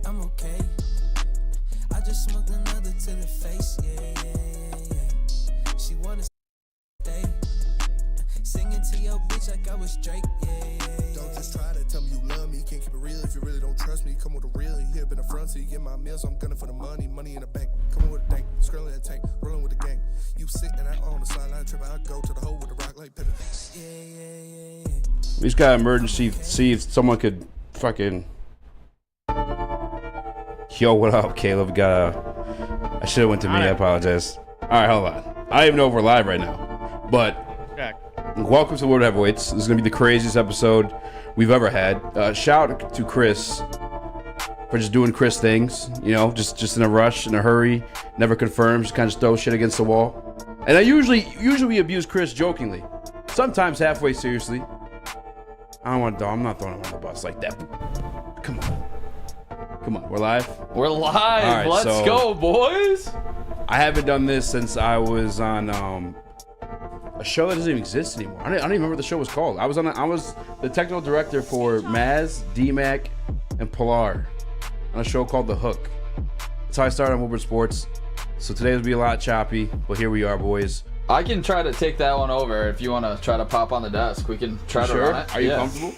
I'm okay. I just smoked another to the face, yeah. She wanna stay. Singing to your bitch like I was Drake, yeah. Don't just try to tell me you love me. Can't keep it real if you really don't trust me. Come with the real, you here been the front, so you get my meals. I'm gunning for the money in the bank. Coming with a dank, scrolling in the tank, rolling with the gang. You sitting out on the sideline, tripping. I go to the hole with the rock like Pippen. Yeah. We just got emergency. See if someone could fucking. Yo, what up, Caleb? I should have went to me. I apologize. All right, hold on. I don't even know if we're live right now, but welcome to Woodward Heavyweights. This is gonna be the craziest episode we've ever had. Shout out to Chris for just doing Chris things. You know, just in a rush, in a hurry, never confirmed. Just kind of throw shit against the wall. And I usually we abuse Chris jokingly, sometimes halfway seriously. I'm not throwing him on the bus like that. Come on, we're live? We're live. Right, Let's go, boys. I haven't done this since I was on a show that doesn't even exist anymore. I don't even remember what the show was called. I was the technical director for Maz, D-Mac, and Pilar on a show called The Hook. That's how I started on Woodward Sports. So today will be a lot choppy, but here we are, boys. I can try to take that one over if you want to try to pop on the desk. We can try to run it. Are you comfortable?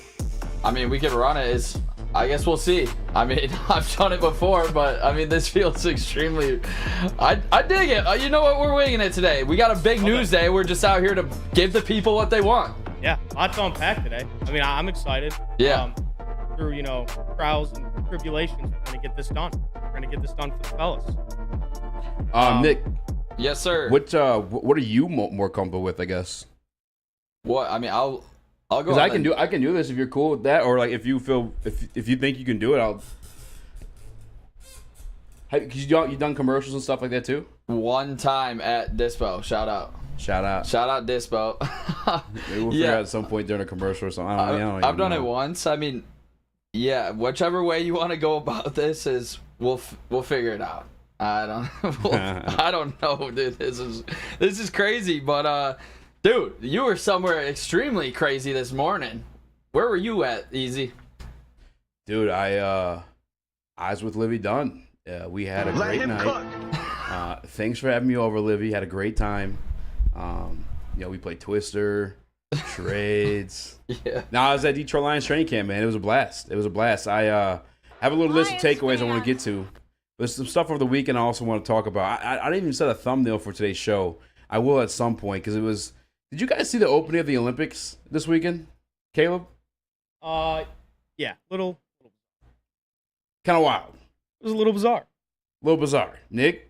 I mean, we can run it. I guess we'll see. I mean, I've done it before, but I mean, this feels extremely. I dig it. You know what? We're winging it today. We got a big news day. We're just out here to give the people what they want. Yeah, lots to unpack today. I mean, I'm excited. Yeah. Through trials and tribulations, we're gonna get this done. We're gonna get this done for the fellas. Nick. Yes, sir. What are you more comfortable with? I guess. What? I mean, I'll go. Because I can do this if you're cool with that, or like if you feel if you think you can do it, I'll. Because you've done commercials and stuff like that too. One time at Dispo. Shout out Dispo. Maybe we'll figure out at some point during a commercial or something. I don't I've done know. it once. I mean, yeah, whichever way you want to go about this is we'll figure it out. I don't know, dude. This is crazy, but dude, you were somewhere extremely crazy this morning. Where were you at, Easy? Dude, I was with Livy Dunn. We had a great night. Thanks for having me over, Livy. Had a great time. We played Twister, charades. Yeah. I was at Detroit Lions training camp, man. It was a blast. I have a little list of takeaways I want to get to. There's some stuff over the weekend I also want to talk about. I didn't even set a thumbnail for today's show. I will at some point because it was. Did you guys see the opening of the Olympics this weekend, Caleb? Yeah, little. Kind of wild. It was a little bizarre. Nick?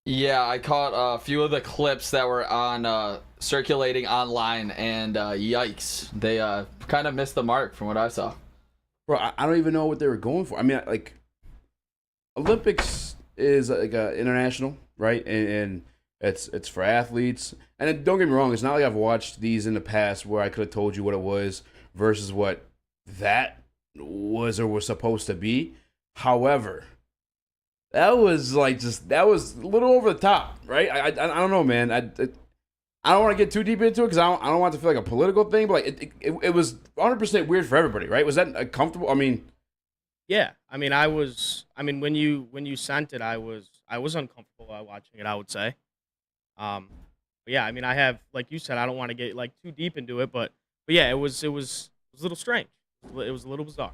Yeah, I caught a few of the clips that were on circulating online, and yikes, they kind of missed the mark from what I saw. Bro, I don't even know what they were going for. I mean, like, Olympics is like international, right? And it's for athletes. And then, don't get me wrong, it's not like I've watched these in the past where I could have told you what it was versus what that was or was supposed to be. However, that was a little over the top, right? I don't know, man. I don't want to get too deep into it because I don't want it to feel like a political thing, but like it was 100% weird for everybody, right? Was that comfortable? I mean, yeah. I mean, when you sent it, I was uncomfortable watching it, I would say. But yeah, I mean, I have, like you said, I don't want to get like too deep into it, but yeah, it was a little strange. It was a little bizarre.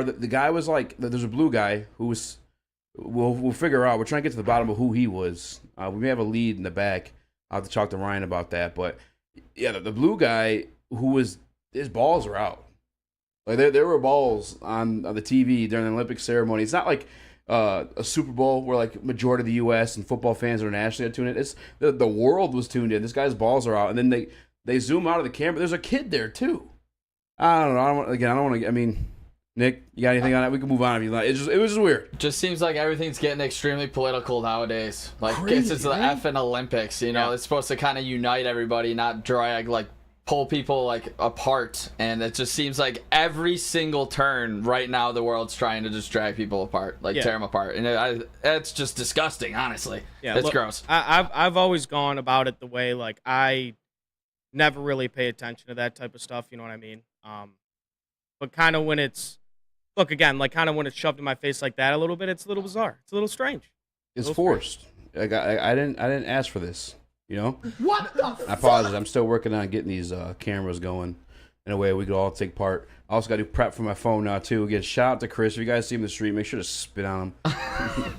The guy was like, there's a blue guy who was. We'll figure out. We're trying to get to the bottom of who he was. We may have a lead in the back. I'll have to talk to Ryan about that. But yeah, the blue guy his balls are out. Like there were balls on the TV during the Olympic ceremony. It's not like a Super Bowl where like majority of the U.S. and football fans internationally are tuned in. It's the world was tuned in. This guy's balls are out, and then they zoom out of the camera. There's a kid there too. I don't know. I don't want to. I mean. Nick, you got anything on that? We can move on if you like. It was just weird. Just seems like everything's getting extremely political nowadays. Like, Crazy, it's the effing Olympics, you know? Yeah. It's supposed to kind of unite everybody, not drag, like, pull people, like, apart. And it just seems like every single turn right now, the world's trying to just drag people apart, like, tear them apart. And it's just disgusting, honestly. Yeah, it's gross. I've always gone about it the way, like, I never really pay attention to that type of stuff, you know what I mean? But kind of when it's look, again, like kind of when it's shoved in my face like that a little bit, it's a little bizarre. It's a little strange. It's forced. Like I didn't ask for this. You know. What the? I apologize. I'm still working on getting these cameras going in a way we could all take part. I also got to do prep for my phone now too. Again, shout out to Chris. If you guys see him in the street, make sure to spit on him.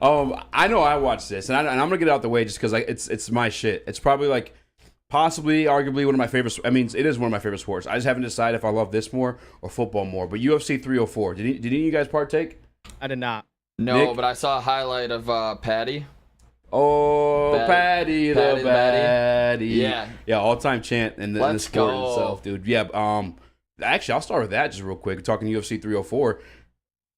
I know I watched this, and I'm gonna get it out the way just because it's my shit. It's probably like possibly, arguably one of my favorites. I mean, it is one of my favorite sports. I just haven't decided if I love this more or football more. But UFC 304. Did any of you guys partake? I did not. No, Nick? but I saw a highlight of Patty. Oh, Patty the Batty. Yeah. Yeah, all-time chant in the sport go. itself, dude. Yeah, actually, I'll start with that just real quick. Talking UFC 304.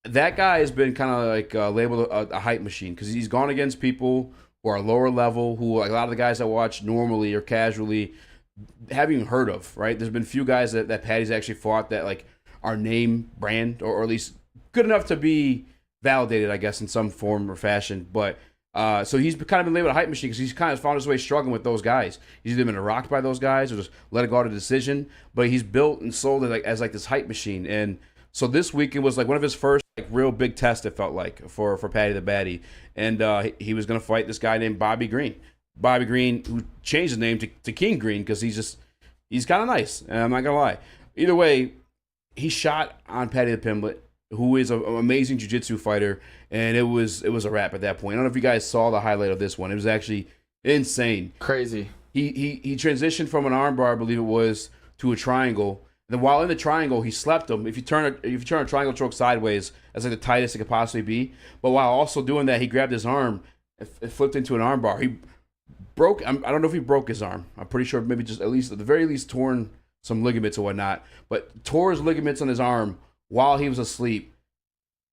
That guy has been kind of like labeled a hype machine because he's gone against people who are lower level, who like a lot of the guys that watch normally or casually haven't even heard of, right? There's been a few guys that Patty's actually fought that like are name brand or at least good enough to be validated, I guess, in some form or fashion. But so he's kind of been labeled a hype machine because he's kind of found his way struggling with those guys. He's either been rocked by those guys or just let it go to decision. But he's built and sold it as this hype machine. And so this week it was like one of his first like real big tests, it felt like, for Patty the Batty. And he was going to fight this guy named Bobby Green. Bobby Green, who changed his name to King Green because he's kind of nice. And I'm not going to lie. Either way, he shot on Patty the Pimlet, who is an amazing jiu-jitsu fighter, and it was a wrap at that point. I don't know if you guys saw the highlight of this one. It was actually insane. Crazy. He transitioned from an armbar, I believe it was, to a triangle. Then while in the triangle, he slept him. If you turn a triangle choke sideways, that's like the tightest it could possibly be. But while also doing that, he grabbed his arm and flipped into an armbar. He broke. I don't know if he broke his arm. I'm pretty sure maybe just at the very least torn some ligaments or whatnot. But tore his ligaments on his arm while he was asleep.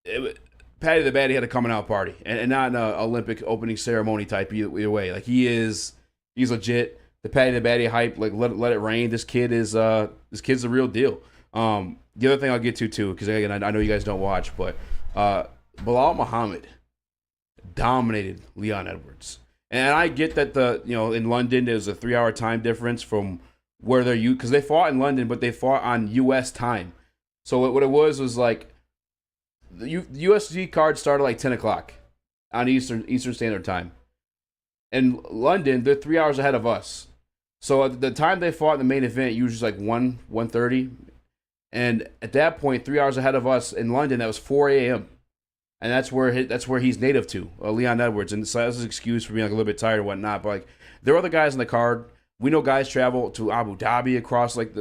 Patty the Batty had a coming out party, and not an Olympic opening ceremony type either way. Like he's legit. The Patty the Batty hype, like let it rain. This kid's the real deal. The other thing I'll get to too, because again I know you guys don't watch, but Bilal Muhammad dominated Leon Edwards, and I get that in London there's a 3-hour time difference from where they're because they fought in London, but they fought on U.S. time. So what it was like the UFC card started like 10 o'clock on Eastern Standard Time. In London, they're 3 hours ahead of us. So at the time they fought in the main event, usually like 1:30. And at that point, 3 hours ahead of us in London, that was 4 a.m. And that's where he's native to, Leon Edwards. And so that's his excuse for being like a little bit tired and whatnot. But like there are other guys in the card. We know guys travel to Abu Dhabi across like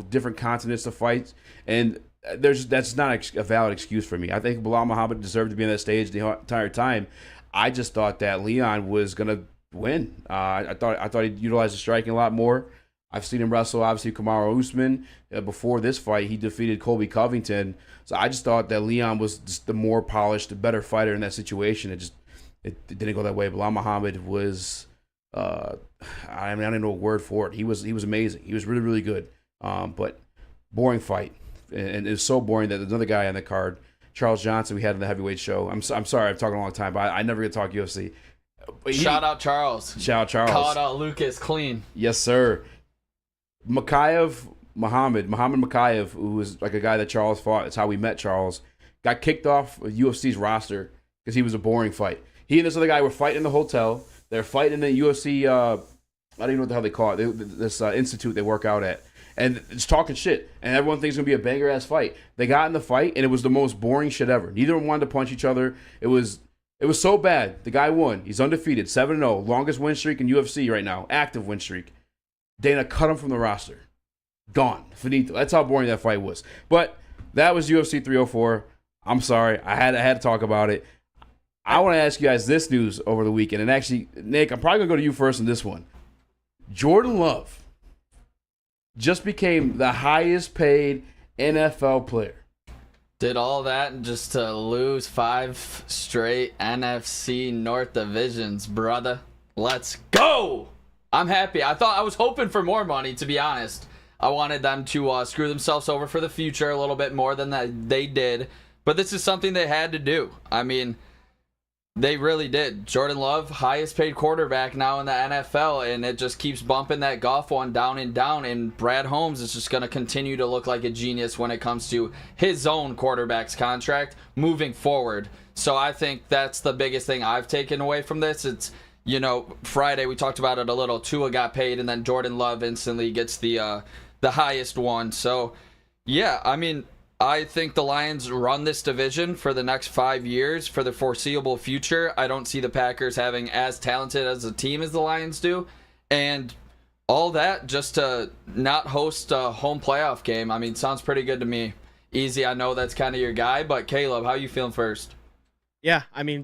different continents to fight. And that's not a valid excuse for me. I think Bilal Muhammad deserved to be on that stage the entire time. I just thought that Leon was gonna win. I thought he'd utilize the striking a lot more. I've seen him wrestle obviously Kamaru Usman. Before this fight, he defeated Colby Covington. So I just thought that Leon was just the more polished, the better fighter in that situation. It didn't go that way. Bilal Muhammad was I don't know a word for it. He was amazing. He was really, really good. But boring fight. And it was so boring that there's another guy on the card, Charles Johnson, we had in the heavyweight show. I'm sorry, I've talked a long time, but I never get to talk UFC. Shout out Charles. Shout out Charles. Called out Lucas clean. Yes, sir. Muhammad Makayev, who was like a guy that Charles fought. That's how we met Charles. Got kicked off of UFC's roster because he was a boring fight. He and this other guy were fighting in the hotel. They're fighting in the UFC, I don't even know what the hell they call it. This institute they work out at. And it's talking shit. And everyone thinks it's going to be a banger-ass fight. They got in the fight, and it was the most boring shit ever. Neither of them wanted to punch each other. It was so bad. The guy won. He's undefeated, 7-0. Longest win streak in UFC right now. Active win streak. Dana cut him from the roster. Gone. Finito. That's how boring that fight was. But that was UFC 304. I'm sorry. I had to talk about it. I want to ask you guys this news over the weekend. And actually, Nick, I'm probably going to go to you first in this one. Jordan Love just became the highest paid NFL player. Did all that just to lose 5 straight NFC North divisions, brother. Let's go! I'm happy. I was hoping for more money, to be honest. I wanted them to screw themselves over for the future a little bit more than that they did. But this is something they had to do. I mean, They really did. Jordan Love, highest paid quarterback now in the NFL, and it just keeps bumping that Goff one down and down. And Brad Holmes is just going to continue to look like a genius when it comes to his own quarterback's contract moving forward. So I think that's the biggest thing I've taken away from this. It's, Friday we talked about it a little. Tua got paid, and then Jordan Love instantly gets the highest one. So, yeah, I mean, I think the Lions run this division for the next 5 years for the foreseeable future. I don't see the Packers having as talented as a team as the Lions do. And all that just to not host a home playoff game. I mean, sounds pretty good to me. Easy, I know that's kind of your guy, but Caleb, how you feeling first? Yeah, I mean,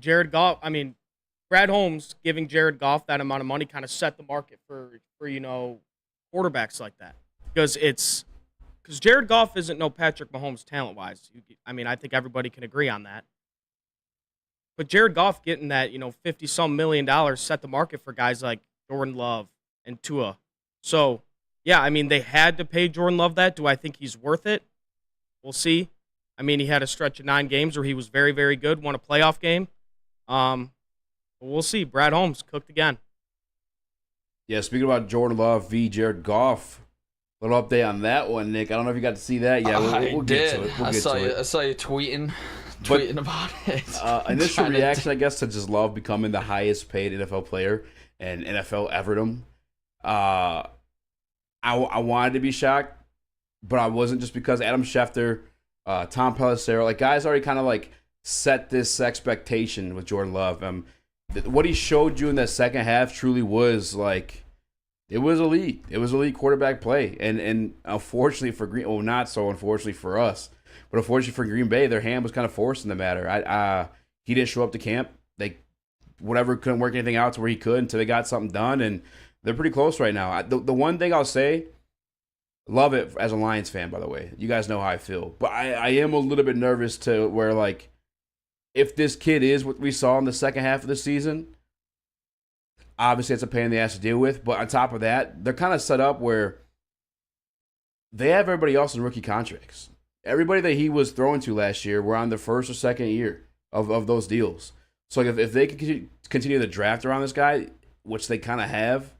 Brad Holmes giving Jared Goff that amount of money kind of set the market for quarterbacks like that. Because Jared Goff isn't no Patrick Mahomes talent-wise. I mean, I think everybody can agree on that. But Jared Goff getting that, $50-some million set the market for guys like Jordan Love and Tua. So, yeah, I mean, they had to pay Jordan Love that. Do I think he's worth it? We'll see. I mean, he had a stretch of 9 games where he was very, very good, won a playoff game. But we'll see. Brad Holmes cooked again. Yeah, speaking about Jordan Love v. Jared Goff, little update on that one, Nick. I don't know if you got to see that. Yeah, we'll get to it. I saw you tweeting about it. Initial reaction, I guess, to just Love becoming the highest paid NFL player in NFL everdom. I wanted to be shocked, but I wasn't, just because Adam Schefter, Tom Pelissero, guys already kind of set this expectation with Jordan Love. What he showed you in that second half truly was it was elite. It was elite quarterback play. And unfortunately for not so unfortunately for us, but unfortunately for Green Bay, their hand was kind of forced in the matter. He didn't show up to camp. They couldn't work anything out to where he could until they got something done, and they're pretty close right now. The one thing I'll say, love it as a Lions fan, by the way. You guys know how I feel. But I am a little bit nervous to where, if this kid is what we saw in the second half of the season, obviously it's a pain in the ass to deal with. But on top of that, they're kind of set up where they have everybody else in rookie contracts. Everybody that he was throwing to last year were on the first or second year of those deals. So if they can continue the draft around this guy, which they kind of have,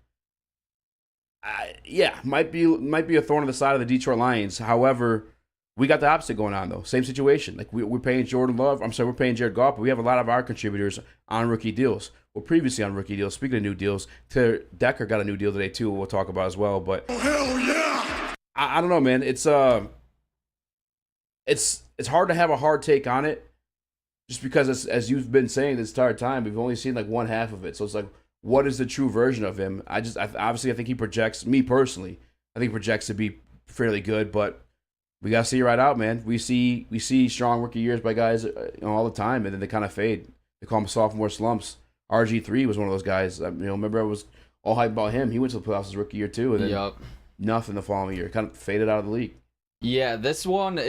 might be a thorn on the side of the Detroit Lions. However, we got the opposite going on, though. Same situation. We're paying we're paying Jared Goff, but we have a lot of our contributors on rookie deals. Well, previously on rookie deals. Speaking of new deals, Decker got a new deal today, too, we'll talk about as well. But hell yeah! I don't know, man. It's hard to have a hard take on it, just because, as you've been saying this entire time, we've only seen one half of it. So it's what is the true version of him? I think he projects, me personally, I think he projects to be fairly good, but we gotta see it right out, man. We see strong rookie years by guys all the time, and then they kind of fade. They call them sophomore slumps. RG3 was one of those guys. Remember I was all hyped about him. He went to the playoffs his rookie year too, and then nothing the following year. Kind of faded out of the league. Yeah, this one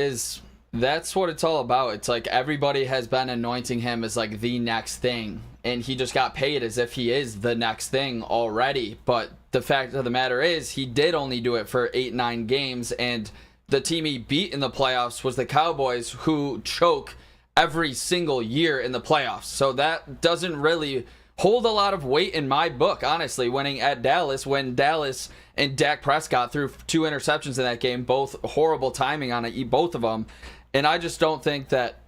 that's what it's all about. It's everybody has been anointing him as the next thing, and he just got paid as if he is the next thing already. But the fact of the matter is, he did only do it for 8-9 games, and the team he beat in the playoffs was the Cowboys, who choke every single year in the playoffs. So that doesn't really hold a lot of weight in my book, honestly, winning at Dallas, when Dallas and Dak Prescott threw 2 interceptions in that game, both horrible timing on it, both of them. And I just don't think that,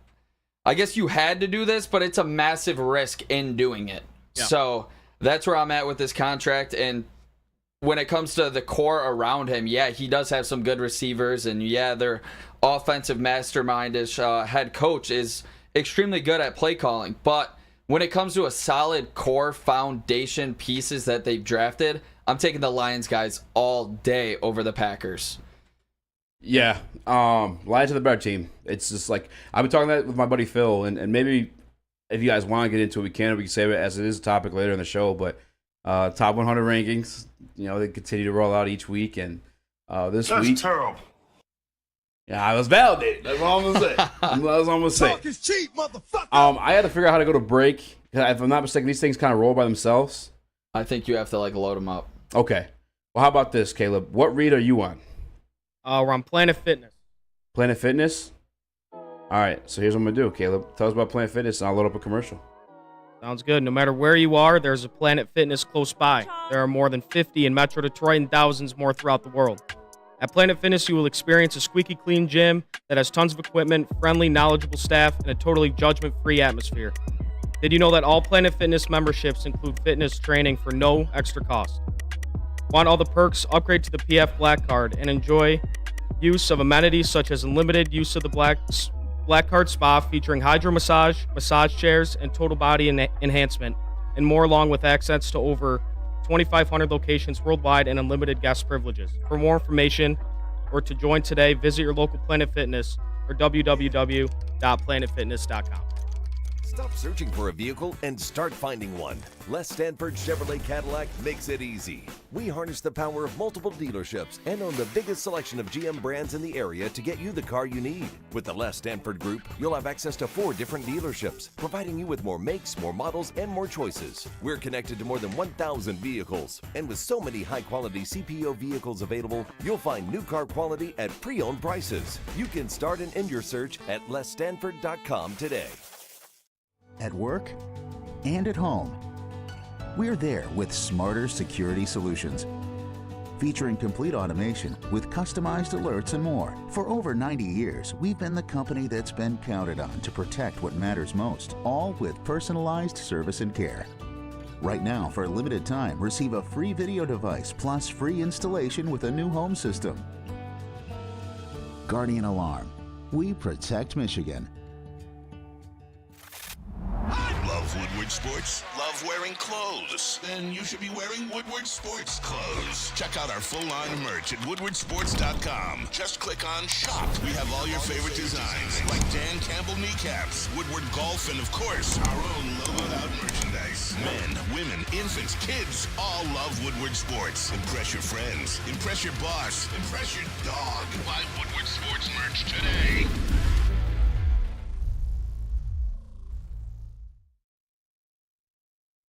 I guess you had to do this, but it's a massive risk in doing it. Yeah. So that's where I'm at with this contract. And when it comes to the core around him, yeah, he does have some good receivers, and yeah, their offensive mastermind-ish head coach is extremely good at play calling. But when it comes to a solid core foundation pieces that they've drafted, I'm taking the Lions guys all day over the Packers. Yeah, Lions are the better team. It's just I've been talking that with my buddy Phil, and maybe if you guys want to get into it, we can save it as it is a topic later in the show. But top 100 rankings, they continue to roll out each week, and this week. That's terrible. Yeah, I was validated. That's all I'm gonna say. That's all I'm gonna say. Talk is cheap, motherfucker. I had to figure out how to go to break. If I'm not mistaken, these things kind of roll by themselves. I think you have to load them up. Okay. Well, how about this, Caleb? What read are you on? We're on Planet Fitness. Planet Fitness? All right, so here's what I'm going to do, Caleb. Tell us about Planet Fitness, and I'll load up a commercial. Sounds good. No matter where you are, there's a Planet Fitness close by. There are more than 50 in Metro Detroit and thousands more throughout the world. At Planet Fitness, you will experience a squeaky clean gym that has tons of equipment, friendly, knowledgeable staff, and a totally judgment-free atmosphere. Did you know that all Planet Fitness memberships include fitness training for no extra cost? Want all the perks? Upgrade to the PF Black Card and enjoy use of amenities such as unlimited use of the Black Card Spa featuring hydro massage chairs, and total body enhancement, and more, along with access to over 2,500 locations worldwide and unlimited guest privileges. For more information or to join today, visit your local Planet Fitness or www.planetfitness.com. Stop searching for a vehicle and start finding one. Les Stanford Chevrolet Cadillac makes it easy. We harness the power of multiple dealerships and own the biggest selection of GM brands in the area to get you the car you need. With the Les Stanford Group, you'll have access to 4 different dealerships, providing you with more makes, more models, and more choices. We're connected to more than 1,000 vehicles. And with so many high-quality CPO vehicles available, you'll find new car quality at pre-owned prices. You can start and end your search at lesstanford.com today. At work and at home, we're there with smarter security solutions. Featuring complete automation with customized alerts and more. For over 90 years, we've been the company that's been counted on to protect what matters most, all with personalized service and care. Right now, for a limited time, receive a free video device plus free installation with a new home system. Guardian Alarm. We protect Michigan. Love Woodward Sports? Love wearing clothes? Then you should be wearing Woodward Sports clothes. Check out our full line of merch at woodwardsports.com. Just click on Shop. We have all your favorite designs, like Dan Campbell kneecaps, Woodward Golf, and of course, our own logoed out merchandise. Men, women, infants, kids all love Woodward Sports. Impress your friends. Impress your boss. Impress your dog. Buy Woodward Sports merch today.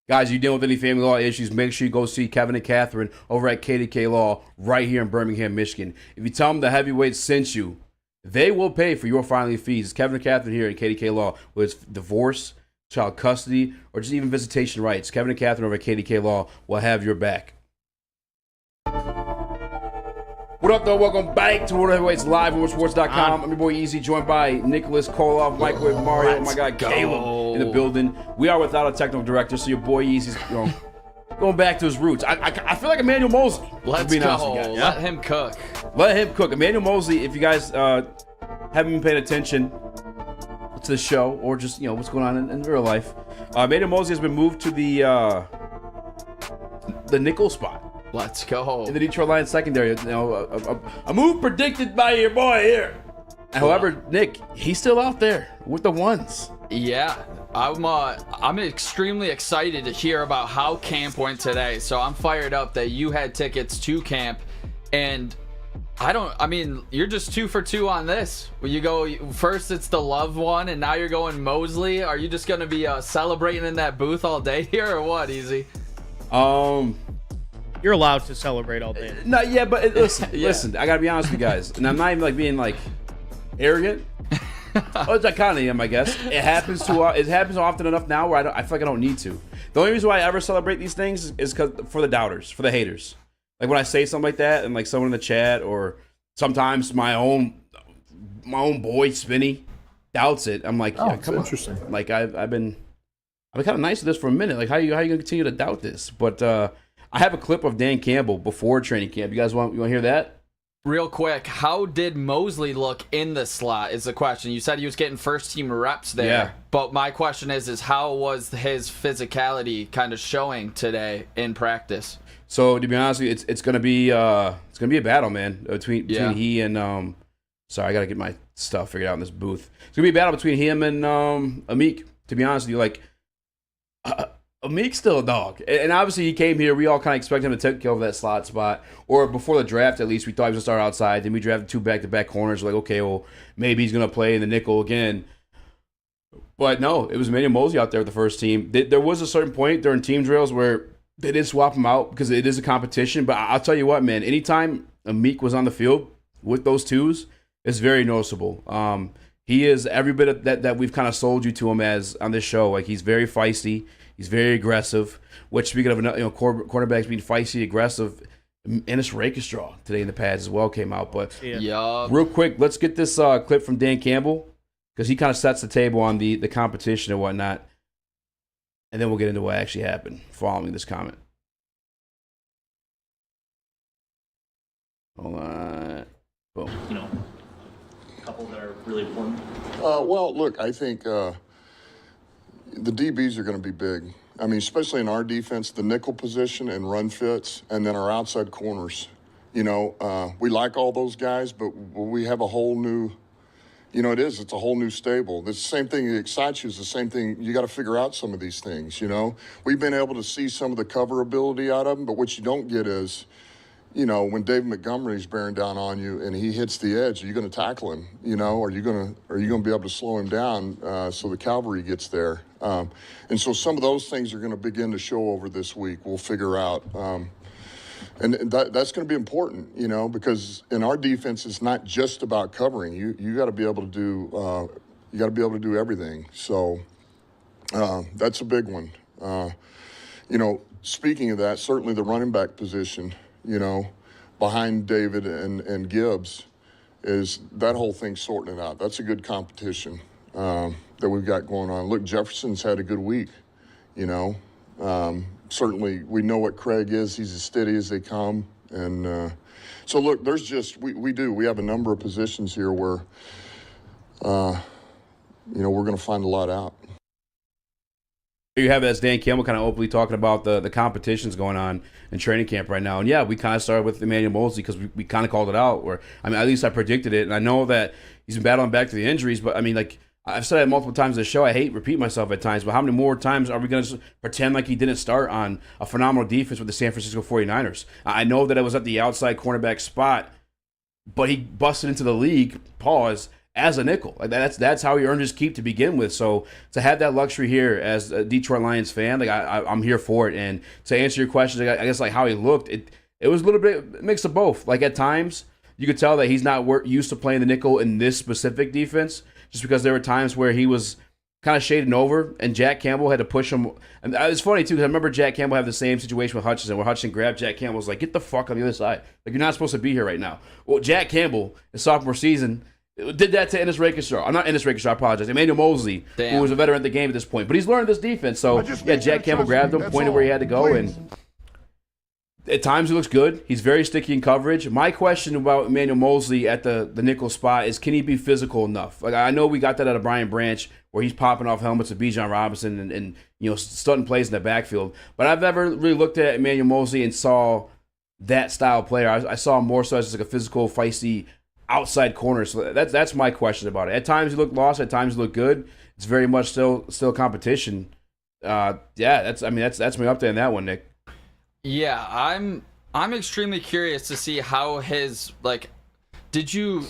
Guys, you deal with any family law issues, make sure you go see Kevin and Catherine over at KDK Law right here in Birmingham, Michigan. If you tell them the Heavyweights sent you, they will pay for your filing fees. It's Kevin and Catherine here at KDK Law, whether it's divorce, child custody, or just even visitation rights. Kevin and Catherine over at KDK Law will have your back. What up, though? Welcome back to Woodward Heavyweights live on WoodwardSports.com. I'm your boy Easy, joined by Nicholas Koloff, Microwave Mario, my guy Caleb in the building. We are without a technical director, so your boy Easy's going back to his roots. I feel like Emmanuel Mosley. Let's be go. honest with you guys. Let him cook. Let him cook. Emmanuel Mosley, if you guys haven't been paying attention to the show or just what's going on in real life, Emmanuel Mosley has been moved to the nickel spot. Let's go. In the Detroit Lions secondary, a move predicted by your boy here. However, Nick, he's still out there with the ones. Yeah, I'm extremely excited to hear about how camp went today. So I'm fired up that you had tickets to camp, and you're just 2 for 2 on this. When you go first, it's the loved one, and now you're going Mosley. Are you just gonna be celebrating in that booth all day here, or what, Easy? You're allowed to celebrate all day. No, yeah, but listen, I gotta be honest with you guys, and I'm not even being arrogant. Well, I kind of am, I guess. It happens often enough now where I feel like I don't need to. The only reason why I ever celebrate these things is for the doubters, for the haters. Like when I say something like that, and someone in the chat, or sometimes my own boy Spinny doubts it. I'm like, yeah, come on. Interesting. I've been kind of nice with this for a minute. How you gonna continue to doubt this? But I have a clip of Dan Campbell before training camp. You guys want to hear that? Real quick, how did Mosley look in the slot is the question. You said he was getting first-team reps there. Yeah. But my question is how was his physicality kind of showing today in practice? So, to be honest with you, it's going to be a battle, man, between he and sorry, I got to get my stuff figured out in this booth. It's going to be a battle between him and Amik, to be honest with you. Meek's still a dog. And obviously he came here. We all kind of expected him to take over that slot spot. Or before the draft, at least, we thought he was going to start outside. Then we drafted 2 back-to-back corners. Like, okay, well, maybe he's going to play in the nickel again. But no, it was Emmanuel Mosley out there with the first team. There was a certain point during team drills where they did swap him out because it is a competition. But I'll tell you what, man, anytime Meek was on the field with those twos, it's very noticeable. he is every bit of that we've kind of sold you to him as on this show. Like, he's very feisty, he's very aggressive. Which, speaking of quarterbacks being feisty, aggressive, Ennis Rakestraw today in the pads as well came out. But real quick, let's get this clip from Dan Campbell because he kind of sets the table on the competition and whatnot, and then we'll get into what actually happened following this comment. Hold on. Boom. A couple that are really important. Well, look, I think the DBs are going to be big. I mean, especially in our defense, the nickel position and run fits, and then our outside corners. We like all those guys, but we have a whole new, it's a whole new stable. The same thing that excites you is the same thing. You got to figure out some of these things, We've been able to see some of the cover ability out of them, but what you don't get is, when David Montgomery's bearing down on you and he hits the edge, are you going to tackle him? Are you going to be able to slow him down so the cavalry gets there? And so some of those things are going to begin to show over this week. We'll figure out, and that's going to be important, because in our defense, it's not just about covering. You got to be able to do everything. So that's a big one. Speaking of that, certainly the running back position. Behind David and Gibbs, is that whole thing sorting it out. That's a good competition that we've got going on. Look, Jefferson's had a good week, Certainly we know what Craig is. He's as steady as they come. And so, look, there's just, we have a number of positions here where, we're going to find a lot out. You have it as Dan Campbell kind of openly talking about the competitions going on in training camp right now. And yeah, we kind of started with Emmanuel Moseley because we kind of called it out. At least I predicted it. And I know that he's been battling back to the injuries, but I've said it multiple times in the show. I hate repeating myself at times, but how many more times are we going to pretend like he didn't start on a phenomenal defense with the San Francisco 49ers? I know that it was at the outside cornerback spot, but he busted into the league, as a nickel. Like that's how he earned his keep to begin with. So to have that luxury here as a Detroit Lions fan, I'm here for it. And to answer your question, I guess how he looked, it was a little bit mix of both. Like at times you could tell that he's not used to playing the nickel in this specific defense, just because there were times where he was kind of shading over, and Jack Campbell had to push him. And it's funny too, because I remember Jack Campbell had the same situation with Hutchinson, where Hutchinson grabbed Jack Campbell, was like, "Get the fuck on the other side! Like, you're not supposed to be here right now." Well, Jack Campbell, his sophomore season, did that to Ennis Rakestraw. I'm not Ennis Rakestraw, I apologize. Emmanuel Moseley, who was a veteran at the game at this point. But he's learned this defense. So, yeah, Jack Campbell grabbed him, pointed where he had to go, and at times he looks good. He's very sticky in coverage. My question about Emmanuel Moseley at the nickel spot is, can he be physical enough? Like, I know we got that out of Brian Branch, where he's popping off helmets of Bijan Robinson and stunting plays in the backfield. But I've never really looked at Emmanuel Moseley and saw that style player. I saw him more so as like a physical, feisty outside corner. So that's my question about it. At times he looked lost, at times he looked good. It's very much still competition. That's my update on that one, Nick. Yeah, I'm extremely curious to see how his did you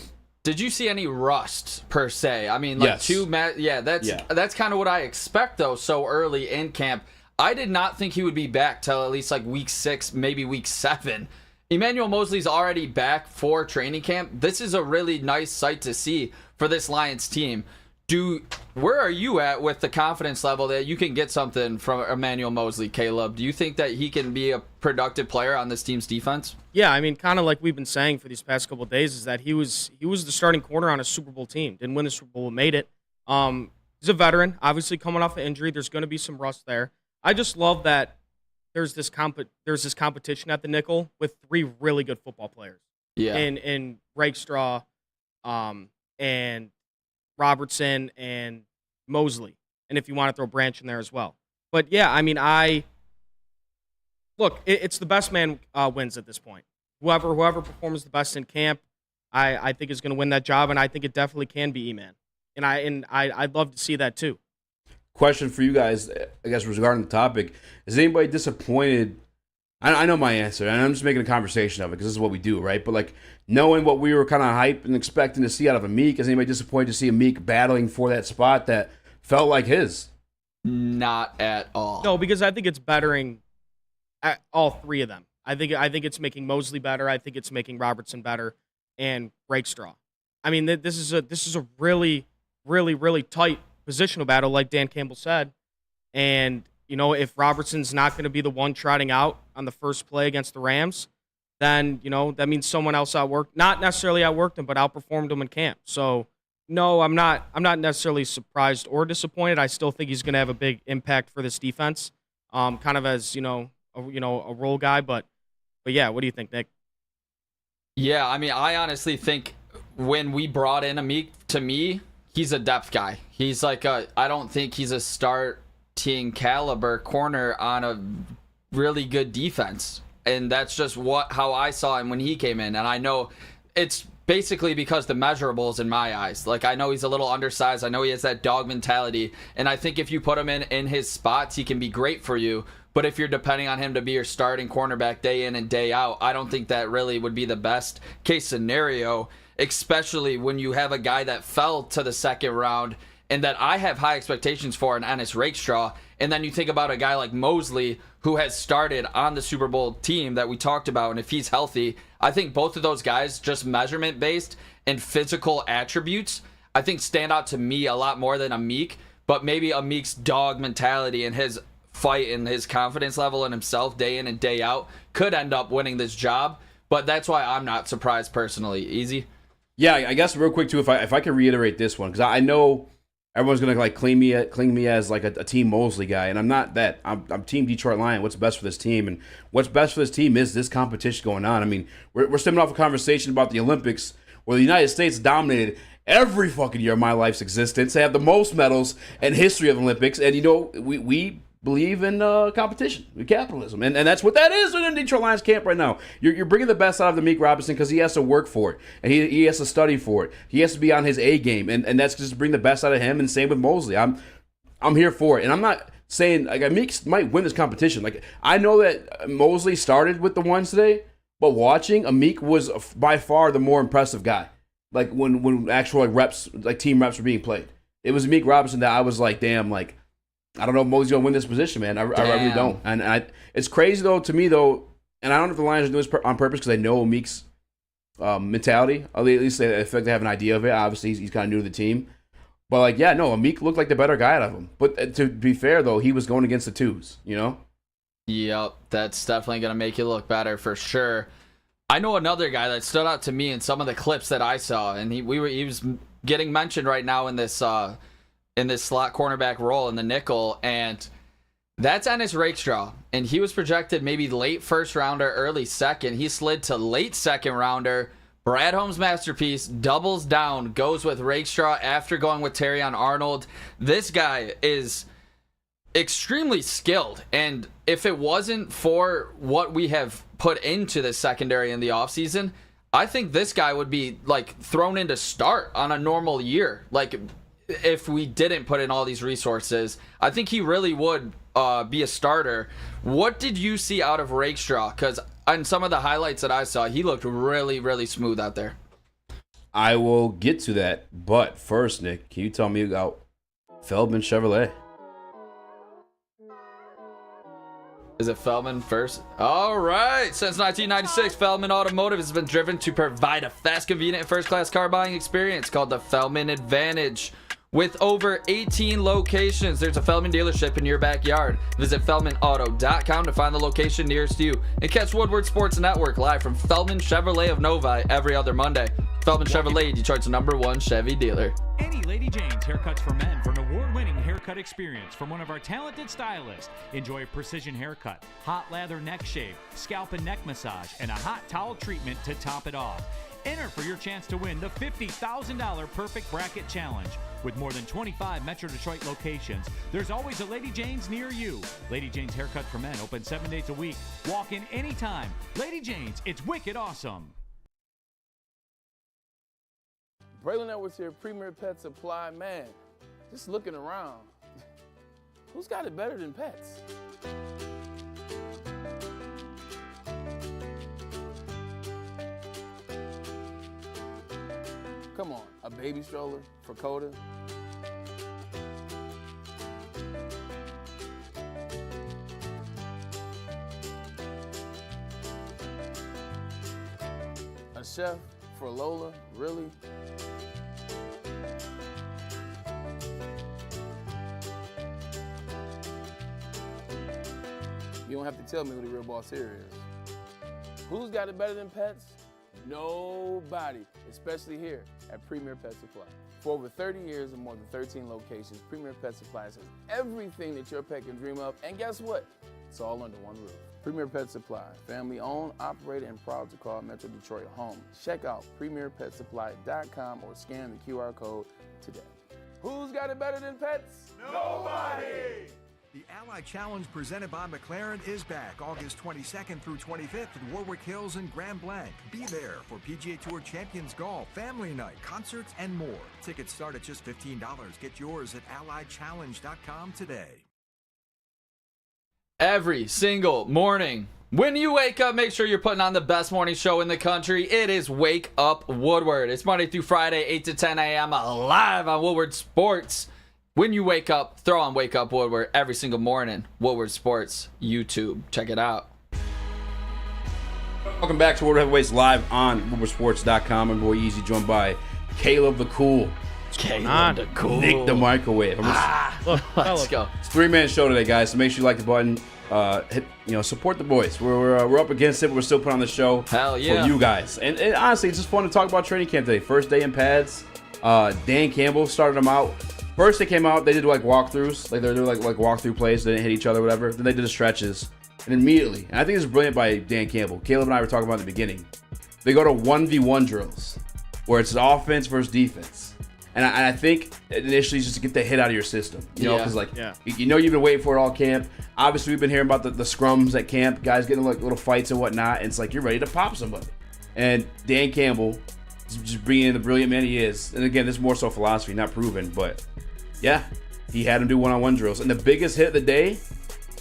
see any rust per se? Yes. That's kind of what I expect though, so early in camp. I did not think he would be back till at least week 6, maybe week 7. Emmanuel Moseley's already back for training camp. This is a really nice sight to see for this Lions team. Where are you at with the confidence level that you can get something from Emmanuel Moseley, Caleb? Do you think that he can be a productive player on this team's defense? Yeah, kind of like we've been saying for these past couple of days, is that he was the starting corner on a Super Bowl team. Didn't win the Super Bowl, made it. He's a veteran, obviously coming off an injury. There's going to be some rust there. I just love that there's this competition at the nickel with 3 really good football players. Yeah. In Rakestraw, and Robertson and Moseley, and if you want to throw Branch in there as well. But yeah, it's the best man wins at this point. Whoever performs the best in camp, I think is going to win that job, and I think it definitely can be E-Man. And I'd love to see that too. Question for you guys, I guess, regarding the topic: is anybody disappointed? I know my answer, and I'm just making a conversation of it because this is what we do, right? But knowing what we were kind of hyped and expecting to see out of Amik, is anybody disappointed to see Amik battling for that spot that felt like his? Not at all. No, because I think it's bettering all 3 of them. I think it's making Moseley better. I think it's making Robertson better, and Rakestraw. This is a really really, really tight positional battle, like Dan Campbell said. And, you know, if Robertson's not going to be the one trotting out on the first play against the Rams, then, you know, that means someone else not necessarily outworked him, but outperformed him in camp. So, no, I'm not necessarily surprised or disappointed. I still think he's going to have a big impact for this defense, kind of as, a role guy. But yeah, what do you think, Nick? Yeah, I mean, I honestly think when we brought in Amik, to me, he's a depth guy. He's like I don't think he's a starting caliber corner on a really good defense. And that's just how I saw him when he came in. And I know it's basically because the measurables in my eyes. Like, I know he's a little undersized. I know he has that dog mentality. And I think if you put him in his spots, he can be great for you. But if you're depending on him to be your starting cornerback day in and day out, I don't think that really would be the best case scenario, especially when you have a guy that fell to the second round and that I have high expectations for in Ennis Rakestraw. And then you think about a guy like Mosley, who has started on the Super Bowl team that we talked about, and if he's healthy, I think both of those guys, just measurement-based and physical attributes, I think stand out to me a lot more than Amik, but maybe Amik's dog mentality and his fight and his confidence level in himself day in and day out could end up winning this job, but that's why I'm not surprised personally. Easy? Yeah, I guess real quick, too, if I could reiterate this one, because I know everyone's gonna like cling me as like a Team Mosley guy, and I'm not that. I'm Team Detroit Lion. What's best for this team, and what's best for this team is this competition going on. I mean, we're stemming off a conversation about the Olympics, where the United States dominated every fucking year of my life's existence. They have the most medals in history of Olympics, and you know we believe in competition, capitalism, and that's what that is in the Detroit Lions camp right now. You're bringing the best out of the Meek Robinson because he has to work for it, and he has to study for it. He has to be on his A game, and that's just bring the best out of him. And same with Mosley. I'm here for it, and I'm not saying like Meek might win this competition. Like, I know that Mosley started with the ones today, but watching Amik was by far the more impressive guy. Like when actual like reps, like team reps were being played, it was Meek Robinson that I was like, damn, like, I don't know if Mosley's gonna win this position, man. I really don't. And it's crazy though to me though, and I don't know if the Lions are doing this on purpose because they know Meek's mentality. At least they feel like they have an idea of it. Obviously, he's kind of new to the team, but like, yeah, no, Meek looked like the better guy out of him. But to be fair though, he was going against the twos, you know. Yep, that's definitely gonna make you look better for sure. I know another guy that stood out to me in some of the clips that I saw, and he was getting mentioned right now in this slot cornerback role in the nickel, and that's Ennis Rakestraw. And he was projected maybe late first rounder, early second. He slid to late second rounder. Brad Holmes' masterpiece doubles down, goes with Rakestraw after going with Terrion Arnold. This guy is extremely skilled, and if it wasn't for what we have put into the secondary in the offseason, I think this guy would be like thrown into start on a normal year. Like, if we didn't put in all these resources, I think he really would be a starter. What did you see out of Rakestraw? Because on some of the highlights that I saw, he looked really, really smooth out there. I will get to that, but first, Nick, can you tell me about Feldman Chevrolet? Is it Feldman first? All right. Since 1996, Feldman Automotive has been driven to provide a fast, convenient, and first-class car buying experience called the Feldman Advantage. With over 18 locations, there's a Feldman dealership in your backyard. Visit FeldmanAuto.com to find the location nearest you. And catch Woodward Sports Network live from Feldman Chevrolet of Novi every other Monday. Feldman Chevrolet, Detroit's #1 Chevy dealer. Any Lady Jane's Haircuts for Men for an award-winning haircut experience from one of our talented stylists. Enjoy a precision haircut, hot lather neck shave, scalp and neck massage, and a hot towel treatment to top it off. Enter for your chance to win the $50,000 Perfect Bracket Challenge. With more than 25 Metro Detroit locations, there's always a Lady Jane's near you. Lady Jane's Haircut for Men, open 7 days a week. Walk in anytime. Lady Jane's, it's wicked awesome. Braylon Edwards here, Premier Pet Supply. Man, just looking around, who's got it better than pets? Come on, a baby stroller for Coda? A chef for Lola? Really? You don't have to tell me who the real boss here is. Who's got it better than pets? Nobody, especially here at Premier Pet Supply. For over 30 years and more than 13 locations, Premier Pet Supply has everything that your pet can dream of, and guess what? It's all under one roof. Premier Pet Supply, family owned, operated, and proud to call Metro Detroit home. Check out premierpetsupply.com or scan the QR code today. Who's got it better than pets? Nobody! The Ally Challenge presented by McLaren is back August 22nd through 25th at Warwick Hills and Grand Blanc. Be there for PGA Tour Champions Golf, Family Night, concerts, and more. Tickets start at just $15. Get yours at allychallenge.com today. Every single morning, when you wake up, make sure you're putting on the best morning show in the country. It is Wake Up Woodward. It's Monday through Friday, 8 to 10 a.m. live on Woodward Sports. When you wake up, throw on Wake Up Woodward every single morning. Woodward Sports YouTube. Check it out. Welcome back to Woodward Heavyweights live on woodwardsports.com. I'm boy Easy, joined by Caleb the Cool. Caleb the Cool. Nick the Microwave. Let's go. It's a 3-man show today, guys, so make sure you like the button. Support the boys. We're up against it, but we're still putting on the show Hell yeah. for you guys. And honestly, it's just fun to talk about training camp today. First day in pads. Dan Campbell started them out. First they came out, they did like walkthroughs. Like they were doing like walkthrough plays. They didn't hit each other, whatever. Then they did the stretches. And immediately, and I think this is brilliant by Dan Campbell. Caleb and I were talking about in the beginning. They go to 1v1 drills where it's offense versus defense. And I think initially just to get the hit out of your system. You know, because you know you've been waiting for it all camp. Obviously, we've been hearing about the scrums at camp, guys getting like little fights and whatnot. And it's like you're ready to pop somebody. And Dan Campbell, just bringing in the brilliant man he is. And again, this is more so philosophy, not proven. But yeah, he had him do one-on-one drills. And the biggest hit of the day,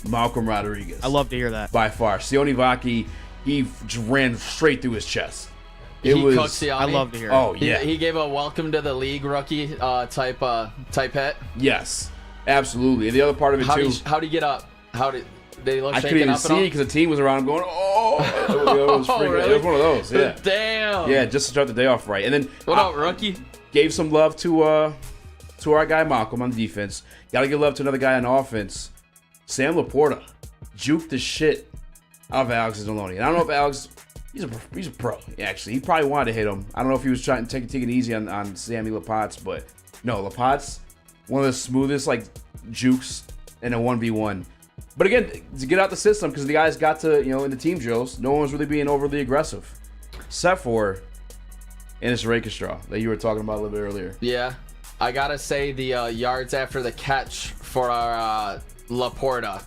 Malcolm Rodriguez. I love to hear that. By far. Sione Vaki, he just ran straight through his chest. He cooked Sione. I love to hear it. Oh, yeah. He gave a welcome to the league rookie type hit. Yes, absolutely. And the other part of it, too. How'd he get up? How did they look I shaken couldn't even up see it because the team was around him going, oh. It was freaking, really? It was one of those, yeah. Damn. Yeah, just to start the day off right. And then what about rookie? Gave some love to our guy Malcolm on defense. Got to give love to another guy on offense. Sam Laporta juked the shit out of Alex Anzalone. And I don't know if Alex, he's a pro, actually. He probably wanted to hit him. I don't know if he was trying to take it easy on Sammy Lapotz, but no, Lapotz, one of the smoothest like jukes in a 1v1. But again, to get out the system, because the guys got to, in the team drills, no one was really being overly aggressive. Except for Ennis Rakestraw that you were talking about a little bit earlier. Yeah. I got to say the yards after the catch for our Laporta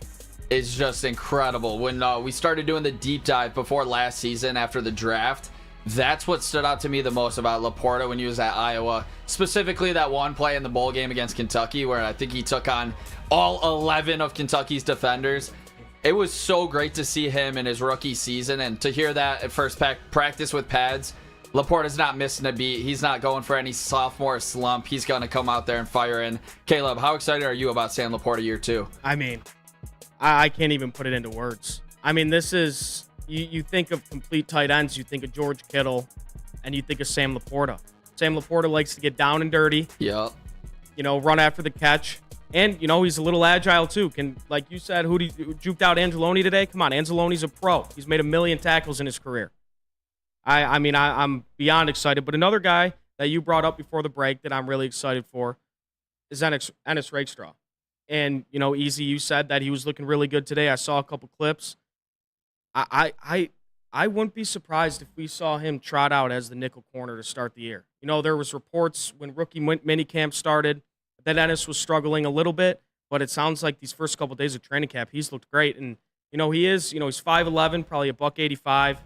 is just incredible. When we started doing the deep dive before last season after the draft, that's what stood out to me the most about Laporta when he was at Iowa. Specifically that one play in the bowl game against Kentucky where I think he took on all 11 of Kentucky's defenders. It was so great to see him in his rookie season and to hear that at first practice with pads. Laporta's not missing a beat. He's not going for any sophomore slump. He's going to come out there and fire in. Caleb, how excited are you about Sam Laporta year 2? I mean, I can't even put it into words. I mean, this is, you think of complete tight ends, you think of George Kittle, and you think of Sam Laporta. Sam Laporta likes to get down and dirty. Yep. Run after the catch. And, he's a little agile, too. Like you said, who juked out Anzalone today? Come on, Anzalone's a pro. He's made 1 million tackles in his career. I'm beyond excited. But another guy that you brought up before the break that I'm really excited for is Ennis Rakestraw. And, Easy, you said that he was looking really good today. I saw a couple clips. I wouldn't be surprised if we saw him trot out as the nickel corner to start the year. There was reports when rookie minicamp started that Ennis was struggling a little bit, but it sounds like these first couple of days of training camp, he's looked great. And, he is, he's 5'11", probably $185.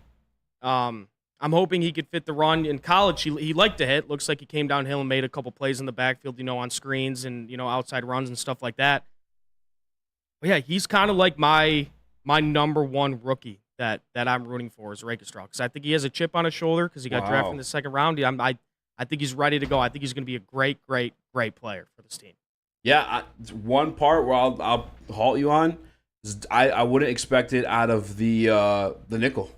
I'm hoping he could fit the run. In college, he liked to hit. Looks like he came downhill and made a couple plays in the backfield, on screens and, outside runs and stuff like that. But yeah, he's kind of like my number one rookie that I'm rooting for is Rakestraw, because I think he has a chip on his shoulder because he got drafted in the second round. I think he's ready to go. I think he's going to be a great, great, great player for this team. Yeah, one part where I'll halt you on is I wouldn't expect it out of the nickel.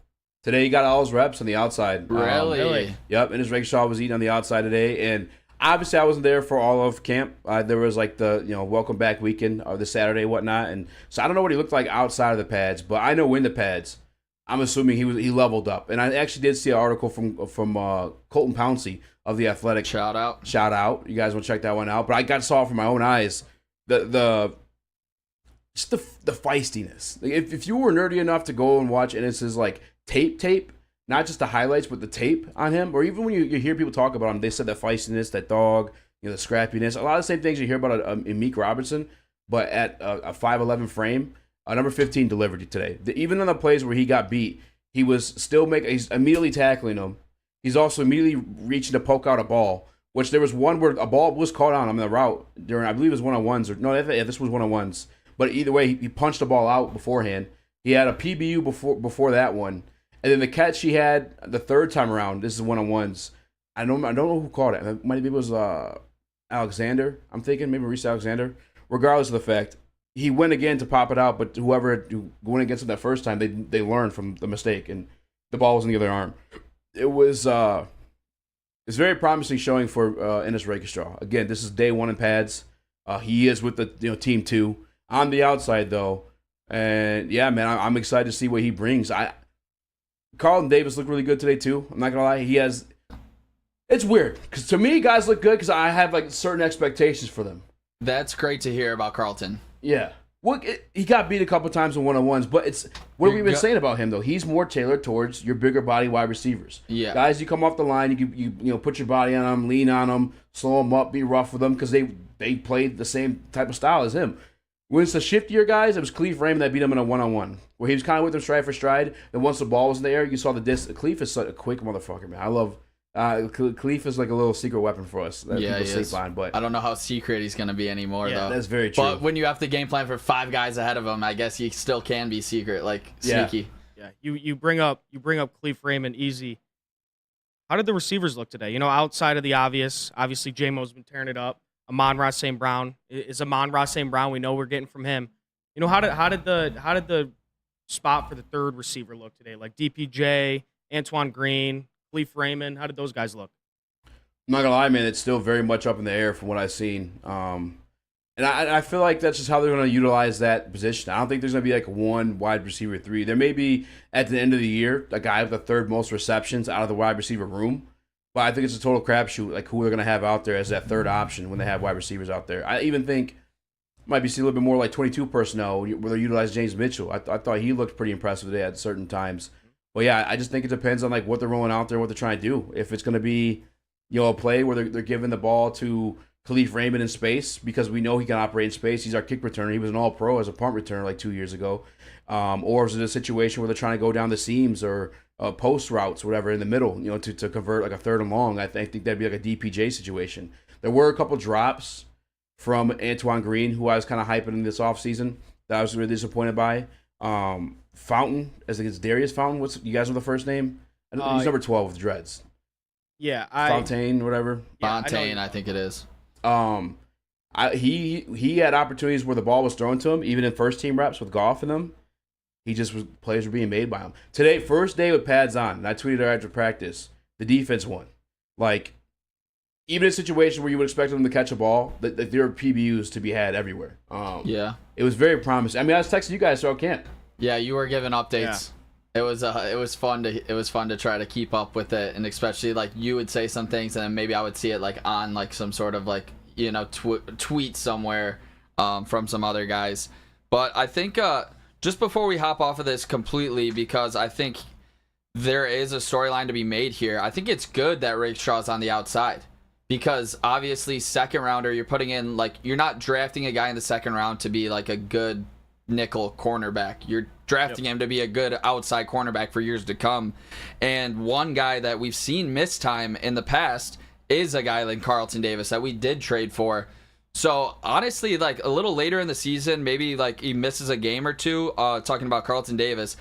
Today he got all his reps on the outside. Really? Yep, and his Rakestraw was eating on the outside today. And obviously I wasn't there for all of camp. There was like the welcome back weekend of the Saturday and whatnot, and so I don't know what he looked like outside of the pads, but I know in the pads, I'm assuming he leveled up. And I actually did see an article from Colton Pouncey of The Athletic. Shout out. You guys want to check that one out? But I saw it from my own eyes. Just the feistiness. Like if you were nerdy enough to go and watch Ennis's like tape, not just the highlights, but the tape on him, or even when you hear people talk about him, they said that feistiness, that dog, the scrappiness, a lot of the same things you hear about in Meek Robertson, but at a 5'11" frame. Number 15 delivered you today. Even on the plays where he got beat, he's immediately tackling him. He's also immediately reaching to poke out a ball, which there was one where a ball was caught on him in the route during, I believe it was one-on-ones. This was one-on-ones. But either way, he punched the ball out beforehand. He had a PBU before that one. And then the catch he had the third time around, this is one-on-ones. I don't know who caught it. Maybe it was Alexander. I'm thinking maybe Reese Alexander. Regardless of the fact, he went again to pop it out, but whoever went against him that first time, they learned from the mistake, and the ball was in the other arm. It was it's very promising showing for Ennis Rakestraw. Again, this is day one in pads. He is with the team 2 on the outside though, and yeah, man, I'm excited to see what he brings. Carlton Davis looked really good today too. I'm not gonna lie, it's weird because to me, guys look good because I have like certain expectations for them. That's great to hear about Carlton. Yeah. Well, he got beat a couple times in one-on-ones, but what have we been saying about him though? He's more tailored towards your bigger body wide receivers. Yeah. Guys, you come off the line, you put your body on them, lean on them, slow them up, be rough with them because they played the same type of style as him. When it's the shiftier guys, it was Cleve Raymond that beat him in a one-on-one, where he was kind of with him stride for stride. And once the ball was in the air, you saw the distance. Cleve is such a quick motherfucker, man. I love. Cleve is like a little secret weapon for us that people sleep on, but I don't know how secret he's going to be anymore, though. That's very true. But when you have to game plan for 5 guys ahead of him, I guess he still can be secret, sneaky. Yeah, you bring up Cleve Raymond easy. How did the receivers look today? Outside of the obviously J-Mo's been tearing it up. Amon-Ra St. Brown is Amon-Ra St. Brown. We know we're getting from him. How did the spot for the third receiver look today? Like DPJ, Antoine Green, Cleve Raymond. How did those guys look? I'm not gonna lie, man. It's still very much up in the air from what I've seen. And I feel like that's just how they're going to utilize that position. I don't think there's going to be like one wide receiver 3. There may be at the end of the year a guy with the third most receptions out of the wide receiver room. But I think it's a total crapshoot, like who they're going to have out there as that third option when they have wide receivers out there. I even think it might be a little bit more like 22 personnel where they utilize James Mitchell. I thought he looked pretty impressive today at certain times. But yeah, I just think it depends on like what they're rolling out there, what they're trying to do. If it's going to be a play where they're giving the ball to Cleve Raymond in space because we know he can operate in space. He's our kick returner. He was an All-Pro as a punt returner like 2 years ago. Or is it a situation where they're trying to go down the seams or post routes, whatever, in the middle, to convert like a third and long? I think that'd be like a DPJ situation. There were a couple drops from Antoine Green, who I was kind of hyping in this offseason, that I was really disappointed by. Fountain, as it's Darius Fountain. You guys know the first name? He's number 12 with dreads. Yeah, Fontaine, whatever. Fontaine, I think it is. He had opportunities where the ball was thrown to him, even in first team reps with Goff in them. Plays were being made by him. Today, first day with pads on, and I tweeted her after practice, the defense won. Like, even in a situation where you would expect them to catch a ball, there are PBUs to be had everywhere. Yeah. It was very promising. I mean, I was texting you guys throughout camp. Yeah, you were giving updates. Yeah. It was fun to try to keep up with it, and especially like you would say some things, and then maybe I would see it like on like some sort of like tweet somewhere from some other guys. But I think just before we hop off of this completely, because I think there is a storyline to be made here. I think it's good that Rakestraw's on the outside, because obviously second rounder, you're putting in like, you're not drafting a guy in the second round to be like a good nickel cornerback. You're drafting him to be a good outside cornerback for years to come. And one guy that we've seen miss time in the past is a guy like Carlton Davis that we did trade for. So honestly, like a little later in the season, maybe like he misses a game or two, talking about Carlton Davis,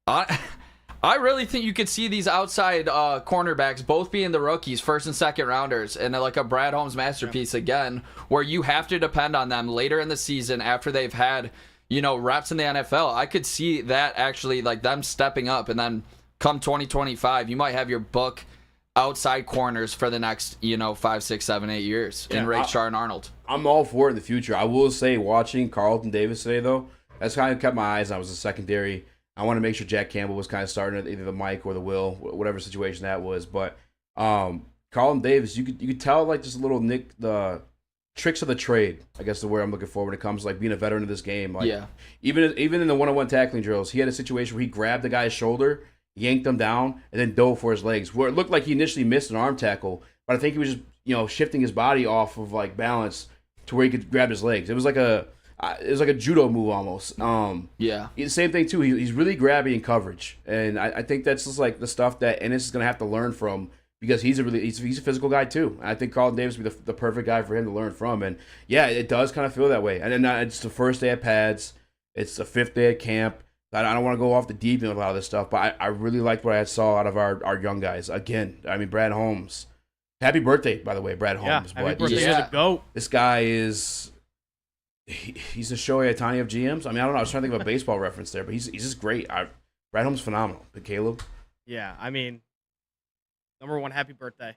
I really think you could see these outside cornerbacks both being the rookies, first and second rounders, and like a Brad Holmes masterpiece again, where you have to depend on them later in the season after they've had, reps in the NFL. I could see that actually, like them stepping up, and then come 2025, you might have your book outside corners for the next, 5, 6, 7, 8 years in Rakestraw and Arnold. I'm all for it in the future. I will say, watching Carlton Davis today, though, that's kind of kept my eyes on. I was a secondary. I want to make sure Jack Campbell was kind of starting at either the Mike or the Will, whatever situation that was. But Carlton Davis, you could tell like just a little the tricks of the trade, I guess, the word I'm looking for when it comes to like being a veteran of this game. Like, even in the one-on-one tackling drills, he had a situation where he grabbed the guy's shoulder, yanked him down, and then dove for his legs. Where it looked like he initially missed an arm tackle, but I think he was just shifting his body off of like balance to where he could grab his legs. It was like a judo move almost. Same thing too. He's really grabby in coverage, and I think that's just like the stuff that Ennis is gonna have to learn from, because he's a physical guy too. And I think Carlton Davis would be the perfect guy for him to learn from. And yeah, it does kind of feel that way. And then it's the first day at pads, it's the 5th day at camp. I don't want to go off the deep end with a lot of this stuff, but I really liked what I saw out of our young guys. Again, I mean, Brad Holmes. Happy birthday, by the way, Brad Holmes. Happy birthday to the GOAT. This guy is... He's a Shohei Ohtani of GMs. I mean, I don't know. I was trying to think of a baseball reference there, but he's just great. Brad Holmes phenomenal. But Caleb? Yeah, I mean, number one, happy birthday.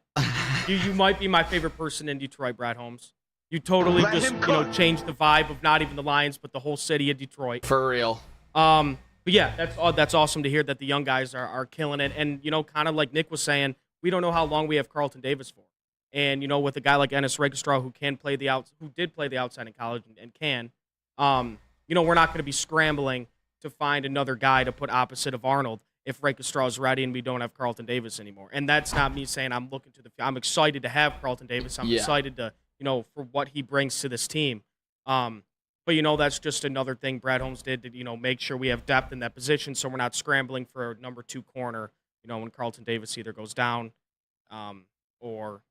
You might be my favorite person in Detroit, Brad Holmes. You totally just changed the vibe of not even the Lions, but the whole city of Detroit. For real. But yeah, that's awesome to hear that the young guys are killing it. And kind of like Nick was saying, we don't know how long we have Carlton Davis for. And with a guy like Ennis Rakestraw who did play the outside in college and can, we're not going to be scrambling to find another guy to put opposite of Arnold if Rakestraw is ready and we don't have Carlton Davis anymore. And that's not me saying I'm looking to I'm excited to have Carlton Davis. I'm excited to for what he brings to this team. But that's just another thing Brad Holmes did to make sure we have depth in that position, so we're not scrambling for a number 2 corner. When Carlton Davis either goes down, or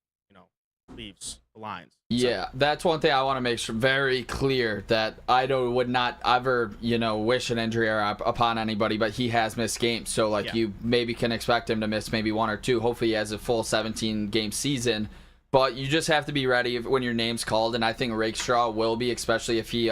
leaves the Lions. Yeah, that's one thing I want to make sure very clear, that I would not ever, wish an injury upon anybody, but he has missed games. So, you maybe can expect him to miss maybe 1 or 2. Hopefully he has a full 17-game season. But you just have to be ready when your name's called, and I think Rakestraw will be, especially if he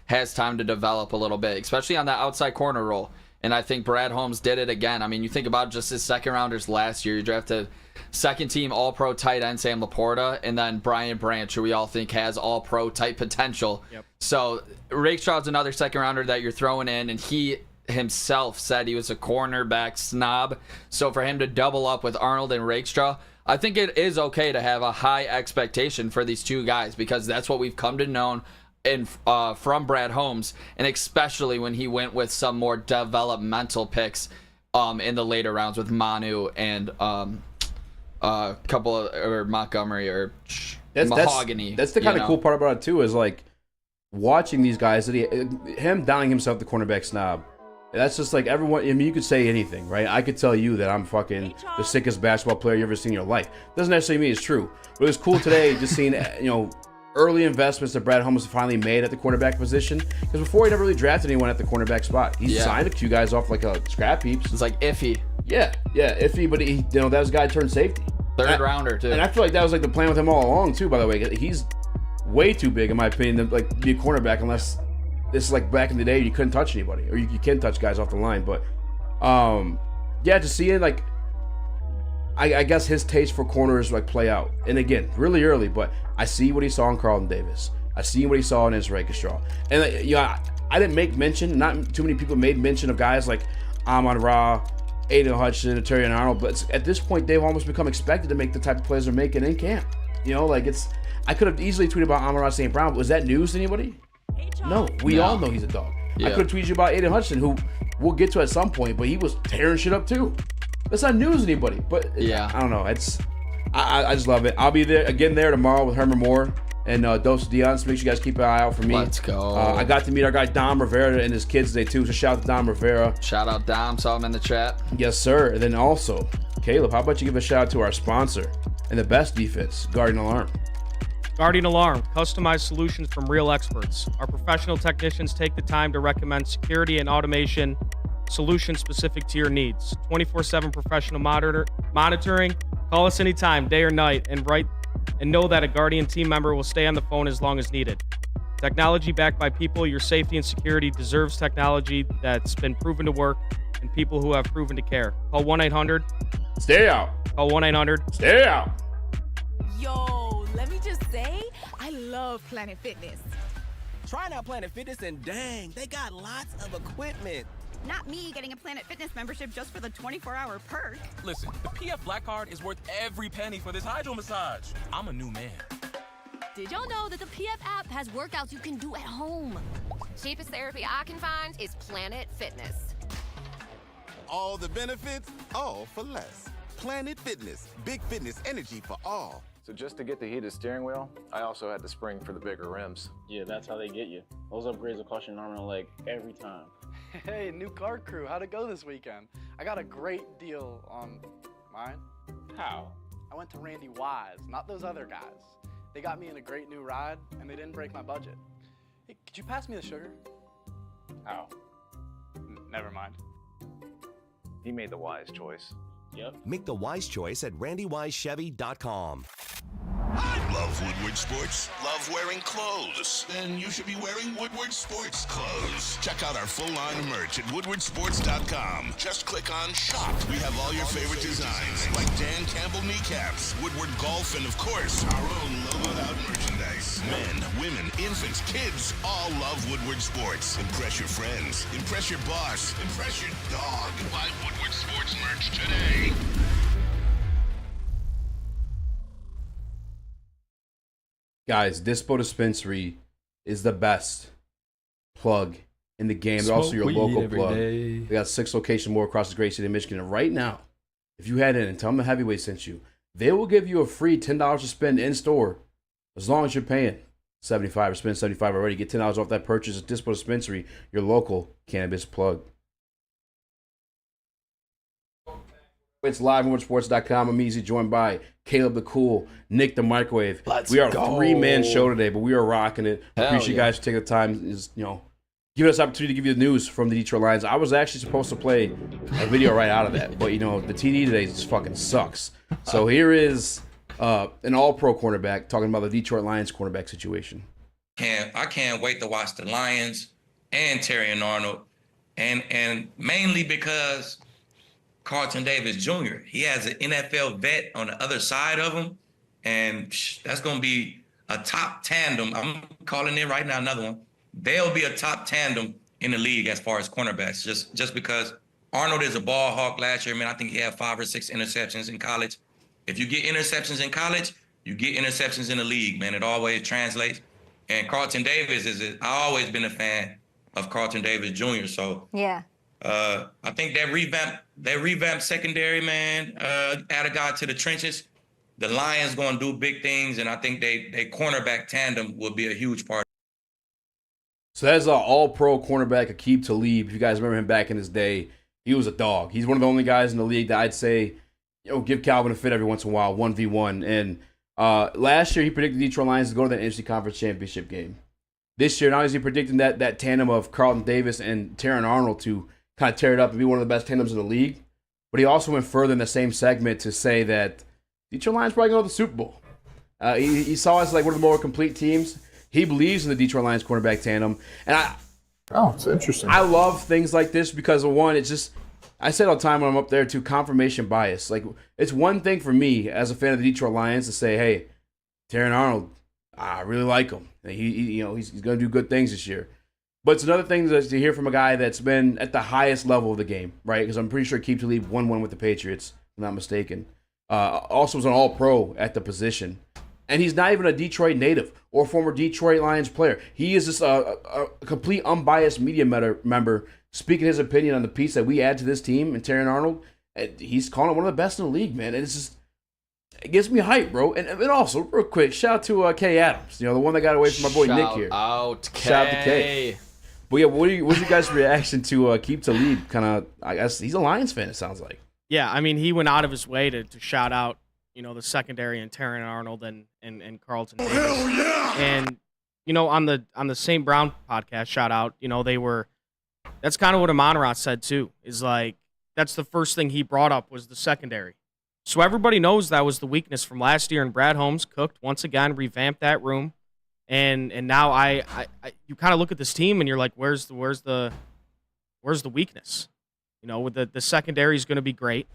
has time to develop a little bit, especially on that outside corner role. And I think Brad Holmes did it again. I mean, you think about just his second-rounders last year. You drafted second-team All-Pro tight end Sam Laporta, and then Brian Branch, who we all think has All-Pro type potential. Yep. So Rakestraw's another second-rounder that you're throwing in, and he himself said he was a cornerback snob. So for him to double up with Arnold and Rakestraw, I think it is okay to have a high expectation for these two guys, because that's what we've come to know from Brad Holmes, and especially when he went with some more developmental picks in the later rounds with Manu and a couple of, or Montgomery or Mahogany. That's the kind of cool part about it too, is like watching these guys, him downing himself the cornerback snob. That's just like everyone. I mean, you could say anything, right? I could tell you that I'm fucking the sickest basketball player you ever seen in your life. Doesn't necessarily mean it's true. But it was cool today just seeing, early investments that Brad Holmes finally made at the quarterback position. Because before, he never really drafted anyone at the cornerback spot. He signed a few guys off like a scrap heaps. It's like iffy. Yeah, iffy. But he, that was a guy turned safety. Third rounder too. And I feel like that was like the plan with him all along too. By the way, he's way too big in my opinion to like be a cornerback, unless this is like back in the day you couldn't touch anybody, or you can touch guys off the line. But to see it, like I guess his taste for corners like play out. And again, really early, but I see what he saw in Carlton Davis. I see what he saw in his Rakestraw. And I didn't make mention. Not too many people made mention of guys like Amon Ra, Aiden Hutchinson, Terry and Arnold. But at this point, they've almost become expected to make the type of plays they're making in camp. I could have easily tweeted about Amon Ra St. Brown. But was that news to anybody? No, we all know he's a dog. Yeah. I could have tweeted you about Aiden Hutchinson, who we'll get to at some point, but he was tearing shit up too. That's not news to anybody, but I don't know. I just love it. I'll be there tomorrow with Herman Moore and Dos Dion, so make sure you guys keep an eye out for me. Let's go. I got to meet our guy Dom Rivera and his kids today too, so shout out to Dom Rivera. Shout out Dom, saw him in the chat. Yes, sir. And then also, Caleb, how about you give a shout out to our sponsor and the best defense, Guardian Alarm. Guardian Alarm, customized solutions from real experts. Our professional technicians take the time to recommend security and automation solutions specific to your needs. 24/7 professional monitoring. Call us anytime, day or night, and know that a Guardian team member will stay on the phone as long as needed. Technology backed by people. Your safety and security deserves technology that's been proven to work and people who have proven to care. Call 1-800 Stay out. Call 1-800. Stay out. Yo, let me just say, I love Planet Fitness. Trying out Planet Fitness and dang, they got lots of equipment. Not me getting a Planet Fitness membership just for the 24-hour perk. Listen, the PF Black Card is worth every penny for this hydro massage. I'm a new man. Did y'all know that the PF app has workouts you can do at home? Cheapest therapy I can find is Planet Fitness. All the benefits, all for less. Planet Fitness, big fitness energy for all. So just to get the heated steering wheel, I also had the spring for the bigger rims. Yeah, that's how they get you. Those upgrades will cost you an arm and a leg every time. Hey, new car crew, how'd it go this weekend? I got a great deal on mine. How? I went to Randy Wise, not those other guys. They got me in a great new ride, and they didn't break my budget. Hey, could you pass me the sugar? How? Never mind. He made the wise choice. Yep. Make the wise choice at randywisechevy.com. Love Woodward Sports? Love wearing clothes? Then you should be wearing Woodward Sports clothes. Check out our full line of merch at woodwardsports.com. Just click on shop. We have all your favorite designs, like Dan Campbell kneecaps, Woodward golf, and of course, our own logoed out merchandise. Men, women, infants, kids all love Woodward Sports. Impress your friends. Impress your boss. Impress your dog. Buy Woodward Sports merch today. Guys, Dispo Dispensary is the best plug in the game. They're also your local plug. They got 6 locations more across the great state of Michigan. And right now, if you head in and tell them the Heavyweight sent you, they will give you a free $10 to spend in store as long as you're paying $75 or spend $75 already. Get $10 off that purchase at Dispo Dispensary, your local cannabis plug. It's live on woodsports.com. I'm easy, joined by Caleb the Cool, Nick the Microwave. We are a 3-man show today, but we are rocking it. Appreciate you guys for taking the time, giving us the opportunity to give you the news from the Detroit Lions. I was actually supposed to play a video right out of that, but the TD today just fucking sucks. So here is an all-pro cornerback talking about the Detroit Lions cornerback situation. I can't wait to watch the Lions and Terry and Arnold, and mainly because Carlton Davis Jr. He has an NFL vet on the other side of him, and that's going to be a top tandem. I'm calling it right now, another one. They'll be a top tandem in the league as far as cornerbacks, just because Arnold is a ball hawk last year. Man, I think he had 5 or 6 interceptions in college. If you get interceptions in college, you get interceptions in the league, man. It always translates. And Carlton Davis I've always been a fan of Carlton Davis Jr. So yeah. I think that revamped secondary, man, add a guy to the trenches. The Lions going to do big things, and I think they cornerback tandem will be a huge part. So that's an all-pro cornerback, Aqib Talib. If you guys remember him back in his day, he was a dog. He's one of the only guys in the league that I'd say, give Calvin a fit every once in a while, 1v1. And last year, he predicted the Detroit Lions to go to the NFC Conference Championship game. This year, not only is he predicting that tandem of Carlton Davis and Terran Arnold to kind of tear it up and be one of the best tandems in the league, but he also went further in the same segment to say that Detroit Lions probably going to the Super Bowl. He saw us like one of the more complete teams. He believes in the Detroit Lions cornerback tandem, and it's interesting. I love things like this because of one, it's just, I said all the time when I'm up there too, confirmation bias. Like, it's one thing for me as a fan of the Detroit Lions to say, hey, Terran Arnold, I really like him. He's going to do good things this year. But it's another thing to hear from a guy that's been at the highest level of the game, right? Because I'm pretty sure Aqib Talib 1-1 with the Patriots, if I'm not mistaken. Also was an all-pro at the position. And he's not even a Detroit native or former Detroit Lions player. He is just a complete unbiased media member speaking his opinion on the piece that we add to this team and Terran Arnold. He's calling it one of the best in the league, man. And it gives me hype, bro. And also, real quick, shout out to Kay Adams, the one that got away from my boy Nick here. Shout out to Kay. But yeah, what's your guys' reaction to Aqib Talib? Kind of, I guess he's a Lions fan, it sounds like. Yeah, I mean, he went out of his way to shout out, the secondary and Terran Arnold and Carlton Davis. Hell yeah! And on the St. Brown podcast, shout out, that's kind of what Amonra said too. Is like that's the first thing he brought up was the secondary. So everybody knows that was the weakness from last year, and Brad Holmes cooked once again, revamped that room. And now I you kind of look at this team and you're like, where's the weakness? With the secondary is going to be great.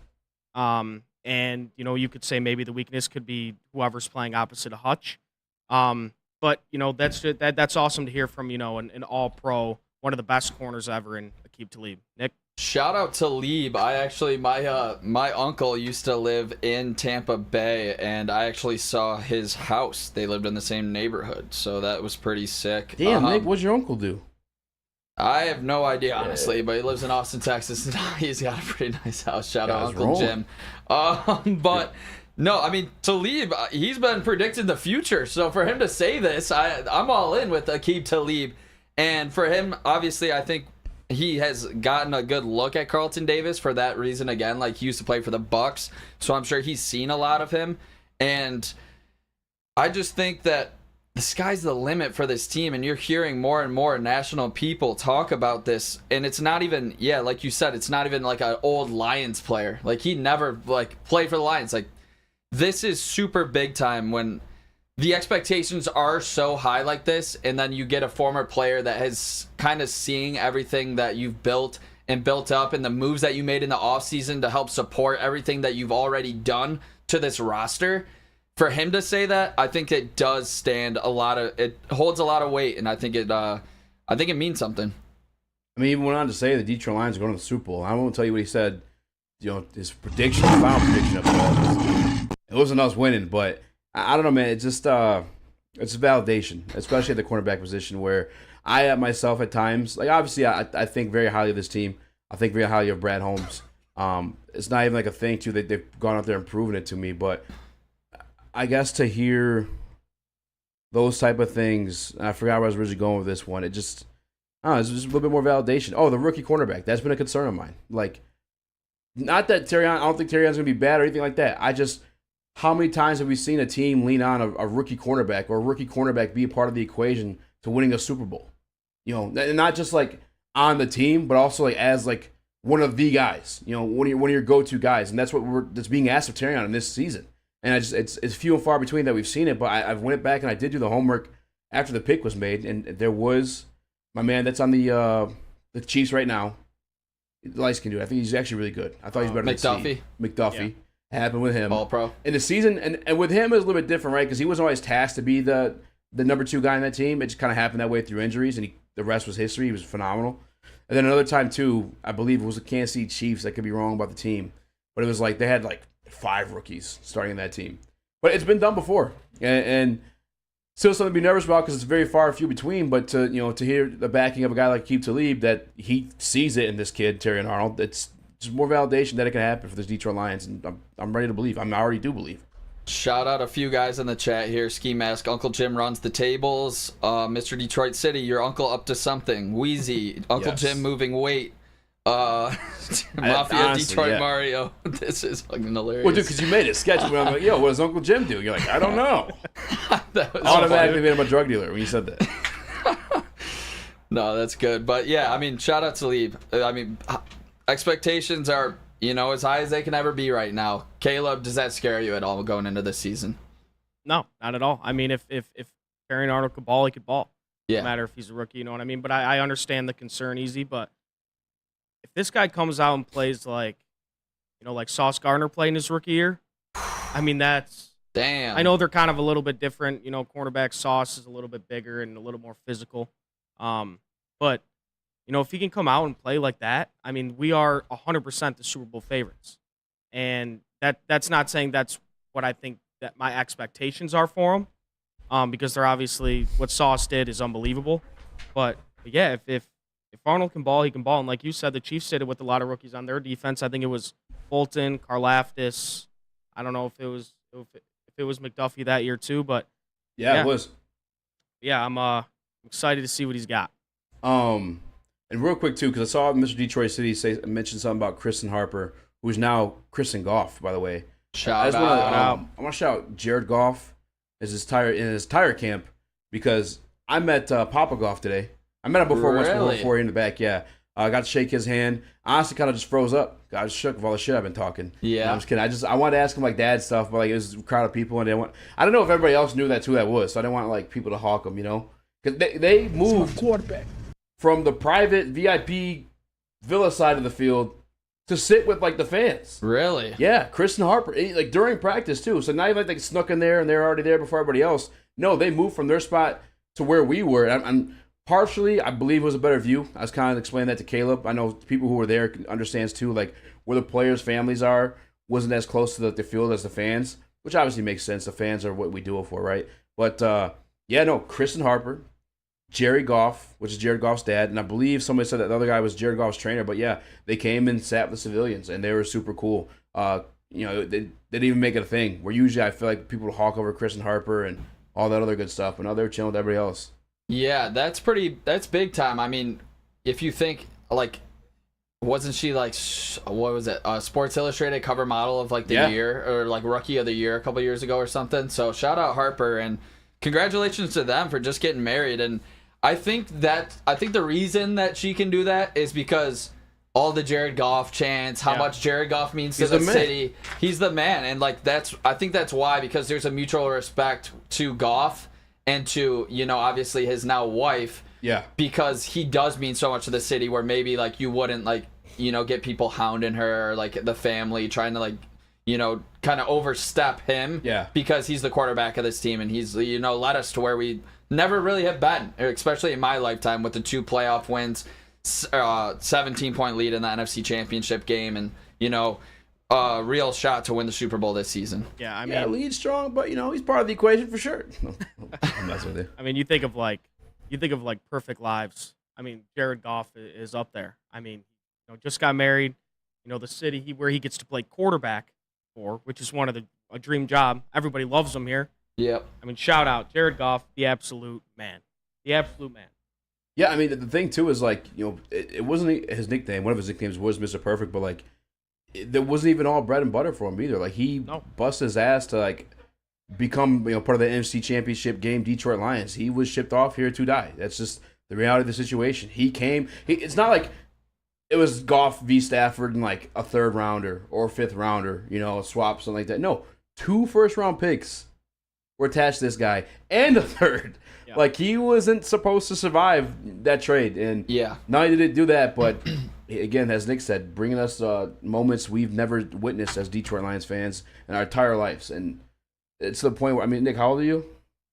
And, you could say maybe the weakness could be whoever's playing opposite of Hutch. But, that's awesome to hear from, an all-pro, one of the best corners ever in Aqib Talib. Nick? Shout out to Talib. My uncle used to live in Tampa Bay, and I actually saw his house. They lived in the same neighborhood, so that was pretty sick. Damn, Nick, what's your uncle do? I have no idea, honestly, but he lives in Austin, Texas, and he's got a pretty nice house. Shout out Uncle Jim. But no, I mean, Talib, he's been predicting the future, so for him to say this, I'm all in with Aqib Talib. And for him, obviously, I think he has gotten a good look at Carlton Davis for that reason. Again, like, he used to play for the Bucks, so I'm sure he's seen a lot of him. And I just think that the sky's the limit for this team, and you're hearing more and more national people talk about this. And it's not even, like you said, it's not even like an old Lions player. Like, he never played for the Lions. Like, this is super big time when the expectations are so high like this, and then you get a former player that has kind of seeing everything that you've built and built up and the moves that you made in the offseason to help support everything that you've already done to this roster. For him to say that, I think it does it holds a lot of weight, and I think it means something. I mean, he even went on to say the Detroit Lions are going to the Super Bowl. I won't tell you what he said, his prediction, his final prediction of it wasn't us winning, but I don't know, man. It's just it's validation, especially at the cornerback position, where I myself at times, like, obviously I think very highly of this team. I think very highly of Brad Holmes. It's not even like a thing too that they've gone out there and proven it to me, but I guess to hear those type of things, and I forgot where I was originally going with this one. It's just a little bit more validation. Oh, the rookie cornerback, that's been a concern of mine. Like, not that I don't think Terrion's gonna be bad or anything like that. How many times have we seen a team lean on a rookie cornerback, or a rookie cornerback be a part of the equation to winning a Super Bowl? And not just like on the team, but also like as like one of the guys. One of your go-to guys, and that's that's being asked of Terrion in this season. And it's few and far between that we've seen it. But I've went back and I did do the homework after the pick was made, and there was my man that's on the Chiefs right now. Lice can do it. I think he's actually really good. I thought he's better than Steve. McDuffie. Yeah. Happened with him. All pro. In the season, and with him it was a little bit different, right? Because he wasn't always tasked to be the number 2 guy in that team. It just kind of happened that way through injuries, and the rest was history. He was phenomenal. And then another time, too, I believe it was the Kansas City Chiefs. I could be wrong about the team. But it was like they had like 5 rookies starting in that team. But it's been done before. And still something to be nervous about because it's very far few between. But to hear the backing of a guy like Aqib Talib, that he sees it in this kid, Terrion Arnold, it's just more validation that it can happen for this Detroit Lions, and I'm ready to believe. I already do believe. Shout out a few guys in the chat here. Ski Mask, Uncle Jim runs the tables. Mr. Detroit City, your uncle up to something. Wheezy, Uncle Jim moving weight. Mafia honestly, Detroit Mario. This is fucking hilarious. Well, dude, because you made it sketchy. I'm like, yo, what does Uncle Jim do? You're like, I don't know. Automatically made him a drug dealer when you said that. No, that's good. But yeah, I mean, shout out to Talib. I mean, expectations are, as high as they can ever be right now. Caleb, does that scare you at all going into this season? No, not at all. I mean, if Terrion Arnold could ball, he could ball. Yeah. No matter if he's a rookie, you know what I mean? But I understand the concern easy, but if this guy comes out and plays like Sauce Gardner played in his rookie year, I mean, that's... Damn. I know they're kind of a little bit different. Cornerback Sauce is a little bit bigger and a little more physical. But if he can come out and play like that, I mean, we are 100% the Super Bowl favorites. And that's not saying that's what I think that my expectations are for him, because they're obviously, what Sauce did is unbelievable. But yeah, if Arnold can ball, he can ball. And like you said, the Chiefs did it with a lot of rookies on their defense. I think it was Bolton, Karlaftis. I don't know if it was McDuffie that year too, but yeah, it was. Yeah, I'm excited to see what he's got. And real quick too, because I saw Mr. Detroit City mention something about Kristen Harper, who's now Kristen Goff, by the way. Shout out. I want to shout out Jared Goff in his tire camp, because I met Papa Goff today. I met him before before in the back. Yeah, I got to shake his hand. I honestly kind of just froze up. Got shook of all the shit I've been talking. Yeah, I'm just kidding. I wanted to ask him like dad stuff, but like it was a crowd of people, and I don't know if everybody else knew that who that was, so I didn't want like people to hawk him, because they moved quarterback from the private VIP villa side of the field to sit with like the fans. Really? Yeah, Kristen Harper, like during practice too. So not even like they snuck in there and they're already there before everybody else. No, they moved from their spot to where we were. I'm partially, I believe it was a better view. I was kind of explaining that to Caleb. I know people who were there understands too, like where the players' families are wasn't as close to the field as the fans, which obviously makes sense. The fans are what we do it for, right? But yeah, no, Kristen Harper, Jerry Goff, which is Jared Goff's dad, and I believe somebody said that the other guy was Jared Goff's trainer. But yeah, they came and sat with the civilians, and they were super cool. You know, they didn't even make it a thing. Where usually I feel like people would hawk over Kristen Harper and all that other good stuff, but now they're chilling with everybody else. Yeah, that's big time. I mean, if you think, like, wasn't she, like, what was it, Sports Illustrated cover model of, like, the year, or, like, Rookie of the Year a couple years ago or something? So, shout out Harper, and congratulations to them for just getting married. And I think the reason that she can do that is because all the Jared Goff chants, how much Jared Goff means to the city. He's the man, and, like, I think that's why, because there's a mutual respect to Goff and to, you know, obviously his now wife. Yeah. Because he does mean so much to the city, where maybe, like, you wouldn't, like, you know, get people hounding her, or, like, the family trying to, like, you know, kind of overstep him. Yeah. Because he's the quarterback of this team, and he's, you know, led us to where we never really have been, especially in my lifetime, with the 2 playoff wins, 17-point lead in the NFC Championship game, and, you know, real shot to win the Super Bowl this season. Yeah, I mean, lead strong, but, you know, he's part of the equation for sure. No, I'm messing with you. I mean, you think of like perfect lives. I mean, Jared Goff is up there. I mean, you know, just got married. You know, the city where he gets to play quarterback for, which is a dream job. Everybody loves him here. Yep. I mean, shout out Jared Goff, the absolute man. The absolute man. Yeah, I mean, the thing too is, like, you know, it wasn't his nickname. One of his nicknames was Mr. Perfect, but, like, there wasn't even all bread and butter for him either. Like, he busted his ass to, like, become, you know, part of the NFC Championship game Detroit Lions. He was shipped off here to die. That's just the reality of the situation. He came. It's not like it was Goff v. Stafford and, like, a 3rd rounder or 5th rounder, you know, swap, something like that. No, 2 first-round picks were attached to this guy, and a 3rd. Yeah. Like, he wasn't supposed to survive that trade. And not only did it do that, but again, as Nick said, bringing us moments we've never witnessed as Detroit Lions fans in our entire lives. And it's to the point where, I mean, Nick, how old are you?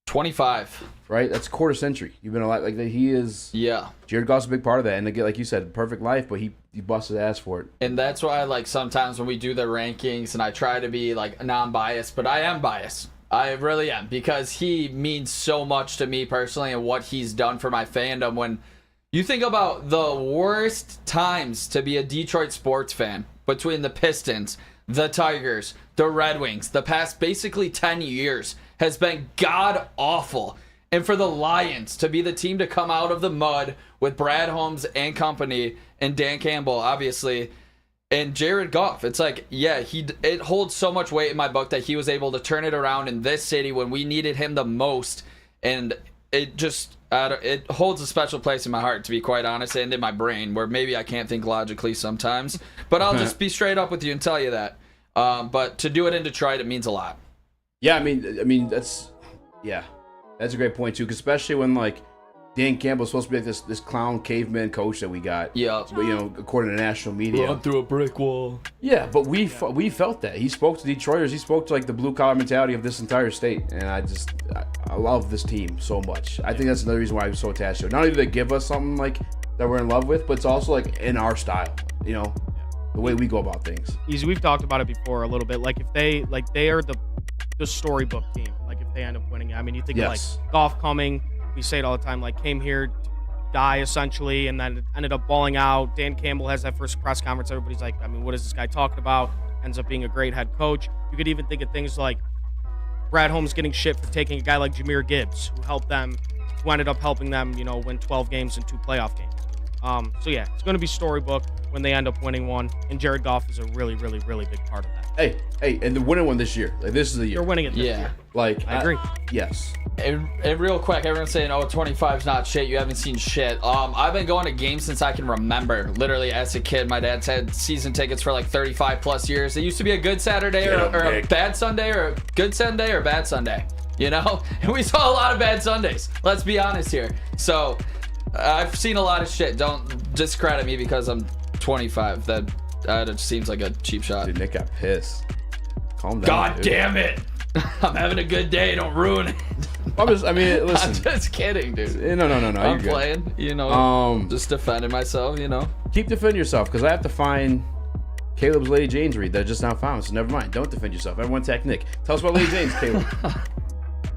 25. Right? That's quarter century. You've been alive. Like, he is. Yeah. Jared Goff's a big part of that. And again, like you said, perfect life, but he busted his ass for it. And that's why, like, sometimes when we do the rankings, and I try to be, like, non-biased, but I am biased. I really am, because he means so much to me personally, and what he's done for my fandom. When you think about the worst times to be a Detroit sports fan, between the Pistons, the Tigers, the Red Wings, the past basically 10 years has been god-awful. And for the Lions to be the team to come out of the mud with Brad Holmes and company, and Dan Campbell, obviously, and Jared Goff, it's like, yeah, it holds so much weight in my book that he was able to turn it around in this city when we needed him the most. And it just, it holds a special place in my heart, to be quite honest, and in my brain, where maybe I can't think logically sometimes. But I'll just be straight up with you and tell you that. But to do it in Detroit, it means a lot. Yeah, I mean that's a great point too, 'cause especially when, like, Dan Campbell's supposed to be like this clown caveman coach that we got. Yeah. But, you know, according to national media. Run through a brick wall. Yeah, but we felt that. He spoke to Detroiters. He spoke to, like, the blue-collar mentality of this entire state. And I love this team so much. I think that's another reason why I'm so attached to it. Not only do they give us something, like, that we're in love with, but it's also, like, in our style, you know, the way we go about things. We've talked about it before a little bit. Like, if they are the storybook team. Like, if they end up winning. I mean, you think of, like, Goff coming. We say it all the time, like, came here to die, essentially, and then ended up balling out. Dan Campbell has that first press conference. Everybody's like, I mean, what is this guy talking about? Ends up being a great head coach. You could even think of things like Brad Holmes getting shit for taking a guy like Jahmyr Gibbs, who ended up helping them, you know, win 12 games and 2 playoff games. So, yeah, it's going to be storybook when they end up winning one, and Jared Goff is a really, really, really big part of that. Hey, and they're winning one this year. Like, this is the year. They're winning it this year. Like, I agree. Yes. And real quick, everyone's saying, 25's not shit. You haven't seen shit. I've been going to games since I can remember. Literally, as a kid, my dad's had season tickets for like 35 plus years. It used to be a good Saturday or a bad Sunday, or a good Sunday or a bad Sunday. You know? And we saw a lot of bad Sundays. Let's be honest here. So, I've seen a lot of shit. Don't discredit me because I'm 25. That That seems like a cheap shot. Dude, Nick got pissed. Calm down. God dude. damn it! I'm having a good day. Don't ruin it. Listen. I'm just kidding, dude. No. I'm playing. Just defending myself. Keep defending yourself, because I have to find Caleb's Lady Jane's read that I just now found. So never mind. Don't defend yourself. Everyone attack Nick. Tell us about Lady Jane's, Caleb.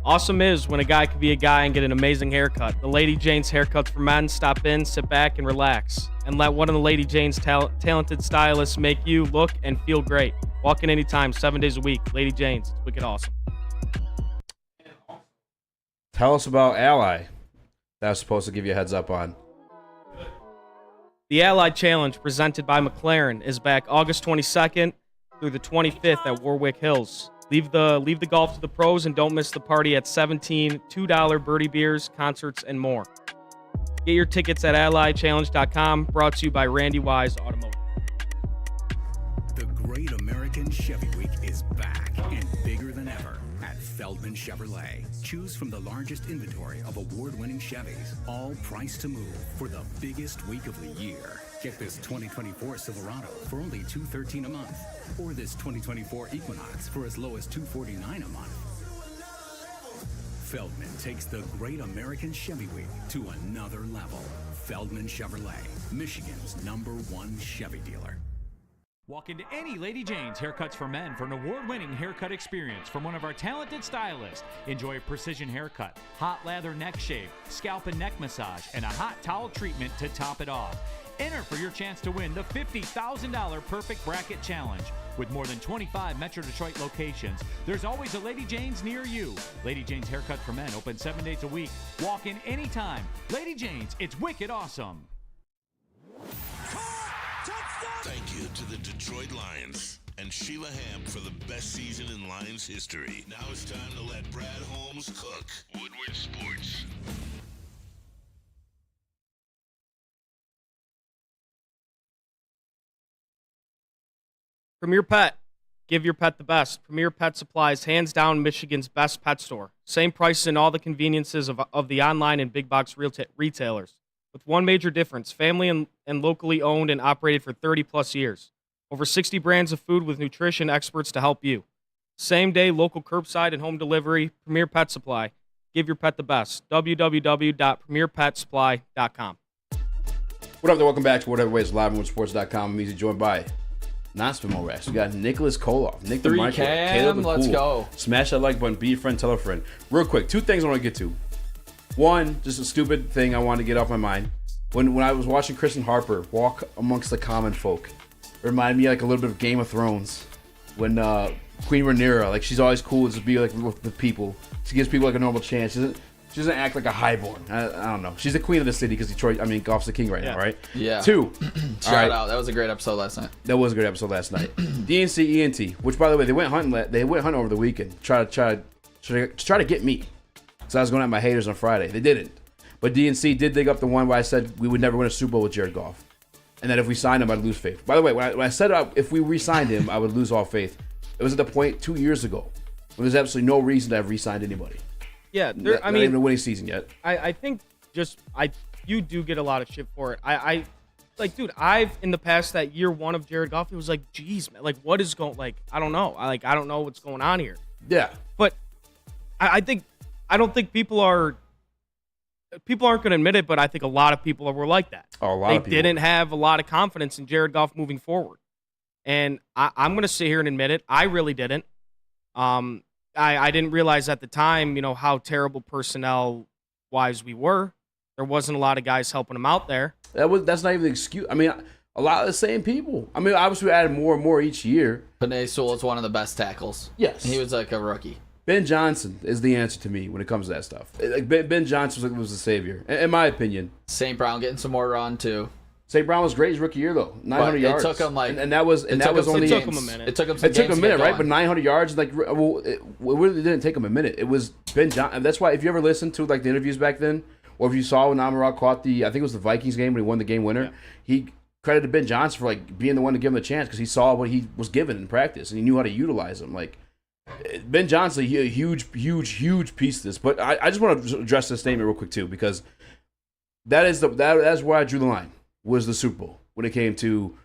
Awesome is when a guy can be a guy and get an amazing haircut. The Lady Jane's haircuts for men. Stop in, sit back, and relax. And let one of the Lady Jane's talented stylists make you look and feel great. Walk in anytime, 7 days a week. Lady Jane's. It's wicked awesome. Tell us about Ally. That I was supposed to give you a heads up on. The Ally Challenge, presented by McLaren, is back August 22nd through the 25th at Warwick Hills. Leave the golf to the pros and don't miss the party at 17 $2 birdie beers, concerts, and more. Get your tickets at allychallenge.com. Brought to you by Randy Wise Automotive. The Great American Chevy Week is back and bigger than ever at Feldman Chevrolet. Choose from the largest inventory of award-winning Chevys, all priced to move for the biggest week of the year. Get this 2024 Silverado for only $213 a month, or this 2024 Equinox for as low as $249 a month. Feldman takes the Great American Chevy Week to another level. Feldman Chevrolet, Michigan's #1 Chevy dealer. Walk into any Lady Jane's Haircuts for Men for an award-winning haircut experience from one of our talented stylists. Enjoy a precision haircut, hot lather neck shave, scalp and neck massage, and a hot towel treatment to top it off. Enter for your chance to win the $50,000 Perfect Bracket Challenge. With more than 25 Metro Detroit locations, there's always a Lady Jane's near you. Lady Jane's Haircut for Men, open 7 days a week. Walk in anytime. Lady Jane's, it's wicked awesome. Thank you to the Detroit Lions and Sheila Ham for the best season in Lions history. Now it's time to let Brad Holmes cook. Woodward Sports. Premier Pet. Give your pet the best. Premier Pet Supplies, hands down Michigan's best pet store. Same prices and all the conveniences of the online and big box retailers. With one major difference, family and locally owned and operated for 30-plus years. Over 60 brands of food with nutrition experts to help you. Same day, local curbside and home delivery. Premier Pet Supply. Give your pet the best. www.premierpetsupply.com. What up, there? Welcome back to Woodward Heavyweights live on WoodSports.com. I'm easy joined by non-spin racks. We got Nicholas Koloff, Nick the Micro, Caleb the let's Cool. go. Smash that like button, be your friend, tell a friend. Real quick, two things I want to get to. One, just a stupid thing I wanted to get off my mind. When I was watching Kristen Harper walk amongst the common folk, it reminded me like a little bit of Game of Thrones. When Queen Rhaenyra, like she's always cool to be like with the people. She gives people like a normal chance. She doesn't act like a highborn. I don't know. She's the queen of the city because Detroit, golf's the king right now, right? Yeah. Two. Shout out. That was a great episode last night. That was a great episode last night. DNC ENT, which by the way, they went hunting over the weekend. Try to get me. So I was going at my haters on Friday. They didn't. But DNC did dig up the one where I said we would never win a Super Bowl with Jared Goff. And that if we signed him, I'd lose faith. By the way, when I said if we re-signed him, I would lose all faith, it was at the point 2 years ago when there's absolutely no reason to have re-signed anybody. Yeah, not even a winning season yet. I think you do get a lot of shit for it. I've in the past that year one of Jared Goff, it was like, geez, man, like what is going, like I don't know, I don't know what's going on here. Yeah, but I don't think people aren't going to admit it, but I think a lot of people were like that. Oh, a lot of people. They didn't have a lot of confidence in Jared Goff moving forward. And I'm going to sit here and admit it. I really didn't. I didn't realize at the time, how terrible personnel-wise we were. There wasn't a lot of guys helping him out there. That's not even the excuse. A lot of the same people. Obviously we added more and more each year. Penei Sewell is one of the best tackles. Yes. He was like a rookie. Ben Johnson is the answer to me when it comes to that stuff. Like Ben Johnson was the savior, in my opinion. St. Brown getting some more run too. St. Brown was great his rookie year though, 900 yards. It took him and that was only. It took him a minute. It took him a minute, right? But 900 yards, it really didn't take him a minute. It was Ben Johnson. That's why if you ever listened to like the interviews back then, or if you saw when Amaral caught I think it was the Vikings game when he won the game winner, he credited Ben Johnson for like being the one to give him the chance because he saw what he was given in practice and he knew how to utilize him. Like Ben Johnson, a huge piece of this. But I just want to address this statement real quick too because that's where I drew the line was the Super Bowl when it came to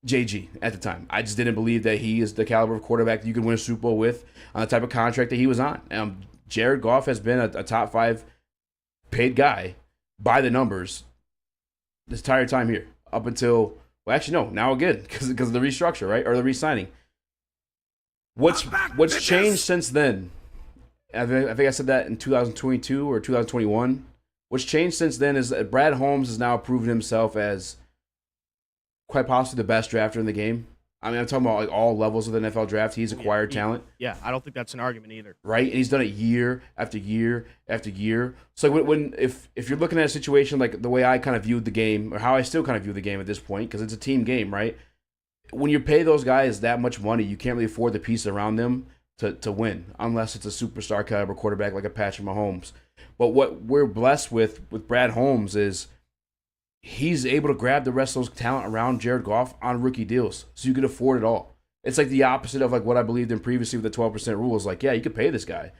JG at the time. I just didn't believe that he is the caliber of quarterback that you can win a Super Bowl with on the type of contract that he was on. Jared Goff has been a top 5 paid guy by the numbers this entire time here, up until, well, actually, no, now again, because of the restructure, right? Or the re-signing. What's changed since then? I think I said that in 2022 or 2021. What's changed since then is that Brad Holmes has now proven himself as quite possibly the best drafter in the game. I mean, I'm talking about like all levels of the NFL draft. He's acquired talent. Yeah, I don't think that's an argument either. Right? And he's done it year after year after year. So if you're looking at a situation like the way I kind of viewed the game, or how I still kind of view the game at this point, because it's a team game, right? When you pay those guys that much money, you can't really afford the pieces around them to win, unless it's a superstar caliber quarterback like a Patrick Mahomes. But what we're blessed with Brad Holmes is he's able to grab the rest of those talent around Jared Goff on rookie deals, so you can afford it all. It's like the opposite of like what I believed in previously with the 12% rule. Is like, yeah, you could pay this guy,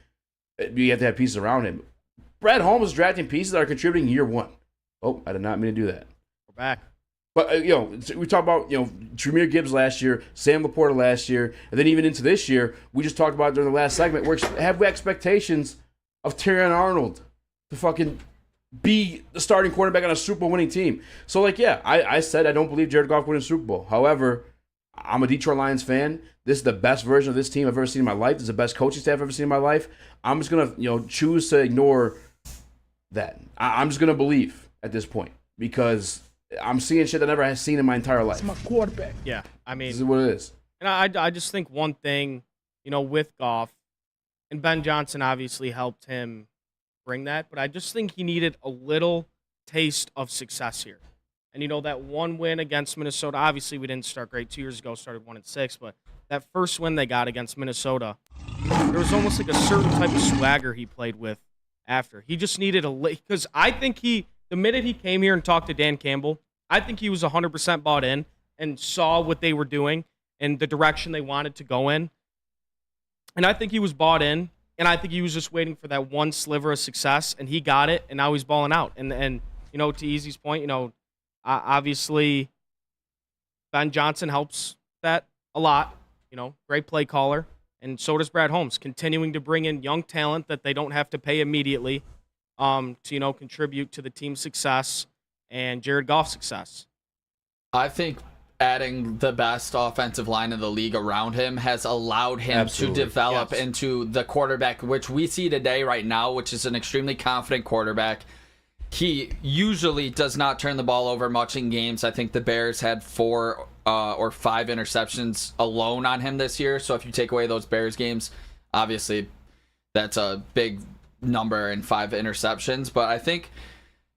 you have to have pieces around him. Brad Holmes is drafting pieces that are contributing year one. Oh, I did not mean to do that. We're back. But, we talked about, Tremere Gibbs last year, Sam Laporta last year, and then even into this year, we just talked about during the last segment, we have expectations of Terrion Arnold to fucking be the starting quarterback on a Super Bowl winning team. So, I said I don't believe Jared Goff will win a Super Bowl. However, I'm a Detroit Lions fan. This is the best version of this team I've ever seen in my life. This is the best coaching staff I've ever seen in my life. I'm just going to, choose to ignore that. I'm just going to believe at this point because I'm seeing shit that I never have seen in my entire life. It's my quarterback. Yeah, I mean, this is what it is. And I just think one thing, with Goff, and Ben Johnson obviously helped him bring that, but I just think he needed a little taste of success here. And that one win against Minnesota, obviously we didn't start great 2 years ago, started 1-6, but that first win they got against Minnesota, there was almost like a certain type of swagger he played with after. He just needed because I think the minute he came here and talked to Dan Campbell, I think he was 100% bought in and saw what they were doing and the direction they wanted to go in. And I think he was bought in, and I think he was just waiting for that one sliver of success, and he got it, and now he's balling out. And to Easy's point, obviously Ben Johnson helps that a lot, great play caller, and so does Brad Holmes, continuing to bring in young talent that they don't have to pay immediately to contribute to the team's success and Jared Goff's success. I think adding the best offensive line in the league around him has allowed him to develop into the quarterback which we see today right now, which is an extremely confident quarterback. He usually does not turn the ball over much in games. I think the Bears had 4 or 5 interceptions alone on him this year. So if you take away those Bears games, obviously that's a big number in 5 interceptions. But I think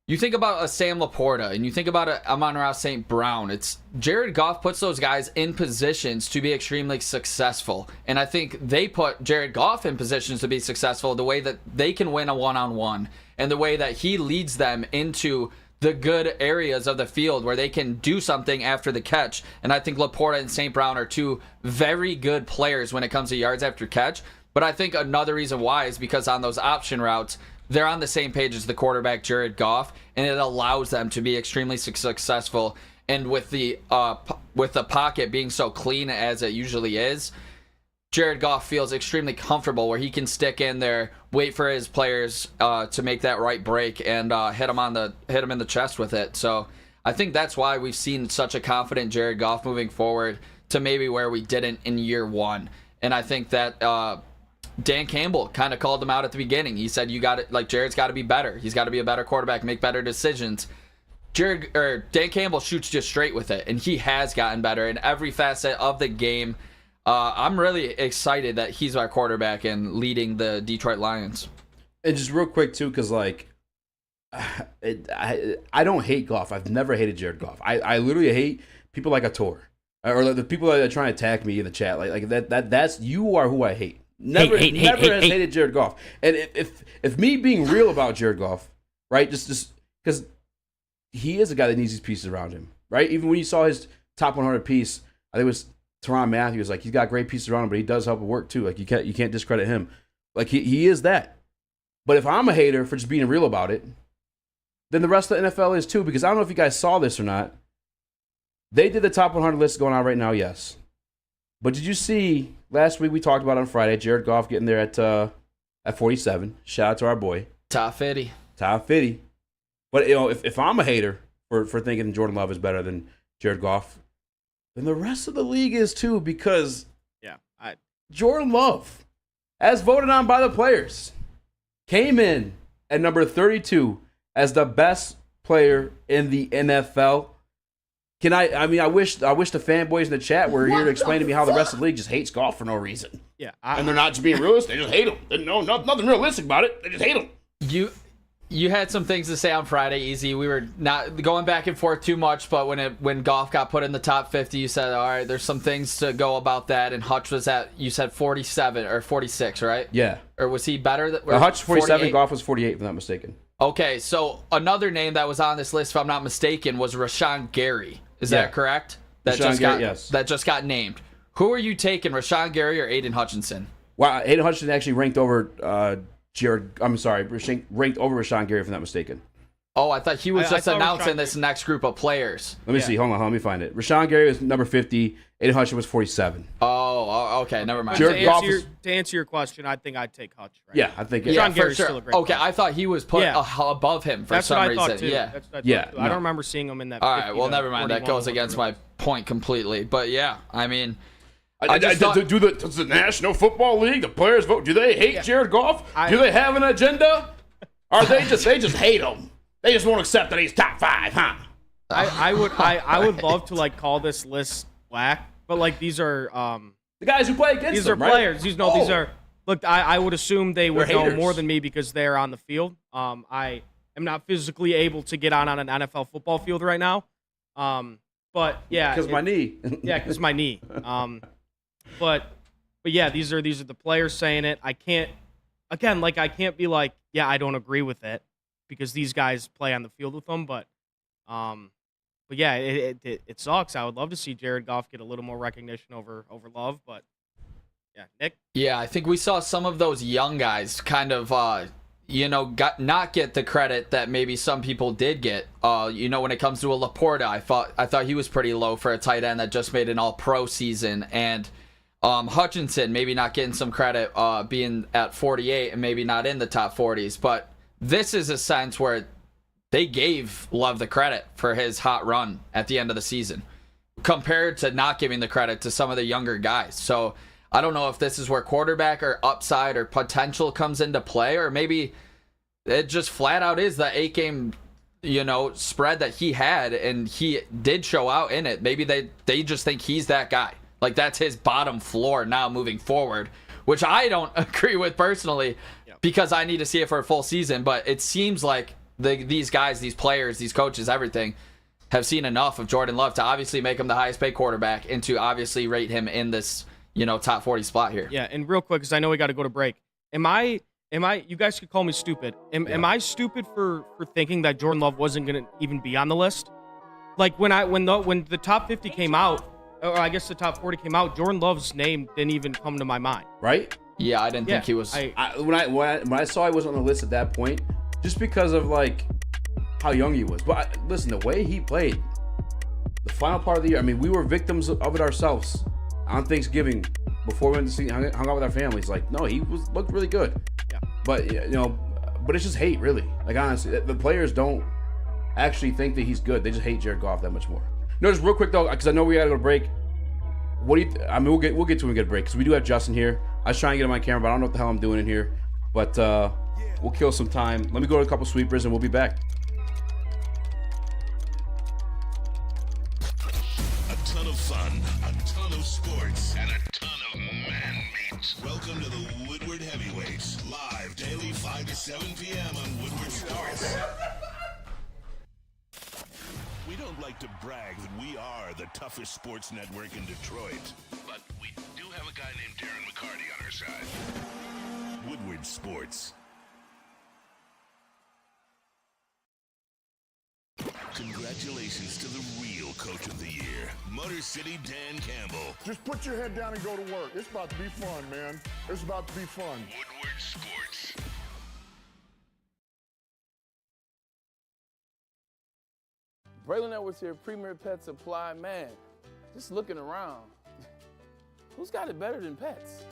you think about a Sam Laporta and you think about a Amon-Ra St. Brown. It's Jared Goff puts those guys in positions to be extremely successful. And I think they put Jared Goff in positions to be successful the way that they can win a one-on-one and the way that he leads them into the good areas of the field where they can do something after the catch. And I think Laporta and St. Brown are 2 very good players when it comes to yards after catch. But I think another reason why is because on those option routes, they're on the same page as the quarterback, Jared Goff, and it allows them to be extremely successful. And with the pocket being so clean as it usually is, Jared Goff feels extremely comfortable where he can stick in there, wait for his players to make that right break, and hit him in the chest with it. So I think that's why we've seen such a confident Jared Goff moving forward to maybe where we didn't in year one. And I think that Dan Campbell kind of called him out at the beginning. He said, Jared's got to be better. He's got to be a better quarterback, make better decisions. Dan Campbell shoots just straight with it, and he has gotten better in every facet of the game. I'm really excited that he's our quarterback and leading the Detroit Lions. And just real quick, too, because, I don't hate Goff. I've never hated Jared Goff. I literally hate people like Ator, or the people that are trying to attack me in the chat. That's you are who I hate. Never has hated Jared Goff. And if me being real about Jared Goff, right, just because he is a guy that needs these pieces around him, right? Even when you saw his top 100 piece, I think it was Tyrann Mathieu, he's got great pieces around him, but he does help with work too. You can't discredit him. He is that. But if I'm a hater for just being real about it, then the rest of the NFL is too, because I don't know if you guys saw this or not. They did the top 100 list going on right now, yes. But did you see last week we talked about on Friday, Jared Goff getting there at 47. Shout out to our boy. Top 50. Top 50. But if I'm a hater for thinking Jordan Love is better than Jared Goff, then the rest of the league is too, because Jordan Love, as voted on by the players, came in at number 32 as the best player in the NFL. I wish the fanboys in the chat were here to explain to me how the rest of the league just hates golf for no reason. Yeah. And they're not just being realistic. They just hate him. No, nothing realistic about it. They just hate him. You had some things to say on Friday, Easy. We were not going back and forth too much, but when Goff got put in the top 50, you said, all right, there's some things to go about that. And Hutch was you said 47 or 46, right? Yeah. Or was he better? Hutch 47, Goff was 48, if I'm not mistaken. Okay, so another name that was on this list, if I'm not mistaken, was Rashawn Gary. Is that correct? Yes. That just got named. Who are you taking, Rashawn Gary or Aiden Hutchinson? Well, Aiden Hutchinson actually ranked over ranked over Rashawn Gary, if I'm not mistaken. Oh, I thought he was just announcing this next group of players. Let me see. Hold on. Let me find it. Rashawn Gary was number 50. Aiden Hutchinson was 47. Oh, okay. Never mind. To answer your question, I think I'd take Hutch. Right? Yeah, I think Rashawn Gary's still a great player. player. I thought he was put above him for some reason. Thought too. Yeah. That's what I thought too. I don't remember seeing him in that. All right. Well, never mind. That goes against my point completely. But yeah, I mean. Does the National Football League, the players vote? Do they hate Jared Goff? Do they have an agenda? Or they just hate him? They just won't accept that he's top 5, huh? I would love to call this list whack, but these are the guys who play against these them, are players. These are look. I would assume they would know more than me because they're on the field. I am not physically able to get on an NFL football field right now. But yeah, because my knee. Yeah, because my knee. But yeah, these are the players saying it. I can't be like, yeah, I don't agree with it because these guys play on the field with them. But yeah, it sucks. I would love to see Jared Goff get a little more recognition over Love. But yeah, Nick. Yeah, I think we saw some of those young guys kind of not get the credit that maybe some people did get. When it comes to a Laporta, I thought he was pretty low for a tight end that just made an All-Pro season, and Hutchinson maybe not getting some credit being at 48 and maybe not in the top 40s. But this is a sense where they gave Love the credit for his hot run at the end of the season compared to not giving the credit to some of the younger guys. So I don't know if this is where quarterback or upside or potential comes into play, or maybe it just flat out is the 8-game spread that he had and he did show out in it. Maybe they just think he's that guy. Like, that's his bottom floor now moving forward, which I don't agree with personally because I need to see it for a full season. But it seems like these guys, these players, these coaches, everything, have seen enough of Jordan Love to obviously make him the highest paid quarterback and to obviously rate him in this, top 40 spot here. Yeah, and real quick, because I know we got to go to break. Am I? You guys could call me stupid. Am I stupid for thinking that Jordan Love wasn't going to even be on the list? Like when the top 50 came out, or I guess the top 40 came out, Jordan Love's name didn't even come to my mind. Right? Yeah, I didn't think he was. When I saw he was on the list at that point, just because of how young he was. But listen, the way he played, the final part of the year. I mean, we were victims of it ourselves on Thanksgiving before we went to see, hung out with our families. No, he looked really good. Yeah. But but it's just hate, really. Honestly, the players don't actually think that he's good. They just hate Jared Goff that much more. No, just real quick though, because I know we gotta go to break. What do you? We'll get to when we get a break because we do have Justin here. I was trying to get him on camera, but I don't know what the hell I'm doing in here. But we'll kill some time. Let me go to a couple sweepers and we'll be back. A ton of fun, a ton of sports, and a ton of man meat. Welcome to the Woodward Heavyweights, live daily 5 to 7 p.m. on Woodward Sports. We don't like to brag that we are the toughest sports network in Detroit, but we do have a guy named Darren McCarty on our side. Woodward Sports. Congratulations to the real Coach of the Year, Motor City Dan Campbell. Just put your head down and go to work. It's about to be fun, man. It's about to be fun. Woodward Sports. Braylon Edwards here, Premier Pet Supply. Man, just looking around, who's got it better than pets?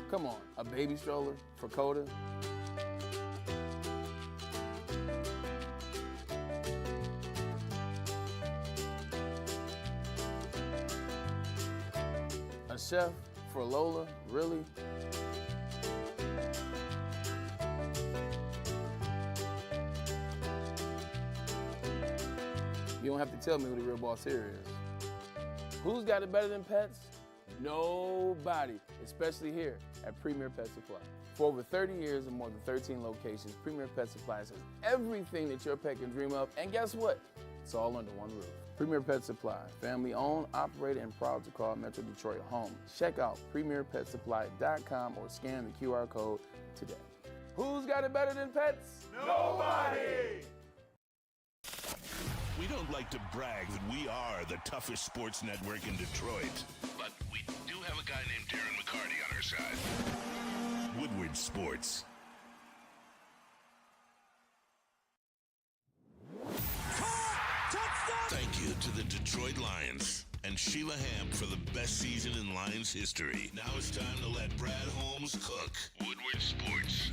Come on, a baby stroller for Coda? A chef for Lola, really? You don't have to tell me who the real boss here is. Who's got it better than pets? Nobody, especially here at Premier Pet Supply. For over 30 years and more than 13 locations, Premier Pet Supply has everything that your pet can dream of, and guess what? It's all under one roof. Premier Pet Supply, family owned, operated, and proud to call Metro Detroit home. Check out premierpetsupply.com or scan the QR code today. Who's got it better than pets? Nobody! We don't like to brag that we are the toughest sports network in Detroit, but we do have a guy named Darren McCarty on our side. Woodward Sports. Thank you to the Detroit Lions and Sheila Hamp for the best season in Lions history. Now it's time to let Brad Holmes cook. Woodward Sports.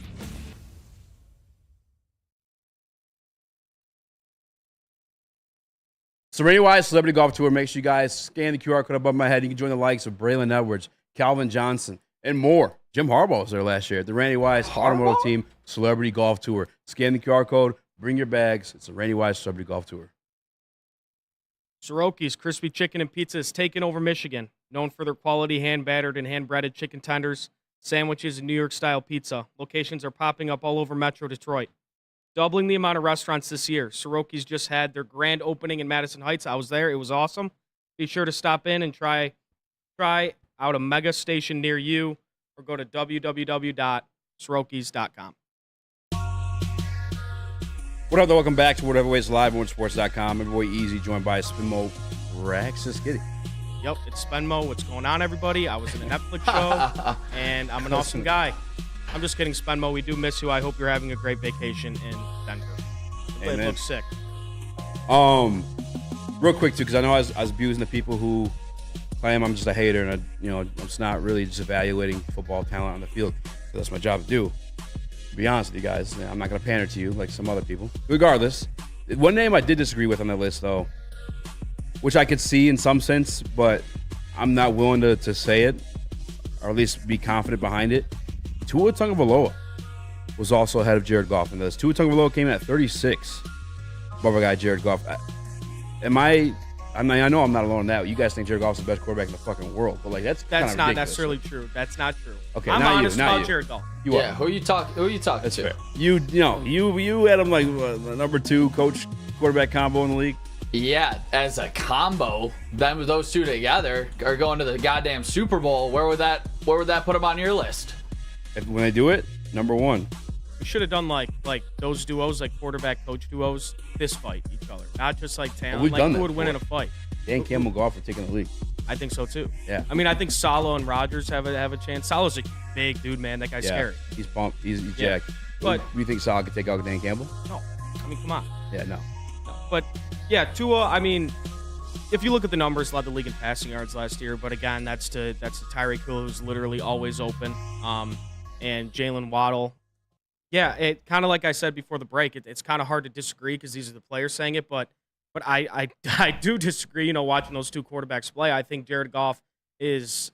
So, Randy Celebrity Golf Tour. Make sure you guys scan the QR code above my head. You can join the likes of Braylon Edwards, Calvin Johnson, and more. Jim Harbaugh was there last year at the Randy Wise Automotive Team Celebrity Golf Tour. Scan the QR code. Bring your bags. It's the Randy Wise Celebrity Golf Tour. Soroki's Crispy Chicken and Pizza is taken over Michigan, known for their quality hand-battered and hand-breaded chicken tenders, sandwiches, and New York-style pizza. Locations are popping up all over Metro Detroit. Doubling the amount of restaurants this year. Soroki's just had their grand opening in Madison Heights. I was there. It was awesome. Be sure to stop in and try out a mega station near you, or go to www.sorokis.com. What up, though? Welcome back to Woodward Heavyweights Live on WoodSports.com. Everybody easy, joined by Spinmo Raxus Giddy. Yep, it's Spenmo. What's going on, everybody? I was in a Netflix show, and I'm an awesome guy. I'm just kidding, Spenmo. We do miss you. I hope you're having a great vacation in Denver. It looks sick. Real quick, too, because I know I was abusing the people who claim I'm just a hater, and I'm just not really just evaluating football talent on the field. That's my job to do. To be honest with you guys, I'm not going to pander to you like some other people. Regardless, one name I did disagree with on the list, though, which I could see in some sense, but I'm not willing to say it, or at least be confident behind it. Tua Tagovailoa was also ahead of Jared Goff in this. Tua Tagovailoa came in at 36 above our guy Jared Goff. I know I'm not alone in that. You guys think Jared Goff's the best quarterback in the fucking world, but like that's not ridiculous. Necessarily true. That's not true. Okay, I'm honest about you. Jared Goff. You yeah, are. who you talking That's to? Fair. You had him like the number 2 coach quarterback combo in the league. Yeah, as a combo, then those two together are going to the goddamn Super Bowl. Where would that put them on your list? When they do it, number 1. We should have done like those duos, like quarterback coach duos, fist fight each other, not just like talent. We've done who that would win in a before. fight? Dan Campbell Goff for taking the league. I think so too. Yeah. I mean, I think Saleh and Rodgers have a chance. Saleh's a big dude, man. That guy's scary. He's pumped. He's jacked. But you think Saleh could take out Dan Campbell? No. I mean, come on. Yeah, no. But yeah, Tua. I mean, if you look at the numbers, led the league in passing yards last year. But again, that's to Tyreek Hill, who's literally always open. And Jalen Waddle. Yeah, it kind of like I said before the break. It's kind of hard to disagree because these are the players saying it, but I do disagree. Watching those two quarterbacks play, I think Jared Goff is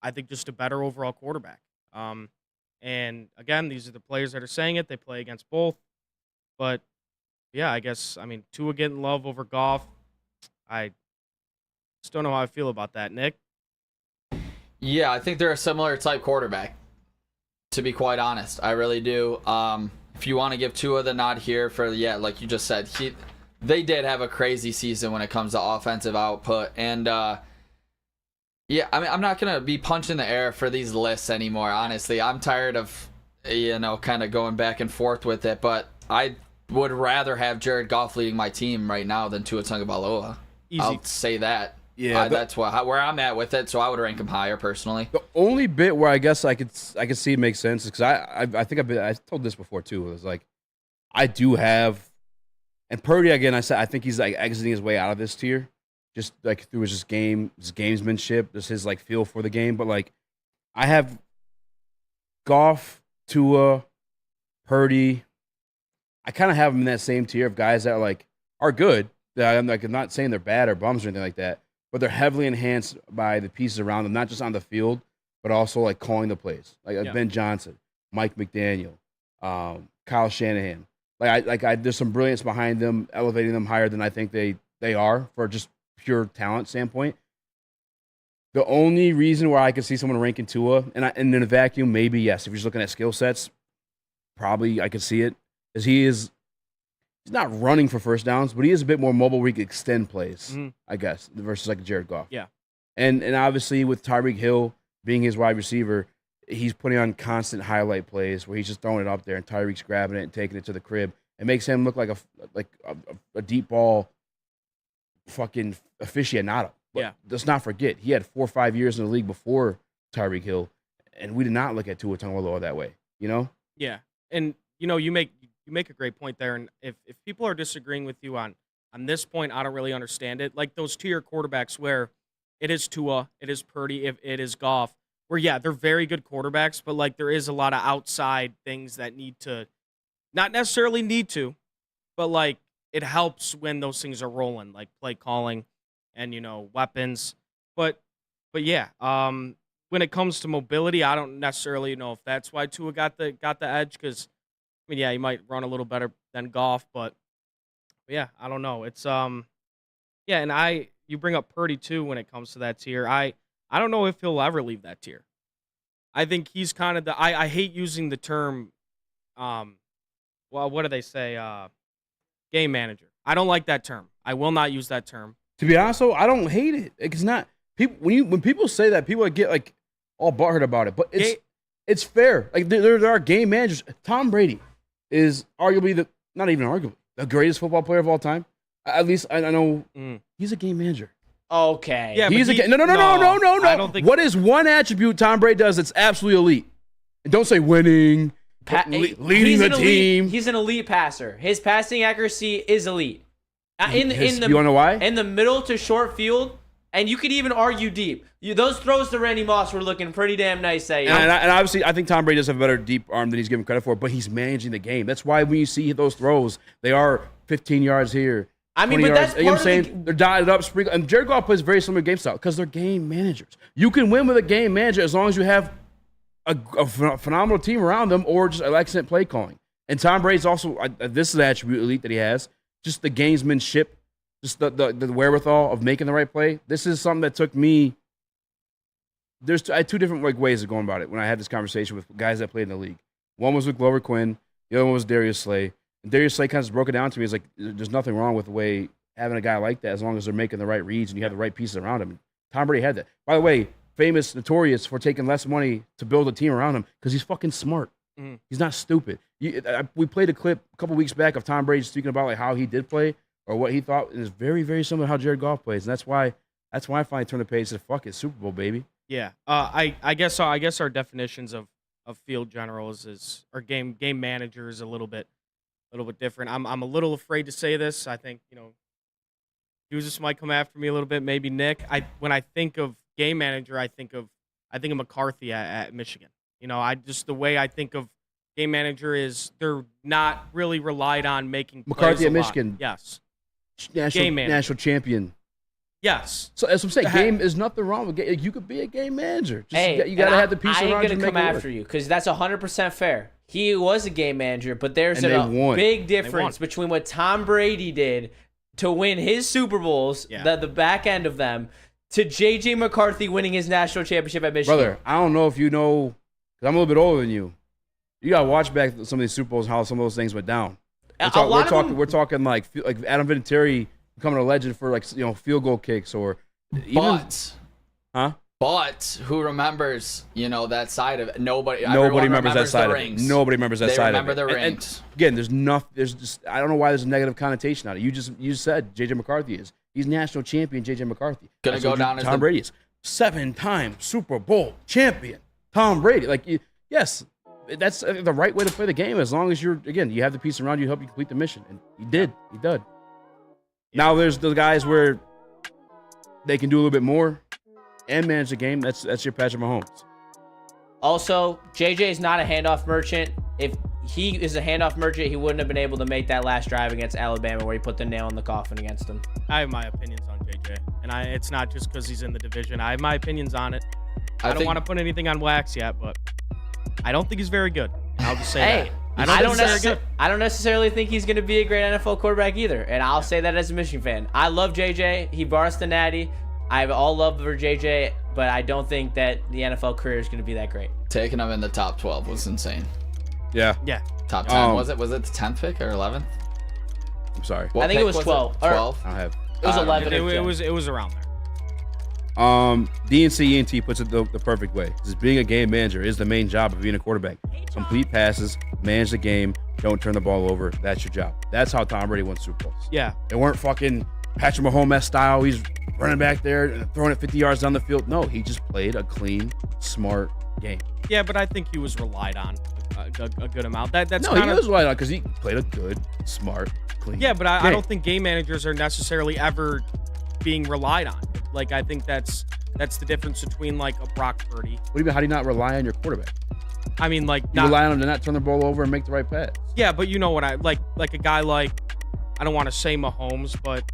I think just a better overall quarterback. And again, these are the players that are saying it. They play against both, but yeah, I guess Tua getting love over Goff. I just don't know how I feel about that, Nick. Yeah, I think they're a similar type quarterback. To be quite honest, I really do. If you want to give Tua the nod here for like you just said, they did have a crazy season when it comes to offensive output, and I'm not gonna be punching the air for these lists anymore. Honestly, I'm tired of kind of going back and forth with it. But I would rather have Jared Goff leading my team right now than Tua Tagovailoa. Easy. I'll say that. Yeah, that's where I'm at with it. So I would rank him higher personally. The only bit where I guess I could see it make sense is because I think I told this before too. It was like I do have, and Purdy again. I said I think he's like exiting his way out of this tier, just like through his gamesmanship, just his like feel for the game. But like I have Goff, Tua, Purdy. I kind of have them in that same tier of guys that are good. That I'm not saying they're bad or bums or anything like that, but they're heavily enhanced by the pieces around them, not just on the field, but also like calling the plays, like Ben Johnson, Mike McDaniel, Kyle Shanahan. There's some brilliance behind them, elevating them higher than I think they are for just pure talent standpoint. The only reason where I could see someone ranking Tua, and in a vacuum, maybe yes, if you're just looking at skill sets, probably I could see it, is he's not running for first downs, but he is a bit more mobile where he can extend plays, I guess, versus like Jared Goff. Yeah. And obviously with Tyreek Hill being his wide receiver, he's putting on constant highlight plays where he's just throwing it up there and Tyreek's grabbing it and taking it to the crib. It makes him look like a deep ball fucking aficionado. But yeah. Let's not forget, he had 4 or 5 years in the league before Tyreek Hill, and we did not look at Tua Tagovailoa that way, you know? Yeah. And, you make a great point there. And if people are disagreeing with you on this point, I don't really understand it. Like those tier quarterbacks where it is Tua, it is Purdy, if it is Goff, where, yeah, they're very good quarterbacks, but like there is a lot of outside things that not necessarily need to, but like it helps when those things are rolling, like play calling and, weapons. But yeah, when it comes to mobility, I don't necessarily know if that's why Tua got the edge, because I mean, yeah, he might run a little better than Goff, but yeah, I don't know. It's yeah, and you bring up Purdy too when it comes to that tier. I don't know if he'll ever leave that tier. I think he's kind of I hate using the term well, what do they say? Game manager. I don't like that term. I will not use that term. To be honest, though, I don't hate it. It's not people when people say that, people get like all butthurt about it. But it's fair. Like there are game managers. Tom Brady is arguably not even arguably the greatest football player of all time. At least I know he's a game manager. Okay. Yeah, no. I don't think. What is one attribute Tom Brady does that's absolutely elite? And don't say winning, leading the team. He's an elite passer. His passing accuracy is elite. You want to know why? In the middle to short field, and you could even argue deep. Those throws to Randy Moss were looking pretty damn nice that year. And obviously, I think Tom Brady does have a better deep arm than he's given credit for, but he's managing the game. That's why when you see those throws, they are 15 yards here. I mean, but yards, that's part you know what I'm saying? They're dotted up, sprinkled. And Jared Goff plays very similar game style because they're game managers. You can win with a game manager as long as you have a phenomenal team around them or just an excellent play calling. And Tom Brady's also, this is the attribute elite that he has, just the gamesmanship, just the wherewithal of making the right play. This is something that took me. I had two different ways of going about it when I had this conversation with guys that played in the league. One was with Glover Quinn. The other one was Darius Slay. And Darius Slay kind of broke it down to me. It's like, there's nothing wrong with the way having a guy like that as long as they're making the right reads and you have the right pieces around him. Tom Brady had that. By the way, famous, notorious for taking less money to build a team around him because he's fucking smart. He's not stupid. We played a clip a couple weeks back of Tom Brady speaking about like how he did play or what he thought. And it's very, very similar to how Jared Goff plays. And that's why I finally turned the page and said, fuck it, Super Bowl, baby. Yeah. I guess our definitions of field generals or game manager is a little bit different. I'm a little afraid to say this. I think, Jesus might come after me a little bit, maybe Nick. When I think of game manager, I think of McCarthy at Michigan. The way I think of game manager is they're not really relied on making McCarthy plays at a lot. Michigan. Yes. National champion. Yes. So as I'm saying, game is nothing wrong with game. You could be a game manager. Hey, you got to have the piece around you. I ain't going to come after you because that's 100% fair. He was a game manager, but there's a big difference between what Tom Brady did to win his Super Bowls, the back end of them, to J.J. McCarthy winning his national championship at Michigan. Brother, I don't know if you know, because I'm a little bit older than you. You got to watch back some of these Super Bowls and how some of those things went down. We're talking like Adam Vinatieri becoming a legend for field goal kicks or But who remembers, that side of it? Nobody remembers that side of it. Nobody remembers that side of it. They remember the rings. And again, there's just I don't know why there's a negative connotation on it. You just said J.J. McCarthy is. He's national champion J.J. McCarthy. Gonna go down as Tom Brady is 7-time Super Bowl champion. Tom Brady. Like, yes, that's the right way to play the game as long as you have the piece around you to help you complete the mission. And he did. He did. Now there's the guys where they can do a little bit more and manage the game. That's your Patrick Mahomes. Also, JJ is not a handoff merchant. If he is a handoff merchant, he wouldn't have been able to make that last drive against Alabama where he put the nail in the coffin against them. I have my opinions on JJ, and it's not just because he's in the division. I have my opinions on it. I don't want to put anything on wax yet, but I don't think he's very good. I'll just say that. I don't necessarily think he's going to be a great NFL quarterback either, and I'll say that as a Michigan fan. I love JJ. He brought us the Natty. I have all love for JJ, but I don't think that the NFL career is going to be that great. Taking him in the top 12 was insane. Yeah. Yeah. Top 10. Was it the 10th pick or 11th? I'm sorry. I think it was 12. 12? I have. It was 11. It was around there. DNC ENT puts it the perfect way. Just being a game manager is the main job of being a quarterback. Complete passes, manage the game, don't turn the ball over. That's your job. That's how Tom Brady won Super Bowls. Yeah. They weren't fucking Patrick Mahomes style. He's running back there and throwing it 50 yards down the field. No, he just played a clean, smart game. Yeah, but I think he was relied on a good amount. He was relied on because he played a good, smart, clean. Yeah, but I don't think game managers are necessarily ever being relied on. Like, I think that's the difference between like a Brock Purdy. What do you mean? How do you not rely on your quarterback? I mean, like, you rely on him to not turn the ball over and make the right pass. Yeah, but you know what I like a guy like, I don't want to say Mahomes, but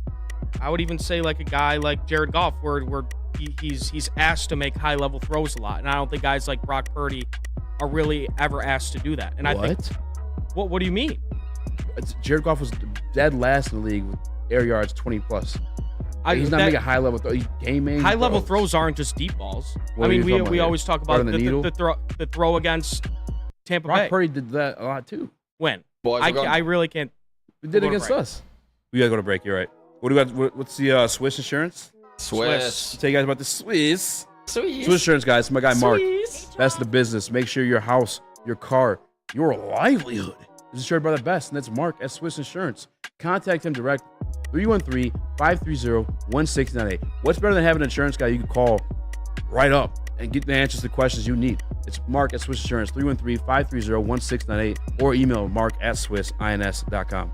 I would even say like a guy like Jared Goff, where he's asked to make high level throws a lot, and I don't think guys like Brock Purdy are really ever asked to do that. And I think, what do you mean? Jared Goff was dead last in the league with air yards 20+. He's not making high level throws. High level throws aren't just deep balls. I mean, we always talk about the throw against Tampa Bay. Brock Purdy did that a lot too. When? I really can't. We did against us. We gotta go to break. You're right. What do we got? What's the Swiss insurance? Swiss. Tell you guys about the Swiss insurance, guys. My guy Mark. Best in the business. Make sure your house, your car, your livelihood is insured by the best, and that's Mark at Swiss Insurance. Contact him direct. 313-530-1698. What's better than having an insurance guy you can call right up and get the answers to the questions you need? It's Mark at Swiss Insurance, 313-530-1698, or email mark@swissins.com.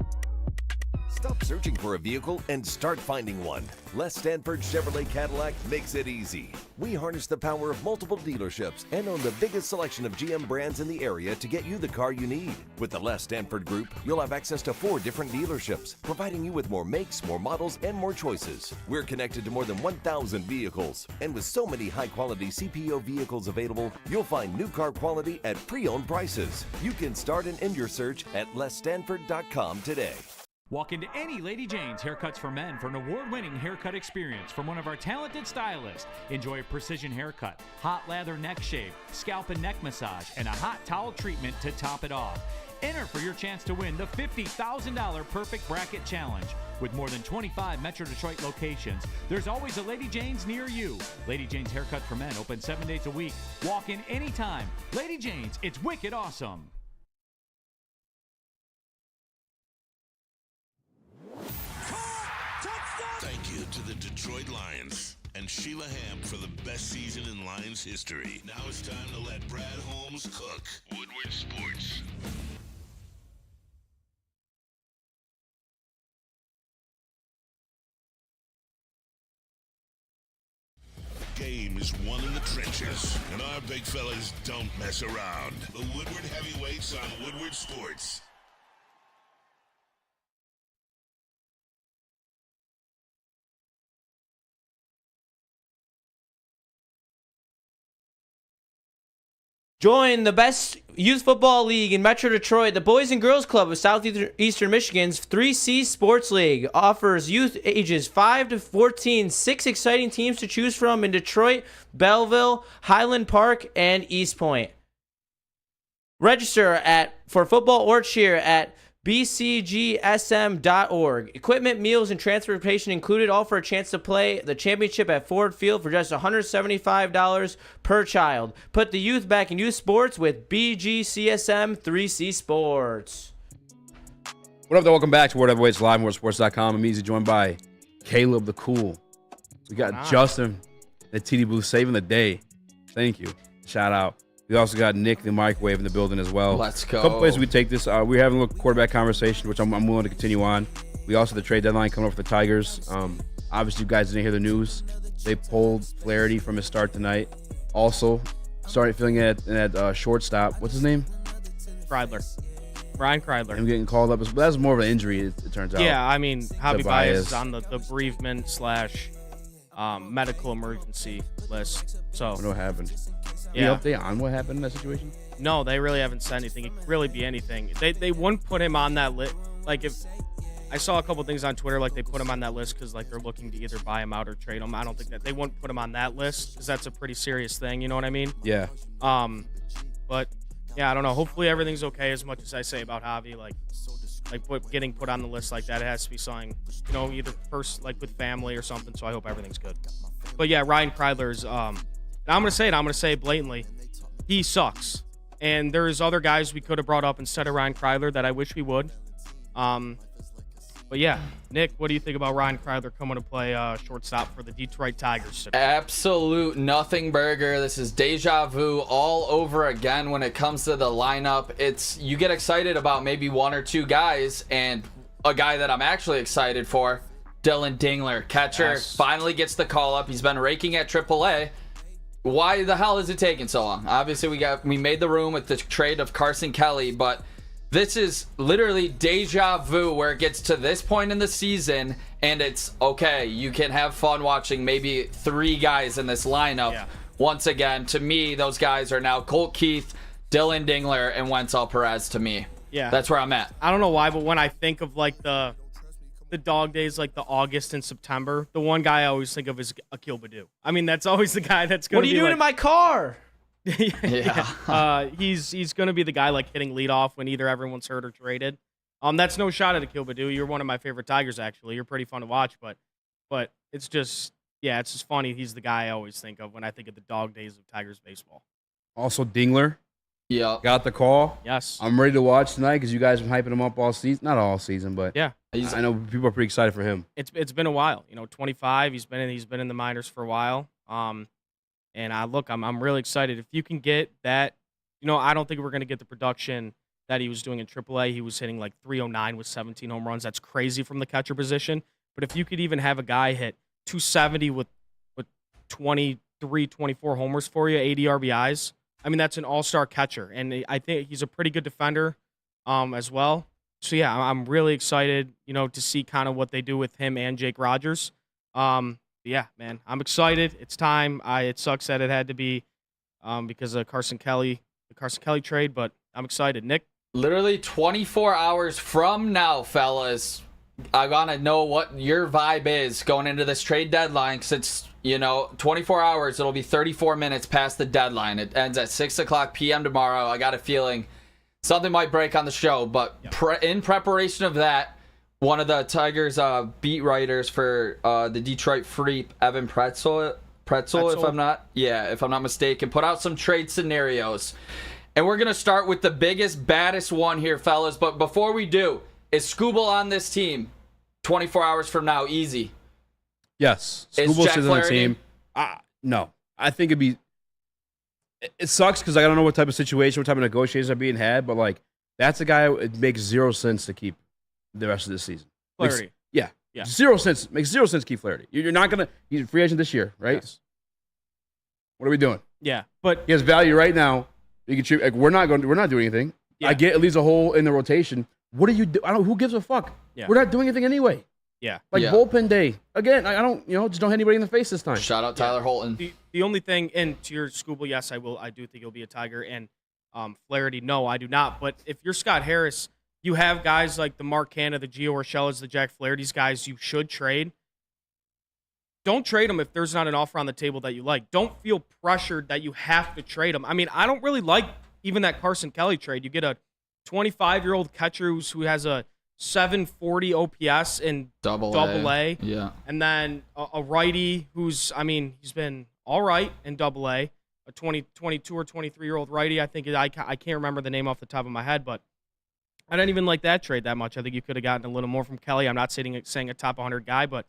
Stop searching for a vehicle and start finding one. Les Stanford Chevrolet Cadillac makes it easy. We harness the power of multiple dealerships and own the biggest selection of GM brands in the area to get you the car you need. With the Les Stanford Group, you'll have access to 4 different dealerships, providing you with more makes, more models, and more choices. We're connected to more than 1,000 vehicles. And with so many high-quality CPO vehicles available, you'll find new car quality at pre-owned prices. You can start and end your search at lesstanford.com today. Walk into any Lady Jane's Haircuts for Men for an award-winning haircut experience from one of our talented stylists. Enjoy a precision haircut, hot lather neck shave, scalp and neck massage, and a hot towel treatment to top it off. Enter for your chance to win the $50,000 Perfect Bracket Challenge. With more than 25 Metro Detroit locations, there's always a Lady Jane's near you. Lady Jane's Haircut for Men, open 7 days a week. Walk in anytime. Lady Jane's, it's wicked awesome. Thank you to the Detroit Lions and Sheila Ham for the best season in Lions history. Now it's time to let Brad Holmes cook. Woodward Sports. Game is won in the trenches, and our big fellas don't mess around. The Woodward Heavyweights on Woodward Sports. Join the best youth football league in Metro Detroit. The Boys and Girls Club of Southeastern Michigan's 3C Sports League offers youth ages 5 to 14 6 exciting teams to choose from in Detroit, Belleville, Highland Park, and East Point. Register for football or cheer at bcgsm.org. Equipment, meals, and transportation included, all for a chance to play the championship at Ford Field for just $175 per child. Put the youth back in youth sports with BGCSM 3C Sports. What up, though? Welcome back to Woodward Heavyweights Live on WoodwardSports.com. I'm easy, joined by Caleb the Cool. We got Justin, the TD booth, saving the day. Thank you. Shout out. We also got Nick, the microwave, in the building as well. Let's go. A couple places we take this. We're having a little quarterback conversation, which I'm willing to continue on. We also have the trade deadline coming up for the Tigers. Obviously, you guys didn't hear the news. They pulled Flaherty from his start tonight. Also, started filling in at shortstop. What's his name? Ryan Kreidler. I'm getting called up. But that's more of an injury, it turns out. Yeah, I mean, Javi Baez is on the bereavement / medical emergency list. So What happened? Yeah. Any update on what happened in that situation? No, they really haven't said anything. It could really be anything. They wouldn't put him on that list. Like, if I saw a couple things on Twitter, like they put him on that list because like they're looking to either buy him out or trade him. I don't think that they wouldn't put him on that list because that's a pretty serious thing. You know what I mean? Yeah. But yeah, I don't know. Hopefully everything's okay. As much as I say about Javi, getting put on the list like that, it has to be something, you know, either first like with family or something. So I hope everything's good. But yeah, Ryan Kreidler's. And I'm gonna say it blatantly. He sucks. And there's other guys we could have brought up instead of Ryan Kreidler that I wish we would. But yeah, Nick, what do you think about Ryan Kreidler coming to play shortstop for the Detroit Tigers today? Absolute nothing burger. This is deja vu all over again when it comes to the lineup. You get excited about maybe one or two guys, and a guy that I'm actually excited for, Dylan Dingler, catcher, finally gets the call up. He's been raking at AAA. Why the hell is it taking so long? Obviously, we made the room with the trade of Carson Kelly, but this is literally deja vu where it gets to this point in the season and it's okay. You can have fun watching maybe three guys in this lineup. Yeah. Once again, to me, those guys are now Colt Keith, Dylan Dingler, and Wenzel Perez to me. Yeah. That's where I'm at. I don't know why, but when I think of like the dog days, like the August and September, the one guy I always think of is Akil Baddoo. I mean, that's always the guy that's going to be What are you doing in my car? Yeah. He's going to be the guy like hitting leadoff when either everyone's hurt or traded. That's no shot at Akil Baddoo. You're one of my favorite Tigers, actually. You're pretty fun to watch, but it's just funny. He's the guy I always think of when I think of the dog days of Tigers baseball. Also, Dingler. Yeah. Got the call. Yes. I'm ready to watch tonight because you guys have been hyping him up all season. Not all season, but yeah. I know people are pretty excited for him. It's been a while. 25. He's been in the minors for a while. And I'm really excited. If you can get that, I don't think we're going to get the production that he was doing in AAA. He was hitting like 309 with 17 home runs. That's crazy from the catcher position. But if you could even have a guy hit 270 with 23, 24 homers for you, 80 RBIs, I mean, that's an all-star catcher. And I think he's a pretty good defender as well. So, yeah, I'm really excited, to see kind of what they do with him and Jake Rogers. Yeah, man, I'm excited. It's time. It sucks that it had to be because of the Carson Kelly trade, but I'm excited. Nick? Literally 24 hours from now, fellas, I want to know what your vibe is going into this trade deadline because it's, 24 hours. It'll be 34 minutes past the deadline. It ends at 6:00 p.m. tomorrow. I got a feeling something might break on the show, but in preparation of that, one of the Tigers beat writers for the Detroit Free, Evan Pretzel, if I'm not mistaken, put out some trade scenarios. And we're going to start with the biggest, baddest one here, fellas. But before we do, is Scooble on this team 24 hours from now? Easy. Yes. Scooble's on the team. No. I think it sucks because I don't know what type of situation, what type of negotiations are being had, but that's a guy it makes zero sense to keep the rest of this season. Flaherty. Yeah. 0 sense. Makes 0 sense to keep Flaherty. You're not going to – he's a free agent this year, right? Yes. What are we doing? Yeah, but – he has value right now. You can we're not doing anything. Yeah. I get at least a hole in the rotation. What do you do? Who gives a fuck? Yeah. We're not doing anything anyway. Yeah. Bullpen day. Again, I don't, just don't hit anybody in the face this time. Shout out Tyler Holton. The only thing, and to your Scooble, yes, I will. I do think he'll be a Tiger. And Flaherty, no, I do not. But if you're Scott Harris, you have guys like the Mark Canha, the Gio Urshela's, the Jack Flaherty's guys you should trade. Don't trade them if there's not an offer on the table that you like. Don't feel pressured that you have to trade them. I mean, I don't really like even that Carson Kelly trade. You get a 25-year-old catcher who has a 740 OPS in double A. Yeah. And then a righty who's, he's been all right in double A. A 22 or 23-year-old righty. I think I can't remember the name off the top of my head, but I didn't even like that trade that much. I think you could have gotten a little more from Kelly. I'm not saying a top 100 guy, but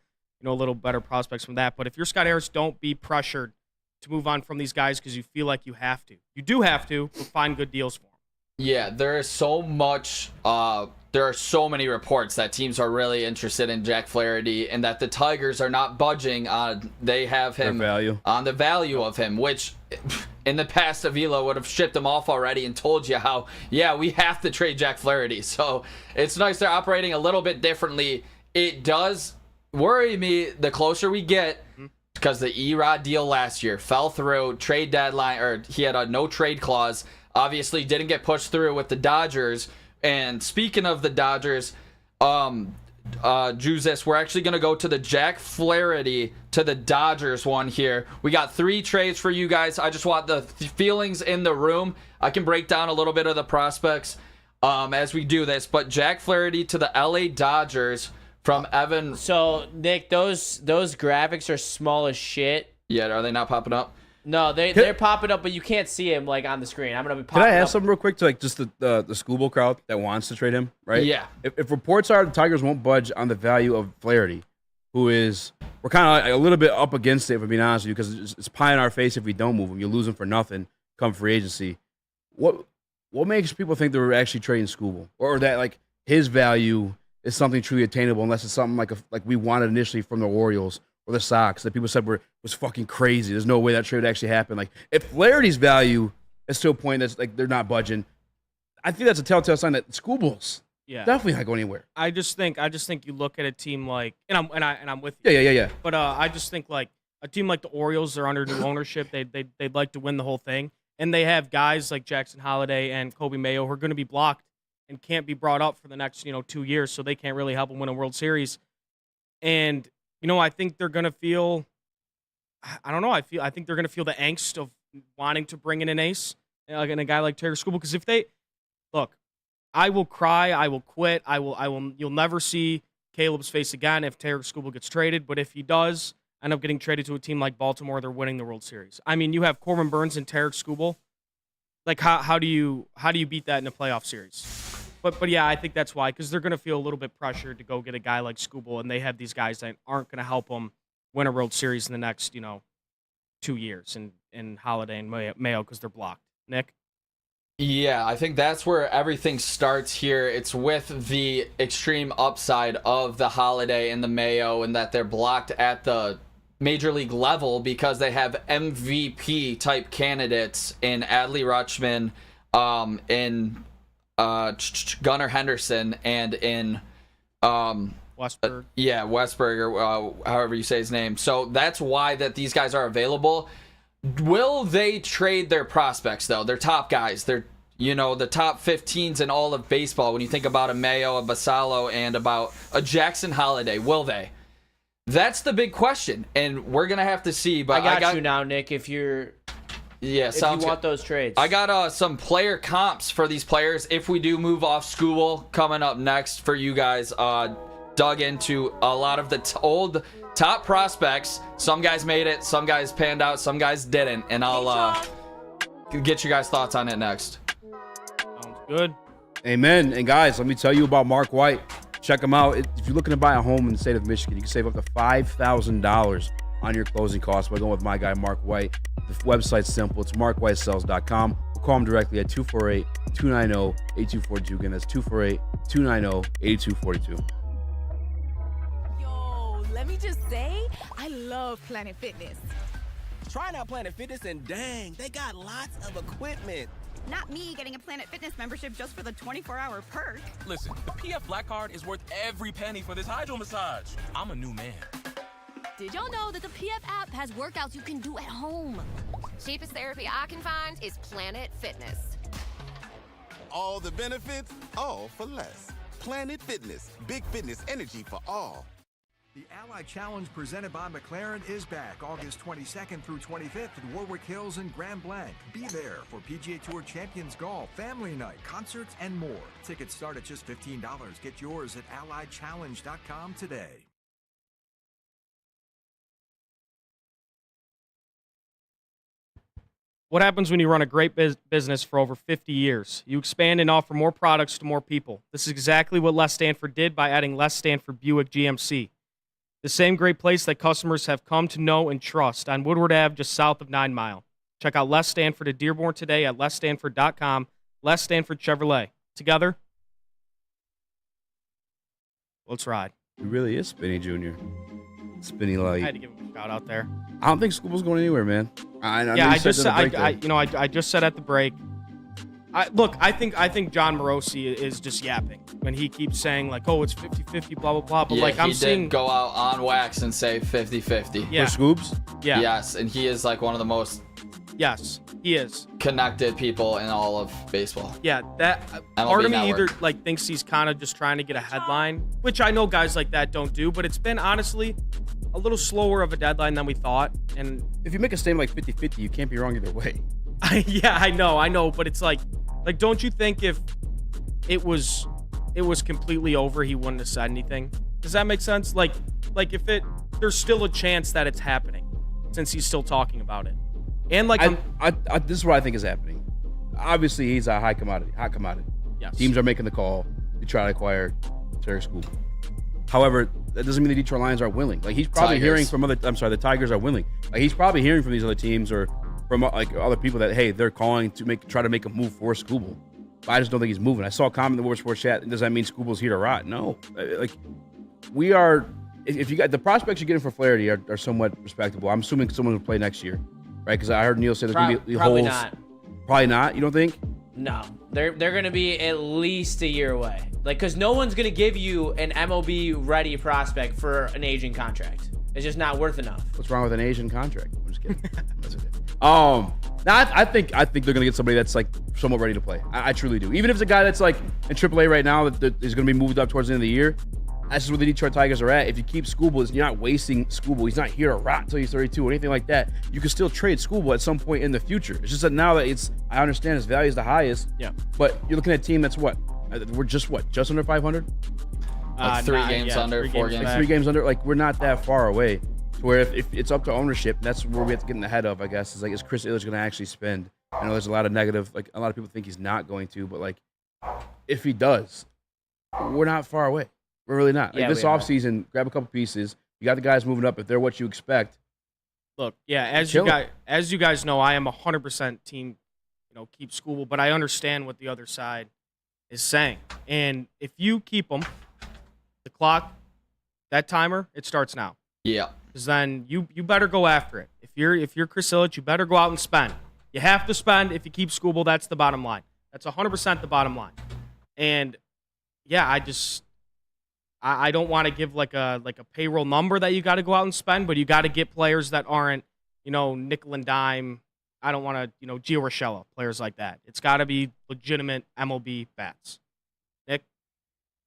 a little better prospects from that. But if you're Scott Harris, don't be pressured to move on from these guys because you feel like you have to. You do have to, but find good deals for them. Yeah, there is so much. There are so many reports that teams are really interested in Jack Flaherty, and that the Tigers are not budging on. They have him on the value of him, which in the past Avila would have shipped him off already and told you how. Yeah, we have to trade Jack Flaherty. So it's nice they're operating a little bit differently. It does worry me the closer we get. Because the Erod deal last year fell through, trade deadline, or he had a no trade clause. Obviously, didn't get pushed through with the Dodgers. And speaking of the Dodgers, Juices, we're actually going to go to the Jack Flaherty to the Dodgers one here. We got 3 trades for you guys. I just want the feelings in the room. I can break down a little bit of the prospects as we do this. But Jack Flaherty to the LA Dodgers. From Evan. So, Nick, those graphics are small as shit. Yeah, are they not popping up? No, they're popping up, but you can't see him like on the screen. I'm gonna be popping up. Can I ask up. something real quick to like just the Scooble crowd that wants to trade him, right? Yeah. If reports are the Tigers won't budge on the value of Flaherty, we're kind of like a little bit up against it, if I'm being honest with you, because it's pie in our face if we don't move him. You lose him for nothing come free agency. What makes people think they're actually trading Scooble, or that like his value is something truly attainable, unless it's something like we wanted initially from the Orioles or the Sox that people said was fucking crazy. There's no way that trade would actually happen. Like if Flaherty's value is to a point that's like they're not budging, I think that's a telltale sign that Scooble's definitely not going anywhere. I just think you look at a team like I'm with you. Yeah. But I just think like a team like the Orioles, they're under new ownership. They'd like to win the whole thing, and they have guys like Jackson Holliday and Kobe Mayo who are going to be blocked and can't be brought up for the next 2 years, so they can't really help them win a World Series. And I think they're gonna feel. I don't know. I think they're gonna feel the angst of wanting to bring in an ace, and a guy like Taylor Skubal. Because if they look, I will cry. I will quit. I will. You'll never see Caleb's face again if Taylor Skubal gets traded. But if he does end up getting traded to a team like Baltimore, they're winning the World Series. I mean, you have Corbin Burns and Taylor Skubal. Like how do you beat that in a playoff series? But yeah, I think that's why, because they're going to feel a little bit pressured to go get a guy like Skubal, and they have these guys that aren't going to help them win a World Series in the next 2 years, and Holiday and Mayo because they're blocked. Nick? Yeah, I think that's where everything starts here. It's with the extreme upside of the Holiday and the Mayo, and that they're blocked at the major league level because they have MVP type candidates in Adley Rutschman, in Gunnar Henderson, and in Westberg. Westberg, or however you say his name. So that's why that these guys are available. Will they trade their prospects though? Their top guys. They're the top 15s in all of baseball. When you think about a Mayo, a Basallo, and about a Jackson Holiday, will they? That's the big question, and we're gonna have to see. But I got you now, Nick. If you want those trades, I got some player comps for these players. If we do move off Skubal, coming up next for you guys, dug into a lot of the old top prospects. Some guys made it, some guys panned out, some guys didn't, and I'll get you guys' thoughts on it next. Sounds good. Amen. And guys, let me tell you about Mark White. Check him out. If you're looking to buy a home in the state of Michigan, you can save up to $5,000 on your closing costs by going with my guy, Mark White. The website's simple. It's markwhitesells.com. Call him directly at 248-290-8242. Again, that's 248-290-8242. Yo, let me just say, I love Planet Fitness. Trying out Planet Fitness, and dang, they got lots of equipment. Not me getting a Planet Fitness membership just for the 24-hour perk. Listen, the PF Black Card is worth every penny for this hydro massage. I'm a new man. Did y'all know that the PF app has workouts you can do at home? Cheapest therapy I can find is Planet Fitness. All the benefits, all for less. Planet Fitness, big fitness energy for all. The Ally Challenge presented by McLaren is back August 22nd through 25th at Warwick Hills and Grand Blanc. Be there for PGA Tour Champions Golf, Family Night, concerts, and more. Tickets start at just $15. Get yours at allychallenge.com today. What happens when you run a great business for over 50 years? You expand and offer more products to more people. This is exactly what Les Stanford did by adding Les Stanford Buick GMC. The same great place that customers have come to know and trust on Woodward Ave, just south of 9 Mile. Check out Les Stanford at Dearborn today at lesstanford.com. Les Stanford Chevrolet. Together, let's ride. He really is Spinny Jr. Spinny Light. I had to give him a shout out there. I don't think Scooble's going anywhere, man. I just said at the break. I think John Morosi is just yapping when he keeps saying like, oh, it's 50-50, blah blah blah. But like he did go out on wax and say 50-50. Yeah. For Scoobs? Yeah. Yes, and he is like one of the most. Yes, he is connected people in all of baseball. Yeah, that part of me either like thinks he's kind of just trying to get a headline, which I know guys like that don't do, but it's been honestly a little slower of a deadline than we thought. And if you make a statement like 50-50, you can't be wrong either way. Yeah, I know, but it's like don't you think if it was completely over, he wouldn't have said anything? Does that make sense? Like if there's still a chance that it's happening since he's still talking about it. And like this is what I think is happening. Obviously, he's a hot commodity. Yes. Teams are making the call to try to acquire Terry Scoop. However, that doesn't mean the Detroit Lions are willing. Like he's probably hearing from the Tigers are willing. Like he's probably hearing from these other teams or from like other people that hey, they're calling to try to make a move for Scooble. But I just don't think he's moving. I saw a comment in the Woodward Sports chat. Does that mean Scooble's here to rot? No. Like we are. If you got the prospects you're getting for Flaherty are somewhat respectable. I'm assuming someone will play next year. Right, because I heard Neil say there's going to be probably holes. Not. Probably not. You don't think? No, they're going to be at least a year away. Like, because no one's going to give you an MLB ready prospect for an Asian contract. It's just not worth enough. What's wrong with an Asian contract? I'm just kidding. That's okay. I think they're going to get somebody that's like somewhat ready to play. I truly do. Even if it's a guy that's like in AAA right now that is going to be moved up towards the end of the year. That's just where the Detroit Tigers are at. If you keep Scooble, you're not wasting Scooble. He's not here to rot until he's 32 or anything like that. You can still trade Scooble at some point in the future. It's just that now that I understand his value is the highest. Yeah. But you're looking at a team that's we're just under 500? Like 3 games under, 4 games. Like 3 games under. Like we're not that far away. To where if it's up to ownership, that's where we have to get in the head of, I guess. Is like, is Chris Ilitch going to actually spend? I know there's a lot of negative, like a lot of people think he's not going to, but like if he does, we're not far away. We're really not. Like this offseason, grab a couple pieces. You got the guys moving up if they're what you expect. Look, yeah, as you guys know, I am 100% team, keep Scooble, but I understand what the other side is saying. And if you keep them, the clock, that timer, it starts now. Yeah. Because then you better go after it. If you're Chris Ilitch, you better go out and spend. You have to spend if you keep Scooble. That's the bottom line. That's 100% the bottom line. And yeah, I don't want to give like a payroll number that you got to go out and spend, but you got to get players that aren't, nickel and dime. I don't want to, Gio Urshela, players like that. It's got to be legitimate MLB bats. Nick?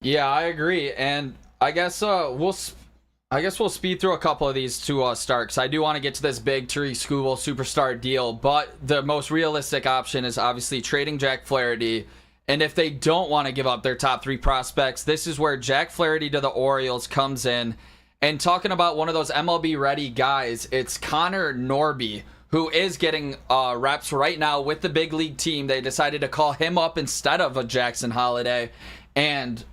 Yeah, I agree, and I guess we'll speed through a couple of these to start, because I do want to get to this big Terry Scoobble superstar deal, but the most realistic option is obviously trading Jack Flaherty. And if they don't want to give up their top 3 prospects, this is where Jack Flaherty to the Orioles comes in. And talking about one of those MLB-ready guys, it's Connor Norby, who is getting reps right now with the big league team. They decided to call him up instead of a Jackson Holiday. And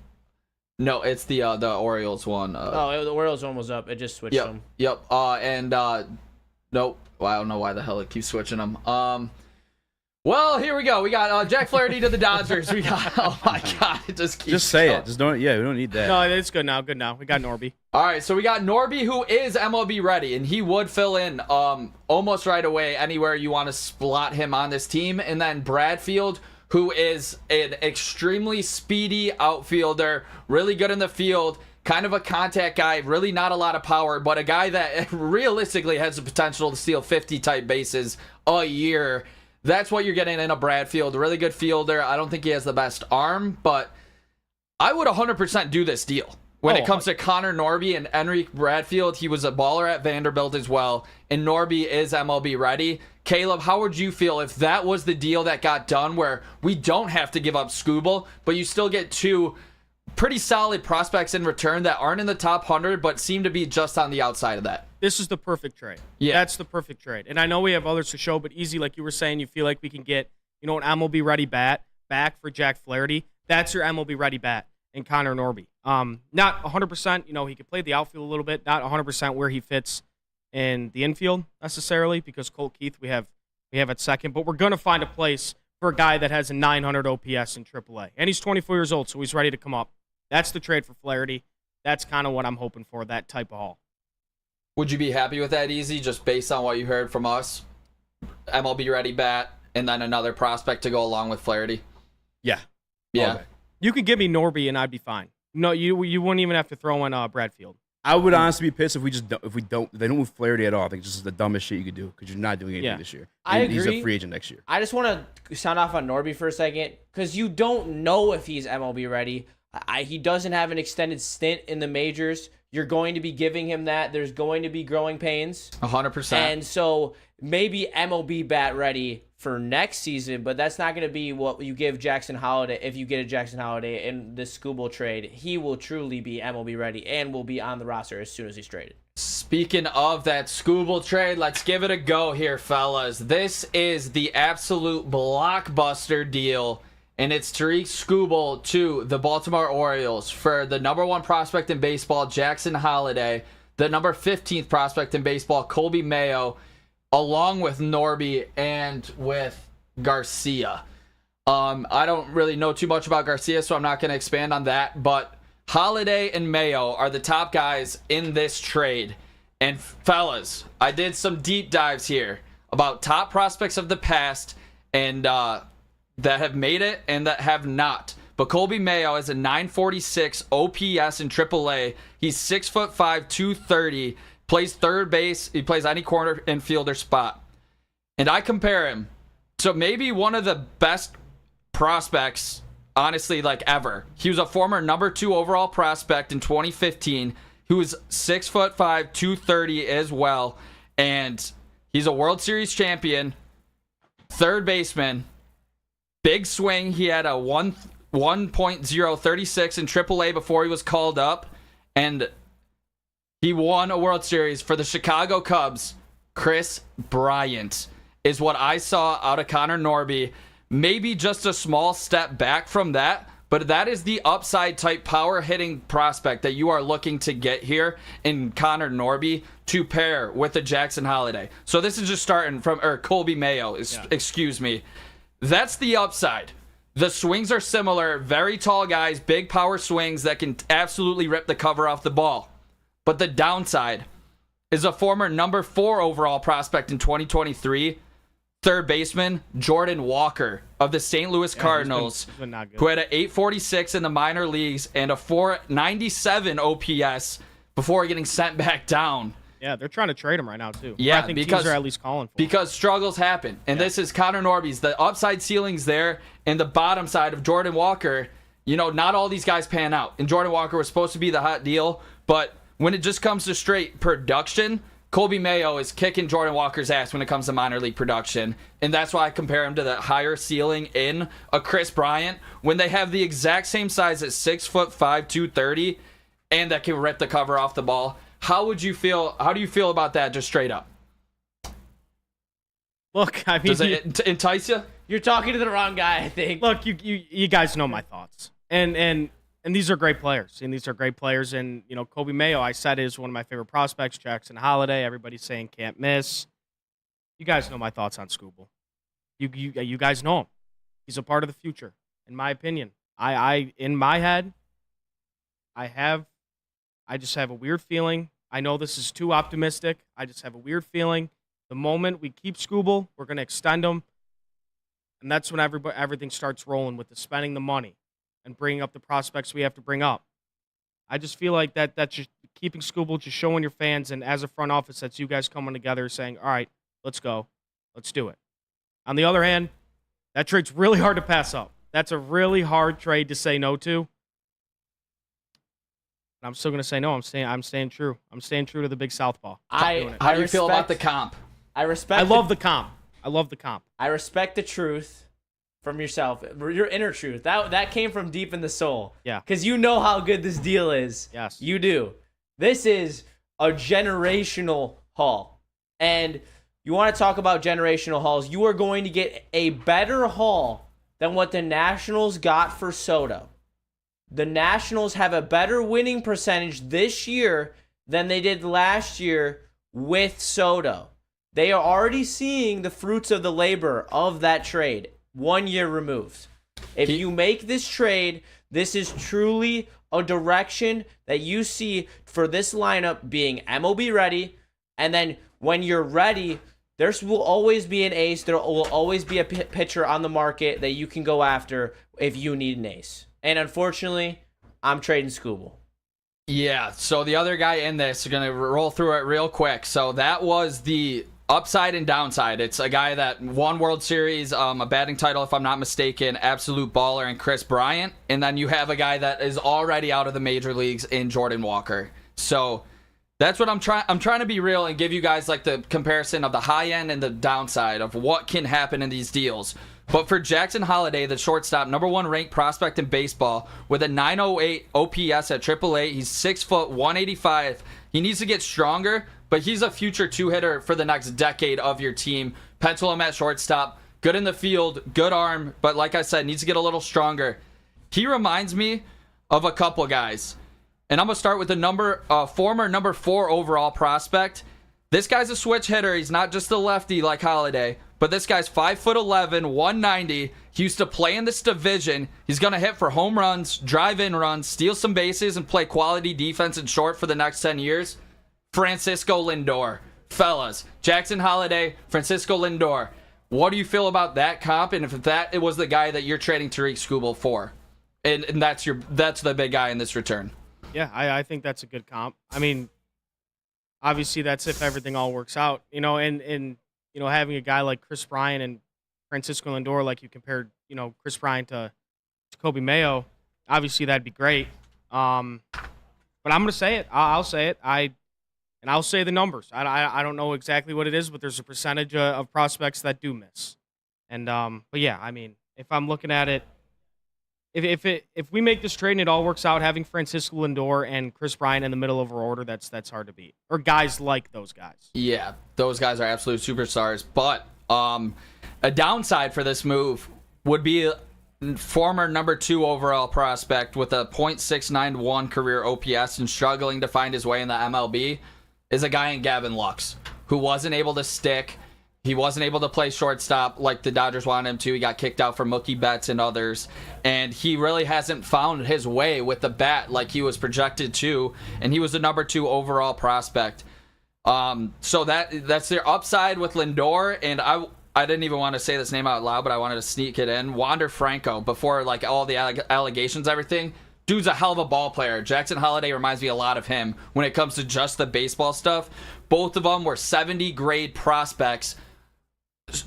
no, it's the Orioles one. The Orioles one was up. It just switched them. Yep. Nope. Well, I don't know why the hell it keeps switching them. Well, here we go. We got Jack Flaherty to the Dodgers. We got, oh my God, it just keeps Just say going. it. Just don't, we don't need that. No, it's good now. We got Norby. All right, so we got Norby, who is MLB ready, and he would fill in almost right away anywhere you want to slot him on this team. And then Bradfield, who is an extremely speedy outfielder, really good in the field, kind of a contact guy, really not a lot of power, but a guy that realistically has the potential to steal 50 type bases a year. That's what you're getting in a Bradfield. A really good fielder. I don't think he has the best arm, but I would 100% do this deal. When it comes to Connor Norby and Enrique Bradfield, he was a baller at Vanderbilt as well, and Norby is MLB ready. Caleb, how would you feel if that was the deal that got done, where we don't have to give up Scooble, but you still get 2 pretty solid prospects in return that aren't in the top 100, but seem to be just on the outside of that? This is the perfect trade. Yeah. That's the perfect trade. And I know we have others to show, but easy, like you were saying, you feel like we can get, an MLB ready bat back for Jack Flaherty. That's your MLB ready bat. in Connor Norby. Not 100%, you know, he could play the outfield a little bit, not 100% where he fits in the infield necessarily, because Colt Keith we have at second, but we're going to find a place for a guy that has a 900 OPS in AAA. And he's 24 years old, so he's ready to come up. That's the trade for Flaherty. That's kind of what I'm hoping for, that type of haul. Would you be happy with that, Easy, just based on what you heard from us? MLB ready bat, and then another prospect to go along with Flaherty? Yeah. Yeah. Okay. You could give me Norby and I'd be fine. No, you wouldn't even have to throw in Bradfield. I would honestly be pissed if they don't move Flaherty at all. I think it's just the dumbest shit you could do because you're not doing anything this year. I agree. He's a free agent next year. I just want to sound off on Norby for a second because you don't know if he's MLB ready. He doesn't have an extended stint in the majors. You're going to be giving him that. There's going to be growing pains. 100%. And so maybe MLB bat ready for next season, but that's not going to be what you give Jackson Holiday. If you get a Jackson Holiday in this Skubal trade, he will truly be MLB ready and will be on the roster as soon as he's traded. Speaking of that Skubal trade, let's give it a go here, fellas. This is the absolute blockbuster deal, and it's Tarik Skubal to the Baltimore Orioles for the number 1 prospect in baseball, Jackson Holiday, the number 15th prospect in baseball, Colby Mayo, along with Norby and with Garcia. I don't really know too much about Garcia, so I'm not going to expand on that. But Holiday and Mayo are the top guys in this trade. And fellas, I did some deep dives here about top prospects of the past and that have made it and that have not. But Colby Mayo has a 946 OPS in AAA. He's 6'5", 230. Plays third base. He plays any corner infielder spot. And I compare him to maybe one of the best prospects, honestly, like ever. He was a former number 2 overall prospect in 2015. He was 6'5", 230 as well. And he's a World Series champion, third baseman, big swing. He had a 1.036 in AAA before he was called up. And he won a World Series for the Chicago Cubs. Chris Bryant is what I saw out of Connor Norby. Maybe just a small step back from that, but that is the upside type power hitting prospect that you are looking to get here in Connor Norby to pair with the Jackson Holiday. So this is just starting from Colby Mayo, excuse me. That's the upside. The swings are similar, very tall guys, big power swings that can absolutely rip the cover off the ball. But the downside is a former number 4 overall prospect in 2023, third baseman Jordan Walker of the St. Louis Cardinals, he's been not good. who had an 846 in the minor leagues and a 497 OPS before getting sent back down. Yeah, they're trying to trade him right now, too. Yeah, I think because teams are at least calling for because struggles happen. And this is Connor Norby's. The upside ceiling's there, and the bottom side of Jordan Walker, you know, not all these guys pan out. And Jordan Walker was supposed to be the hot deal, but when it just comes to straight production, Colby Mayo is kicking Jordan Walker's ass when it comes to minor league production. And that's why I compare him to the higher ceiling in a Chris Bryant when they have the exact same size at 6'5", 230, and that can rip the cover off the ball. How do you feel about that just straight up? Look, I mean, does it entice you? You're talking to the wrong guy, I think. Look, you guys know my thoughts. And these are great players. And you know, Colby Mayo, I said, is one of my favorite prospects. Jackson Holiday, everybody's saying can't miss. You guys know my thoughts on Skubal. You guys know him. He's a part of the future, in my opinion. I in my head, I just have a weird feeling. I know this is too optimistic. I just have a weird feeling. The moment we keep Skubal, we're going to extend him. And that's when everything starts rolling with the spending the money and bringing up the prospects we have to bring up. I just feel like that's just keeping Skubal, just showing your fans, and as a front office, that's you guys coming together saying, all right, let's go. Let's do it. On the other hand, that trade's really hard to pass up. That's a really hard trade to say no to. And I'm still going to say no. I'm staying true. I'm staying true to the big southpaw. How do you feel about the comp? I love the comp. I respect the truth from yourself, your inner truth. That came from deep in the soul. Yeah. Because you know how good this deal is. Yes. You do. This is a generational haul. And you want to talk about generational hauls, you are going to get a better haul than what the Nationals got for Soto. the Nationals have a better winning percentage this year than they did last year with Soto. They are already seeing the fruits of the labor of that trade 1 year removed. If you make this trade, this is truly a direction that you see for this lineup being MLB ready. And then when you're ready, there will always be an ace. There will always be a pitcher on the market that you can go after if you need an ace. And unfortunately, I'm trading Skubal. Yeah, so the other guy in this, we're going to roll through it real quick. So that was the upside and downside. It's a guy that won World Series, a batting title, if I'm not mistaken, absolute baller, and Chris Bryant. And then you have a guy that is already out of the major leagues in Jordan Walker. So that's what I'm trying to be real and give you guys like the comparison of the high end and the downside of what can happen in these deals. But for Jackson Holliday, the shortstop, number 1 ranked prospect in baseball with a 908 OPS at AAA. He's 6 foot, 185. He needs to get stronger, but he's a future 2-hitter for the next decade of your team. Pencil him at shortstop. Good in the field, good arm, but like I said, needs to get a little stronger. He reminds me of a couple guys. And I'm going to start with the former number 4 overall prospect. This guy's a switch hitter. He's not just a lefty like Holliday. But this guy's 5'11", 190. He used to play in this division. He's going to hit for home runs, drive-in runs, steal some bases, and play quality defense in short for the next 10 years. Francisco Lindor. Fellas, Jackson Holliday, Francisco Lindor. What do you feel about that comp? And if that it was the guy that you're trading Tariq Skubal for, and that's the big guy in this return. Yeah, I think that's a good comp. I mean, obviously that's if everything all works out, and having a guy like Chris Bryant and Francisco Lindor, like you compared, Chris Bryant to Kobe Mayo, obviously that'd be great. But I'm going to say it. I'll say it. I'll say the numbers. I don't know exactly what it is, but there's a percentage of prospects that do miss. And but yeah, I mean, if I'm looking at it, if we make this trade and it all works out, having Francisco Lindor and Chris Bryant in the middle of our order, that's hard to beat. Or guys like those guys. Yeah, those guys are absolute superstars. But a downside for this move would be a former number 2 overall prospect with a .691 career OPS and struggling to find his way in the MLB is a guy in Gavin Lux who wasn't able to stick. He wasn't able to play shortstop like the Dodgers wanted him to. He got kicked out for Mookie Betts and others. And he really hasn't found his way with the bat like he was projected to. And he was the number 2 overall prospect. So that's their upside with Lindor. And I didn't even want to say this name out loud, but I wanted to sneak it in. Wander Franco, before like all the allegations, everything. Dude's a hell of a ball player. Jackson Holliday reminds me a lot of him when it comes to just the baseball stuff. Both of them were 70 grade prospects.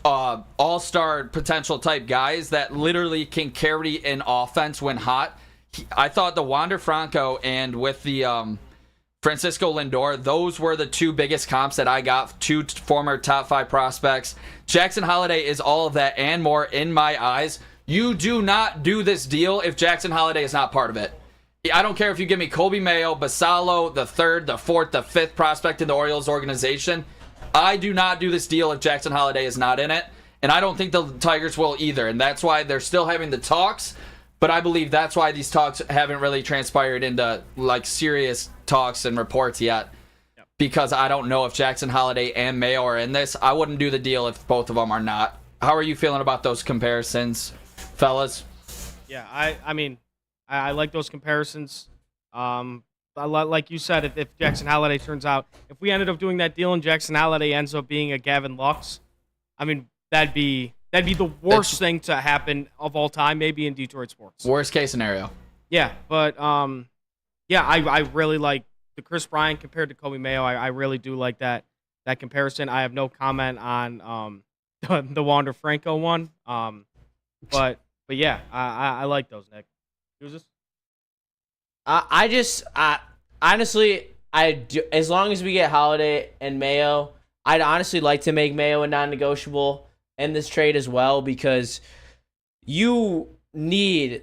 All-star potential type guys that literally can carry an offense when hot. I thought the Wander Franco and with the Francisco Lindor, those were the 2 biggest comps that I got. 2 former top 5 prospects. Jackson Holliday is all of that and more in my eyes. You do not do this deal if Jackson Holliday is not part of it. I don't care if you give me Kobe Mayo, Basallo, the 3rd, the 4th, the 5th prospect in the Orioles organization. I do not do this deal if Jackson Holliday is not in it, and I don't think the Tigers will either, and that's why they're still having the talks, but I believe that's why these talks haven't really transpired into like serious talks and reports yet, because I don't know if Jackson Holliday and Mayo are in this. I wouldn't do the deal if both of them are not. How are you feeling about those comparisons, fellas? Yeah, I mean, I like those comparisons. Like you said, if Jackson Holliday turns out, if we ended up doing that deal and Jackson Holliday ends up being a Gavin Lux, I mean, that'd be the worst thing to happen of all time, maybe in Detroit sports. Worst case scenario. Yeah, but I really like the Chris Bryant compared to Kobe Mayo. I really do like that comparison. I have no comment on the Wander Franco one. But yeah, I like those, Nick. Who's this? Honestly, as long as we get Holliday and Mayo, I'd honestly like to make Mayo a non-negotiable in this trade as well, because you need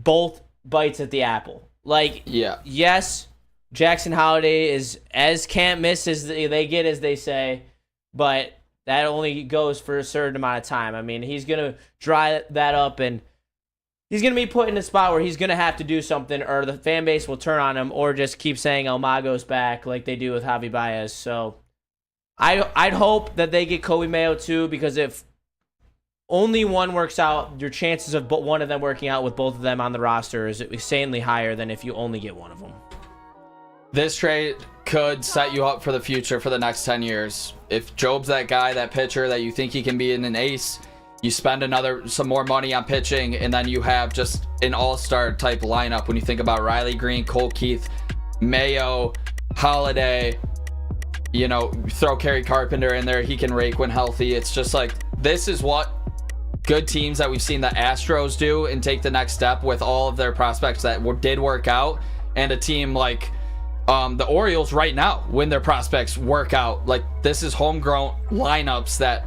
both bites at the apple. Like, yes, Jackson Holliday is as can't miss as they get, as they say, but that only goes for a certain amount of time. I mean, he's going to dry that up, and he's going to be put in a spot where he's going to have to do something, or the fan base will turn on him, or just keep saying El Mago's back like they do with Javi Baez. So I'd hope that they get Kobe Mayo too, because if only one works out, your chances of one of them working out with both of them on the roster is insanely higher than if you only get one of them. This trade could set you up for the future for the next 10 years. If Job's that guy, that pitcher that you think he can be in an ace, you spend some more money on pitching, and then you have just an all-star type lineup when you think about Riley Green, Cole Keith, Mayo, Holiday, throw Kerry Carpenter in there. He can rake when healthy. It's just like, this is what good teams that we've seen the Astros do and take the next step with all of their prospects that did work out, and a team like the Orioles right now, when their prospects work out. Like, this is homegrown lineups that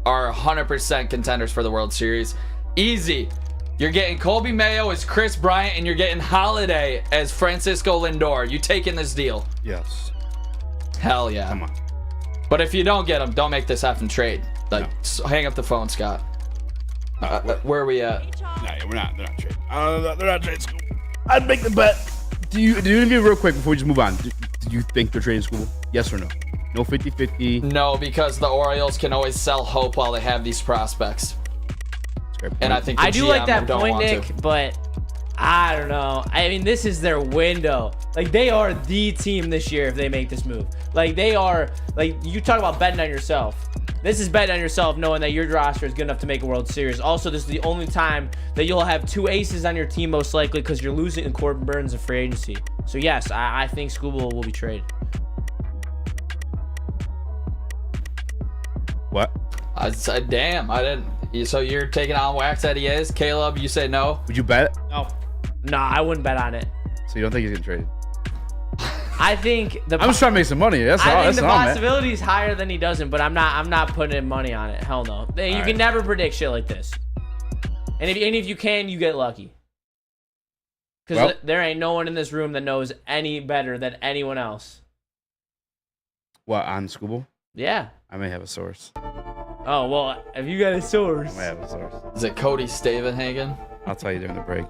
are 100% contenders for the World Series. Easy. You're getting Colby Mayo as Chris Bryant, and you're getting Holiday as Francisco Lindor. You taking this deal? Yes. Hell yeah. Come on. But if you don't get them, don't make this effing trade. Like, hang up the phone, Scott. Where are we at? We're not. They're not trading. They're not trading School. I'd make the bet. Do you real quick before we just move on? Do you think they're trading School? Yes or no? No 50-50? No, because the Orioles can always sell hope while they have these prospects. And I think I do like that point, Nick, but I don't know. I mean, this is their window. Like, they are the team this year if they make this move. Like, they are, like, you talk about betting on yourself. This is betting on yourself knowing that your roster is good enough to make a World Series. Also, this is the only time that you'll have two aces on your team, most likely, because you're losing in Corbin Burns in free agency. So, yes, I think Scooble will be traded. What? I said, damn, I didn't. So you're taking on wax that he is? Caleb, you say no? Would you bet it? No. No, I wouldn't bet on it. So you don't think he's getting traded? I think I'm just trying to make some money. That's all. I think the possibility is higher than he doesn't, but I'm not putting in money on it. Hell no. You can never predict shit like this. And if you can, you get lucky. Because there ain't no one in this room that knows any better than anyone else. What, on Scooble? Yeah. I may have a source. Oh, well, if you got a source. I may have a source. Is it Cody Stavenhagen? I'll tell you during the break.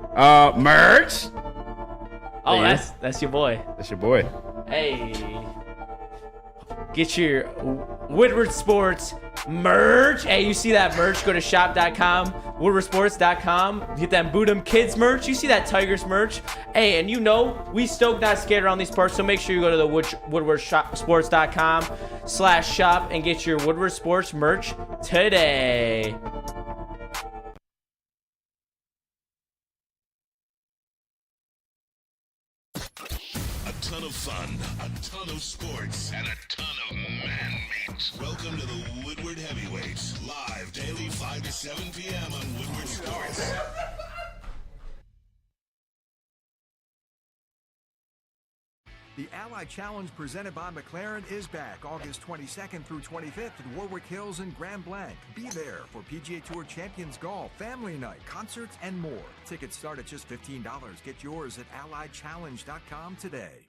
Merch? Oh, that's your boy. That's your boy. Hey. Get your Woodward Sports merch. Hey, you see that merch? Go to shop.com, woodwardsports.com. Get that Boodum Kids merch. You see that Tigers merch? Hey, and we stoked not scared around these parts, so make sure you go to the woodwardsports.com/shop and get your Woodward Sports merch today. A ton of fun, a ton of sports, and a ton of man-meat. Welcome to the Woodward Heavyweights, live daily 5 to 7 p.m. on Woodward Sports. The Ally Challenge presented by McLaren is back August 22nd through 25th at Warwick Hills and Grand Blanc. Be there for PGA Tour Champions Golf, Family Night, concerts, and more. Tickets start at just $15. Get yours at allychallenge.com today.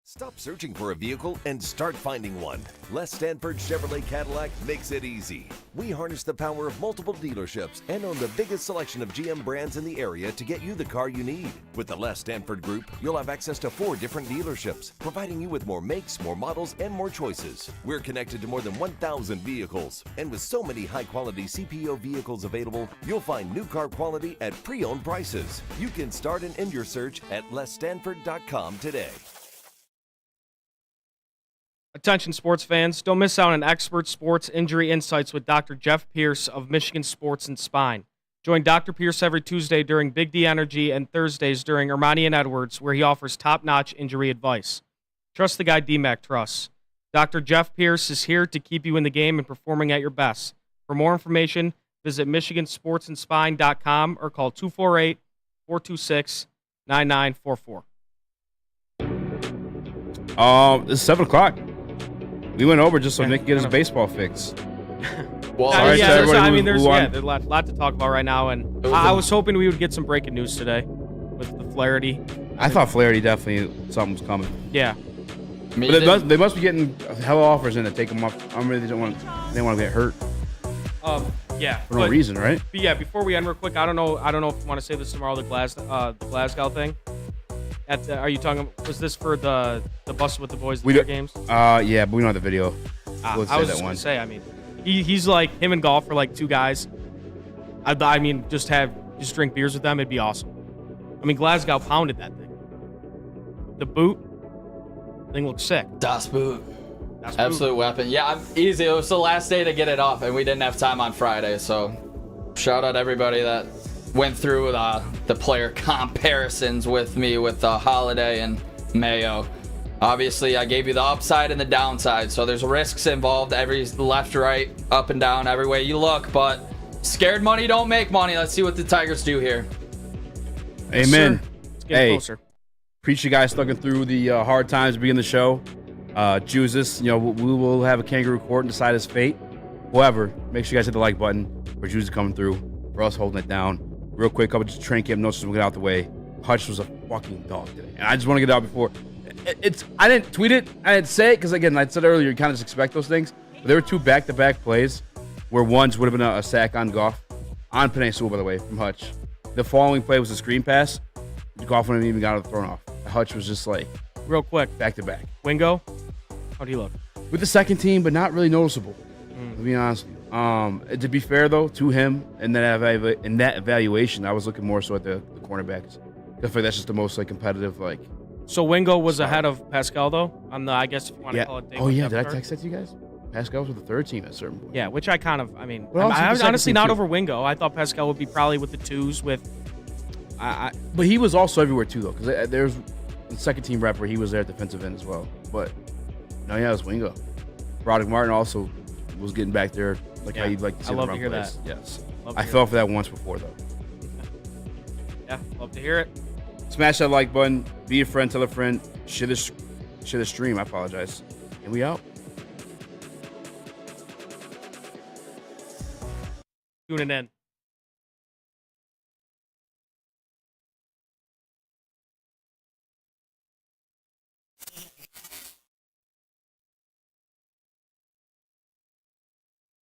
Stop searching for a vehicle and start finding one. Les Stanford Chevrolet Cadillac makes it easy. We harness the power of multiple dealerships and own the biggest selection of GM brands in the area to get you the car you need. With the Les Stanford Group, you'll have access to 4 different dealerships, providing you with more makes, more models, and more choices. We're connected to more than 1,000 vehicles, and with so many high-quality CPO vehicles available, you'll find new car quality at pre-owned prices. You can start and end your search at lesstanford.com today. Attention sports fans, don't miss out on expert sports injury insights with Dr. Jeff Pierce of Michigan Sports and Spine. Join Dr. Pierce every Tuesday during Big D Energy and Thursdays during Ermanni and Edwards, where he offers top-notch injury advice. Trust the guy DMAC trusts. Dr. Jeff Pierce is here to keep you in the game and performing at your best. For more information, visit michigansportsandspine.com or call 248-426-9944. It's 7 o'clock. We went over just so Nick can get his baseball fix. Well, there's a lot to talk about right now, and I was hoping we would get some breaking news today with the Flaherty. I thought Flaherty definitely something was coming. Yeah, but they must be getting hella offers in to take him off. I mean, they want to get hurt. Yeah. For no reason, right? But yeah, before we end real quick, I don't know if you want to say this tomorrow, the Glasgow thing. Are you talking, was this for the bus with the boys games? Yeah, but we don't have the video. I was just going to say, I mean, he's like, him and golf are like two guys. I mean, just drink beers with them, it'd be awesome. I mean, Glasgow pounded that thing. The boot thing looks sick. Das Boot. Absolute weapon. Yeah, easy. It was the last day to get it off, and we didn't have time on Friday. So, shout out everybody that went through the player comparisons with me with Holiday and Mayo. Obviously, I gave you the upside and the downside. So there's risks involved. Every left, right, up and down, every way you look. But scared money don't make money. Let's see what the Tigers do here. Amen. Let's get closer. Appreciate you guys sticking through the hard times beginning the show. Jesus, we will have a kangaroo court and decide his fate. However, make sure you guys hit the like button for Jesus coming through, for us holding it down. Real quick, couple just training camp notes, we'll get out the way. Hutch was a fucking dog today, and I just want to get it out before. I didn't tweet it, I didn't say it, because again, I said earlier, you kind of just expect those things. But there were two back-to-back plays where ones would have been a sack on Goff, on Penei Sewell, by the way, from Hutch. The following play was a screen pass. Goff wouldn't even got it thrown off. Hutch was just like, real quick, back-to-back. Wingo, how'd he look? With the second team, but not really noticeable, to be honest with you. To be fair, though, to him, in that evaluation, I was looking more so at the cornerbacks. I feel like that's just the most competitive, So Wingo was ahead of Pascal, though, on the, I guess if you want to call it. Did I text that to you guys? Pascal was with the third team at a certain point. Yeah, which I kind of, I was honestly not over Wingo. I thought Pascal would be probably with the twos with. But he was also everywhere too, though, because there's the second team rep where he was there at defensive end as well. But no, it was Wingo. Broderick Martin also was getting back there, how you'd like to see. I love to hear plays. That. Yes, I fell for that once before, though. Yeah, love to hear it. Smash that like button. Be a friend. Tell a friend. Share the stream. I apologize. And we out. Tuning in.